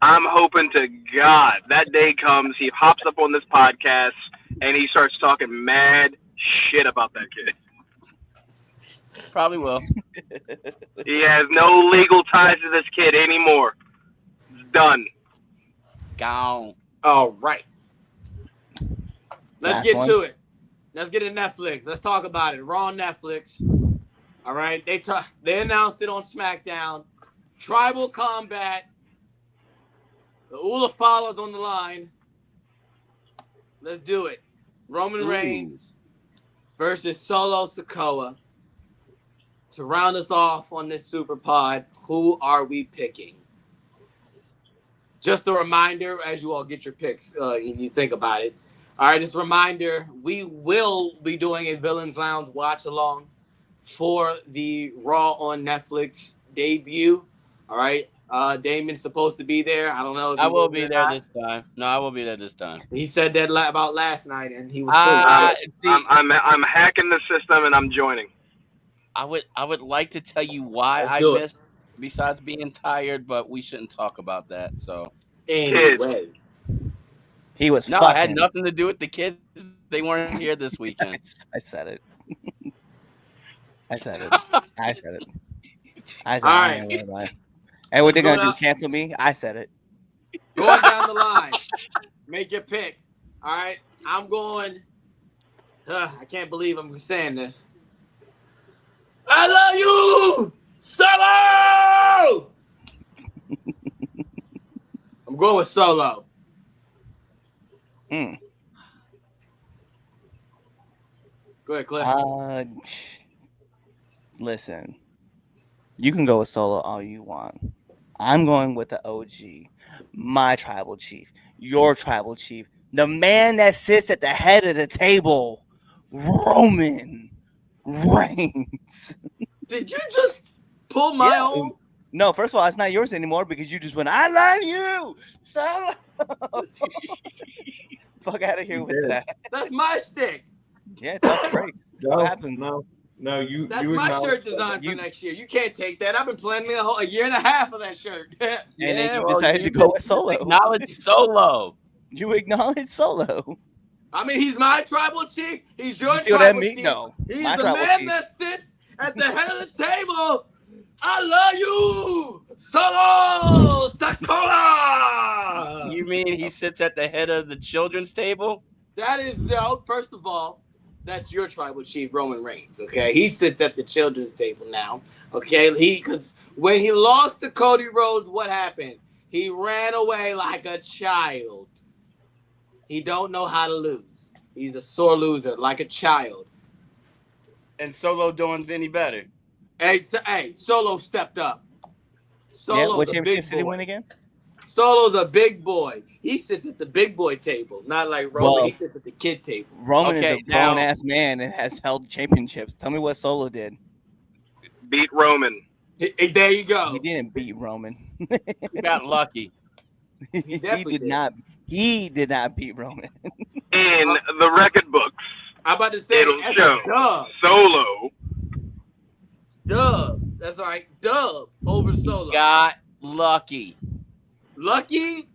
I'm hoping to God that day comes. He hops up on this podcast and he starts talking mad shit about that kid. Probably will. He has no legal ties to this kid anymore. It's done. Gone. All right. Let's Last get one. to it. Let's get to Netflix. Let's talk about it. Raw on Netflix. All right. They announced it on SmackDown. Tribal Combat. The Ula Fala's on the line. Let's do it. Roman Reigns versus Solo Sikoa. To round us off on this super pod, who are we picking? Just a reminder, as you all get your picks and you think about it. All right, just a reminder, we will be doing a Villains Lounge watch along for the Raw on Netflix debut. All right. Damon's supposed to be there. I don't know if I will be there this time. No, I will be there this time. He said that about last night, and he was asleep. I'm hacking the system and I'm joining. I would like to tell you why Let's I do it. missed, besides being tired, but we shouldn't talk about that. So Anyway, He was no, fucking. it had nothing to do with the kids. They weren't here this weekend. I said it. I said it. All right. Hey, what they Let's gonna go do? Cancel me? I said it. going down the line, make your pick. All right, I'm going. I can't believe I'm saying this. I love you, Solo. I'm going with Solo. Mm. Go ahead, Cliff. Listen, you can go with Solo all you want. I'm going with the OG, my tribal chief, your tribal chief, the man that sits at the head of the table, Roman Reigns. Did you just pull my own? No, first of all, it's not yours anymore because you just went, I love you, Solo. Fuck out of here with that. That's my shtick. Yeah, tough breaks. What happens? No, you. That's you my acknowledge shirt design that. for next year. You can't take that. I've been planning a year and a half of that shirt. And then you decided to go with Solo. Acknowledge Solo. You acknowledge Solo. I mean, he's my tribal chief. He's your see what I tribal mean? chief. No. He's My the tribal man chief. that sits at the head of the table. I love you, Solo Sikoa. You mean he sits at the head of the children's table? That is, first of all, that's your tribal chief, Roman Reigns, okay? He sits at the children's table now, okay? Because when he lost to Cody Rhodes, what happened? He ran away like a child. He don't know how to lose. He's a sore loser, like a child. And Solo doing any better? Hey, Solo stepped up. Solo's What a championship big did he boy. win again? Solo's a big boy. He sits at the big boy table, not like Roman. Well, he sits at the kid table. Roman Okay, is a grown-ass man and has held championships. Tell me what Solo did. Beat Roman. There you go. He didn't beat Roman. He got lucky. he definitely did did. not. He did not beat Roman. In the record books. I'm about to say It'll that's show. a dub. Solo. Dub. That's all right. Dub over Solo. Got lucky. Lucky,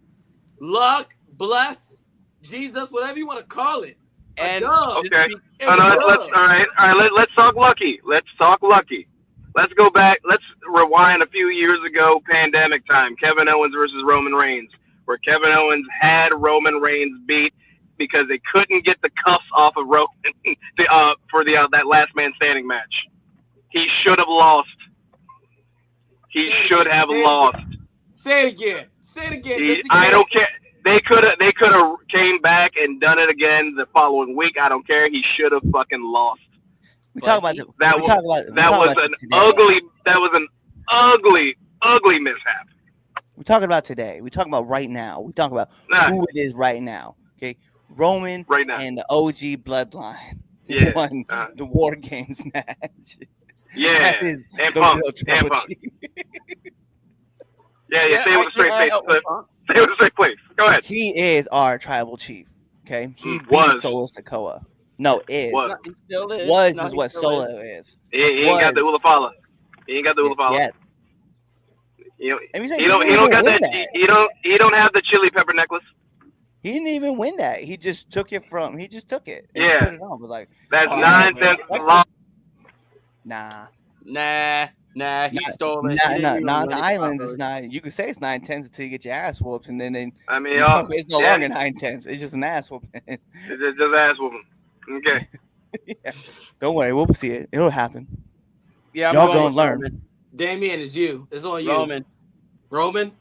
luck, bless, Jesus, whatever you want to call it. And dub. Okay. It's All a dub. right. Let's talk lucky. Let's talk lucky. Let's go back. Let's rewind a few years ago, pandemic time. Kevin Owens versus Roman Reigns, where Kevin Owens had Roman Reigns beat because they couldn't get the cuffs off of Roman for that last man standing match. He should have lost. He should have lost. Say it again. Say it again. Just in I case. don't care. They could have came back and done it again the following week. I don't care. He should have fucking lost. We talk about That was an ugly mishap. We're talking about today. We're talking about right now. We're talking about who it is right now. Okay, Roman Right now. and the OG bloodline Yeah. won the War Games match. Yeah. That is And the Punk. real And Triple Punk. G. Yeah. Stay with a straight face. Stay with a straight face. Go ahead. He is our tribal chief. Okay, he beat Was. Solo Sikoa. No, is. Was. He still is. Was No, is he what still Solo is. He ain't got the Ulafala. He ain't got the Ulafala. Yeah. You And know, he said he don't got that. He don't have the chili pepper necklace. He didn't even win that. He just took it from. He just took it. And Yeah. Put it on. But like, That's oh, 9 man. cents a lot. Nah. He stole it. He Nah, didn't even the win it islands is properly. not. You could say it's 9/10 until you get your ass whooped, and then I mean, it's no yeah. longer 9/10. It's just an ass whooping. It's just ass whooping. Okay. Yeah. Don't worry, we'll see it. It'll happen. Yeah, I'm Y'all going gonna with learn. Roman. Damien, it's you. It's on you. Roman, Roman?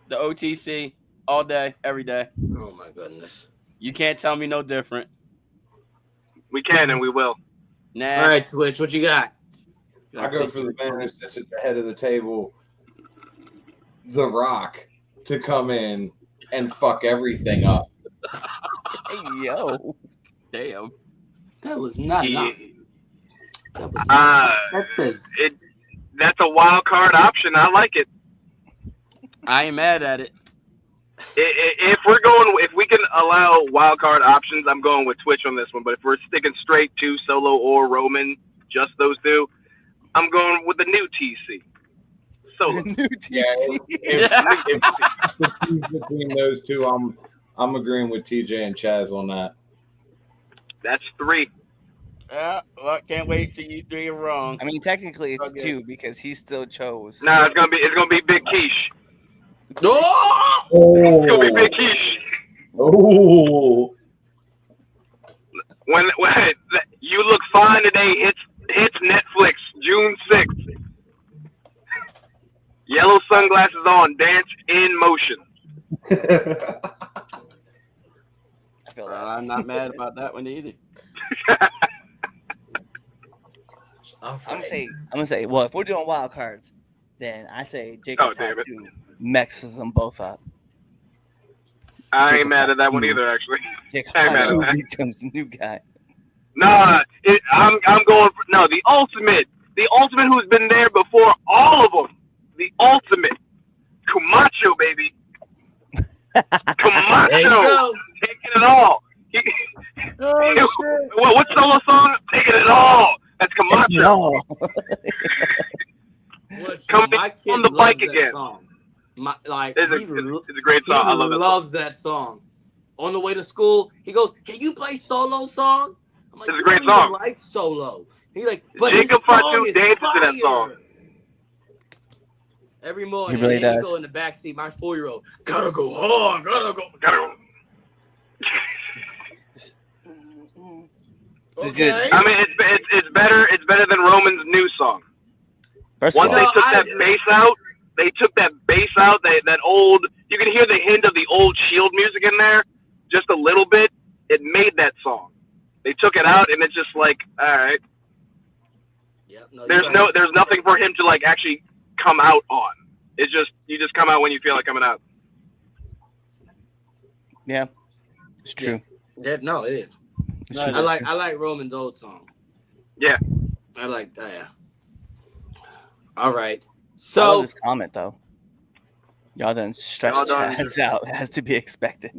the OTC, all day, every day. Oh, my goodness. You can't tell me no different. We can and we will. Nah. All right, Twitch, what you got? I go for the man who sits at the head of the table, The Rock, to come in and fuck everything up. Hey yo, Damn. That was not enough. That was that says That's a wild card option. I like it. I ain't mad at it. If we can allow wild card options, I'm going with Twitch on this one. But if we're sticking straight to Solo or Roman, just those two, I'm going with the new TC. Solo. new TC. If between those two, I'm agreeing with TJ and Chaz on that. That's 3. Well, can't wait till you 3 are wrong. I mean, technically it's Okay. 2 because he still chose. Nah, it's gonna be Big Quiche. Oh! It's gonna be Big Quiche. Oh, When You Look Fine Today hits Netflix June 6th. Yellow sunglasses on, dance in motion. I feel that. I'm not mad about that one either. I'm gonna say. Well, if we're doing wild cards, then I say Jacob damn it. mixes them both up. I Jacob ain't mad at that one Fatu. either, actually. Jacob I ain't mad at Fatu that. becomes the new guy. Nah, I'm going for the ultimate. The ultimate who's been there before all of them. The ultimate. Camacho, baby. Camacho. There you go. Taking it all. What solo song? Taking it all. That's Camacho. No. Come Coming on the bike again. Song. It's a great song. I love it. Loves that song. On the way to school, he goes, "Can you play Solo song?" I'm like, It's a "You great don't even song. like Solo." He's like, "But his Jacob song Fatu is dances to that fire." song. Every morning, He really and then does. you go in the backseat. My 4-year-old gotta go hard, gotta go. It's good. Okay. I mean, it's better. It's better than Roman's new song. First Once of they all, took that bass out, that old. You can hear the hint of the old Shield music in there, just a little bit. It made that song. They took it out, and it's just like, all right. Yep, no, There's nothing for him to like actually come out on. It's just you just come out when you feel like coming out. yeah, it's true. No, it is. It's No, true. I like Roman's old song. Yeah. I like that. Yeah. All right. I love So this comment though. Y'all done stretched Y'all done- Chaz out as to be expected.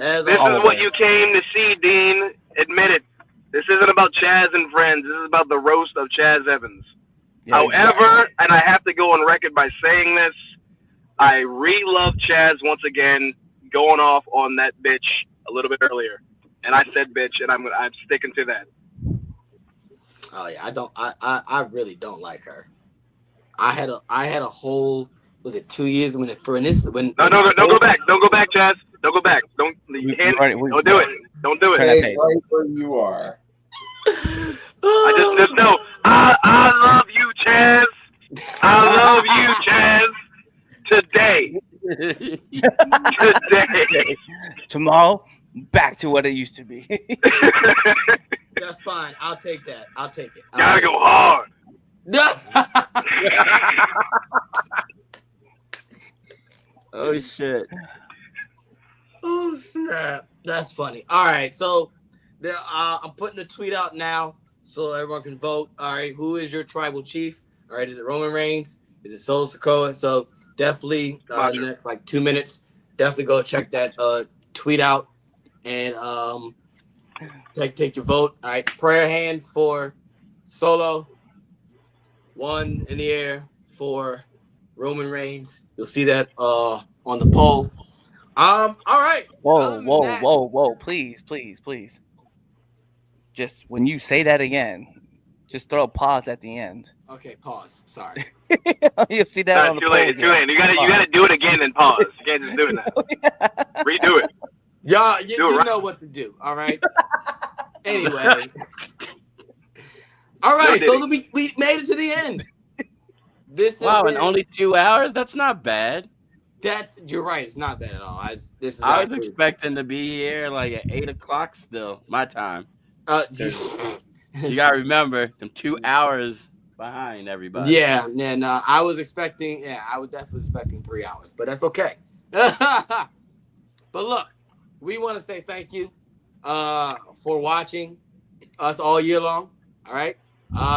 As This is always. what you came to see, Dean. Admit it. This isn't about Chaz and friends. This is about the roast of Chaz Evans. Yeah, However, and I have to go on record by saying this, I re-love Chaz once again, going off on that bitch a little bit earlier. And I said bitch, and I'm sticking to that. Oh yeah, I really don't like her. I had a whole, was it 2 years when No, don't go back. Don't go back, Chaz. Don't go back. Don't do it. Don't do it. Stay right where you are. I just know. I love you, Chaz. I love you, Chaz. Today. Tomorrow, back to what it used to be. That's fine. I'll take that. I'll take it. Gotta go hard. Oh shit. Oh snap! That's funny. All right, so I'm putting the tweet out now so everyone can vote. All right, who is your tribal chief? All right, is it Roman Reigns? Is it Solo Sikoa? So definitely in the next like 2 minutes, definitely go check that tweet out and take your vote. All right, prayer hands for Solo. 1 in the air for Roman Reigns. You'll see that on the poll. All right. Whoa. Please. Just when you say that again, just throw a pause at the end. Okay, pause. Sorry. You'll see that on the too poll late. It's too again. late. You gotta do it again and pause. You can't just do it now. Redo it. Y'all, you know what to do. All right. Anyway. All right. So we made it to the end. Wow, in only 2 hours? That's not bad. You're right. It's not bad at all. I was expecting to be here like at 8 o'clock still, my time. You gotta remember, I'm 2 hours behind everybody. Yeah, no, I was definitely expecting 3 hours, but that's okay. But look, we want to say thank you for watching us all year long. All right.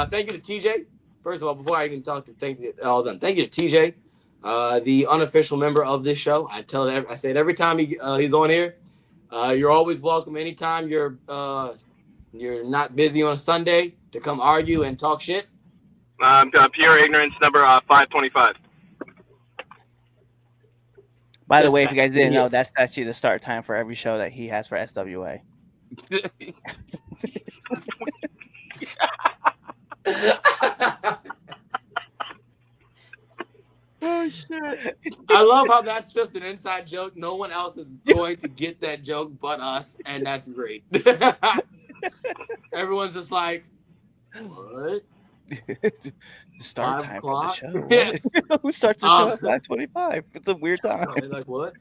Thank you to TJ. First of all, before I even talk to thank you all them, thank you to TJ, the unofficial member of this show. I say it every time he's on here. You're always welcome anytime you're not busy on a Sunday to come argue and talk shit. Pure ignorance number 525. By the way, if you guys didn't know, that's actually the start time for every show that he has for SWA. Oh shit! I love how that's just an inside joke. No one else is going to get that joke but us, and that's great. Everyone's just like, "What?" Start time for the show. Yeah. Who starts the show at 5:25? It's a weird time. They're like, what?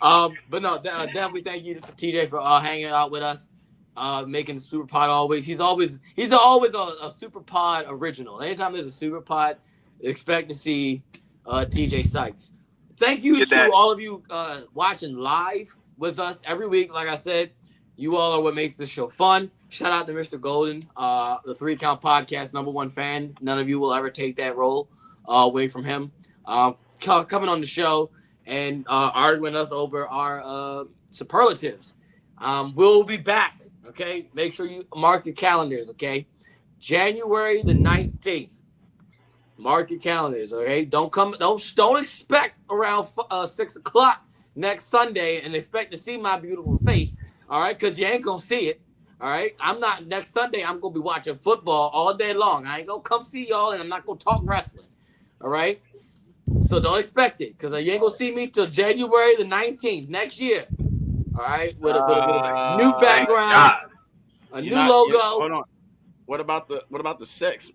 But no, definitely thank you for TJ for hanging out with us, making the Super Pod always. He's always a Super Pod original. Anytime there's a Super Pod, expect to see TJ Sykes. Thank you to all of you watching live with us every week. Like I said, you all are what makes this show fun. Shout out to Mr. Golden, the 3 Count Podcast #1 fan. None of you will ever take that role away from him. Coming on the show and arguing us over our superlatives. We'll be back, okay? Make sure you mark your calendars, okay? January the 19th. Mark your calendars, okay? Don't expect around 6 o'clock next Sunday and expect to see my beautiful face, all right? Because you ain't going to see it, all right? Next Sunday, I'm going to be watching football all day long. I ain't going to come see y'all, and I'm not going to talk wrestling, all right? So don't expect it, because you ain't going to see me till January the 19th next year, all right? With a new background, a new logo. Hold on. What about the 6th?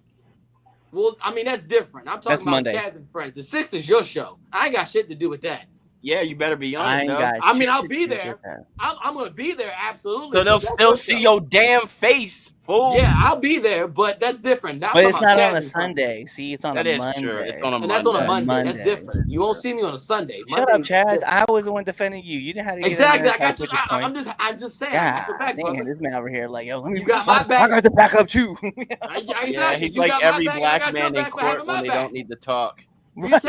Well, I mean, that's different. I'm talking about Monday. Chaz and Friends. The 6th is your show. I ain't got shit to do with that. Yeah, you better be on it, though. I mean, I'll be there. I'm going to be there, absolutely. So they'll still see your damn face, fool. Yeah, I'll be there, but that's different. But it's not on a Sunday. See, it's on a Monday. That is true. It's on a Monday. Monday. And that's on a Monday. That's different. You won't see me on a Sunday. Shut up, Chaz. I was the one defending you. You didn't have to get exactly. I got you. I'm just saying. Yeah, man, this man over here like, yo, you got my back. I got the backup too. Yeah, he's like every black man in court when they don't need to talk. Right?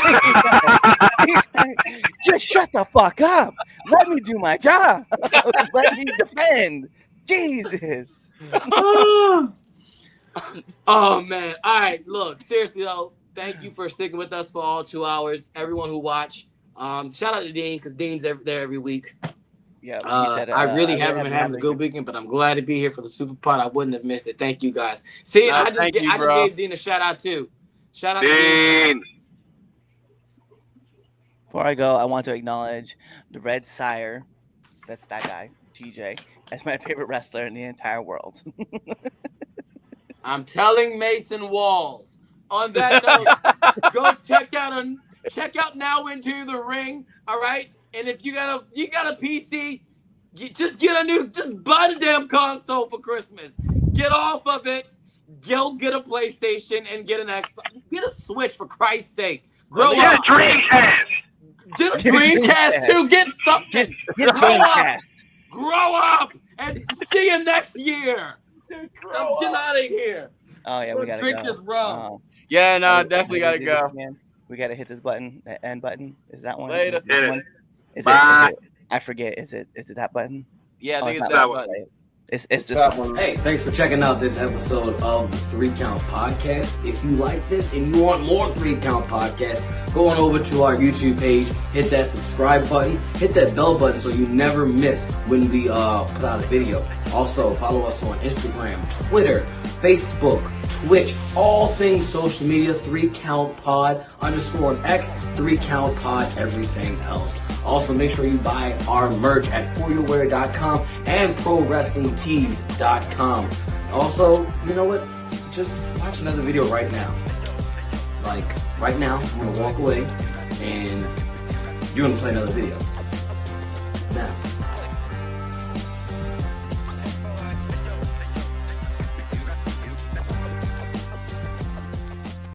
Just shut the fuck up. Let me do my job. Let me defend. Jesus. Oh man! All right, look, seriously though, thank you for sticking with us for all 2 hours. Everyone who watched, shout out to Dean because Dean's there every week. Yeah, I really haven't been having a good weekend, but I'm glad to be here for the Super Pod. I wouldn't have missed it. Thank you guys. See, I just gave Dean a shout out too. Shout out to Dean. Before I go, I want to acknowledge the Red Sire. That's that guy, TJ. That's my favorite wrestler in the entire world. I'm telling Mason Walls. On that note, go check out Now Into the Ring. All right, and if you got a PC, just buy the damn console for Christmas. Get off of it. Go get a PlayStation and get an Xbox. Get a Switch for Christ's sake. Grow up. Get a Dreamcast. Get a Dreamcast too. Get something. Get a Dreamcast. Grow up and see you next year. Get out of here. Oh yeah, we gotta drink this rum. Yeah, no, definitely gotta go. We gotta hit this button. The end button. Is that one? Later. Is it? I forget. Is it that button? Yeah, I think it's that one. Right? It's this one. Hey, thanks for checking out this episode of the 3 Count Podcast. If you like this and you want more 3 Count Podcasts, go on over to our YouTube page, hit that subscribe button, hit that bell button so you never miss when we put out a video. Also, follow us on Instagram, Twitter, Facebook, Twitch, all things social media, 3 Count Pod, _X, 3 Count Pod, everything else. Also, make sure you buy our merch at foryourwear.com and prowrestlingtees.com. Also, you know what? Just watch another video right now. Like, right now, I'm going to walk away and you're going to play another video. Now.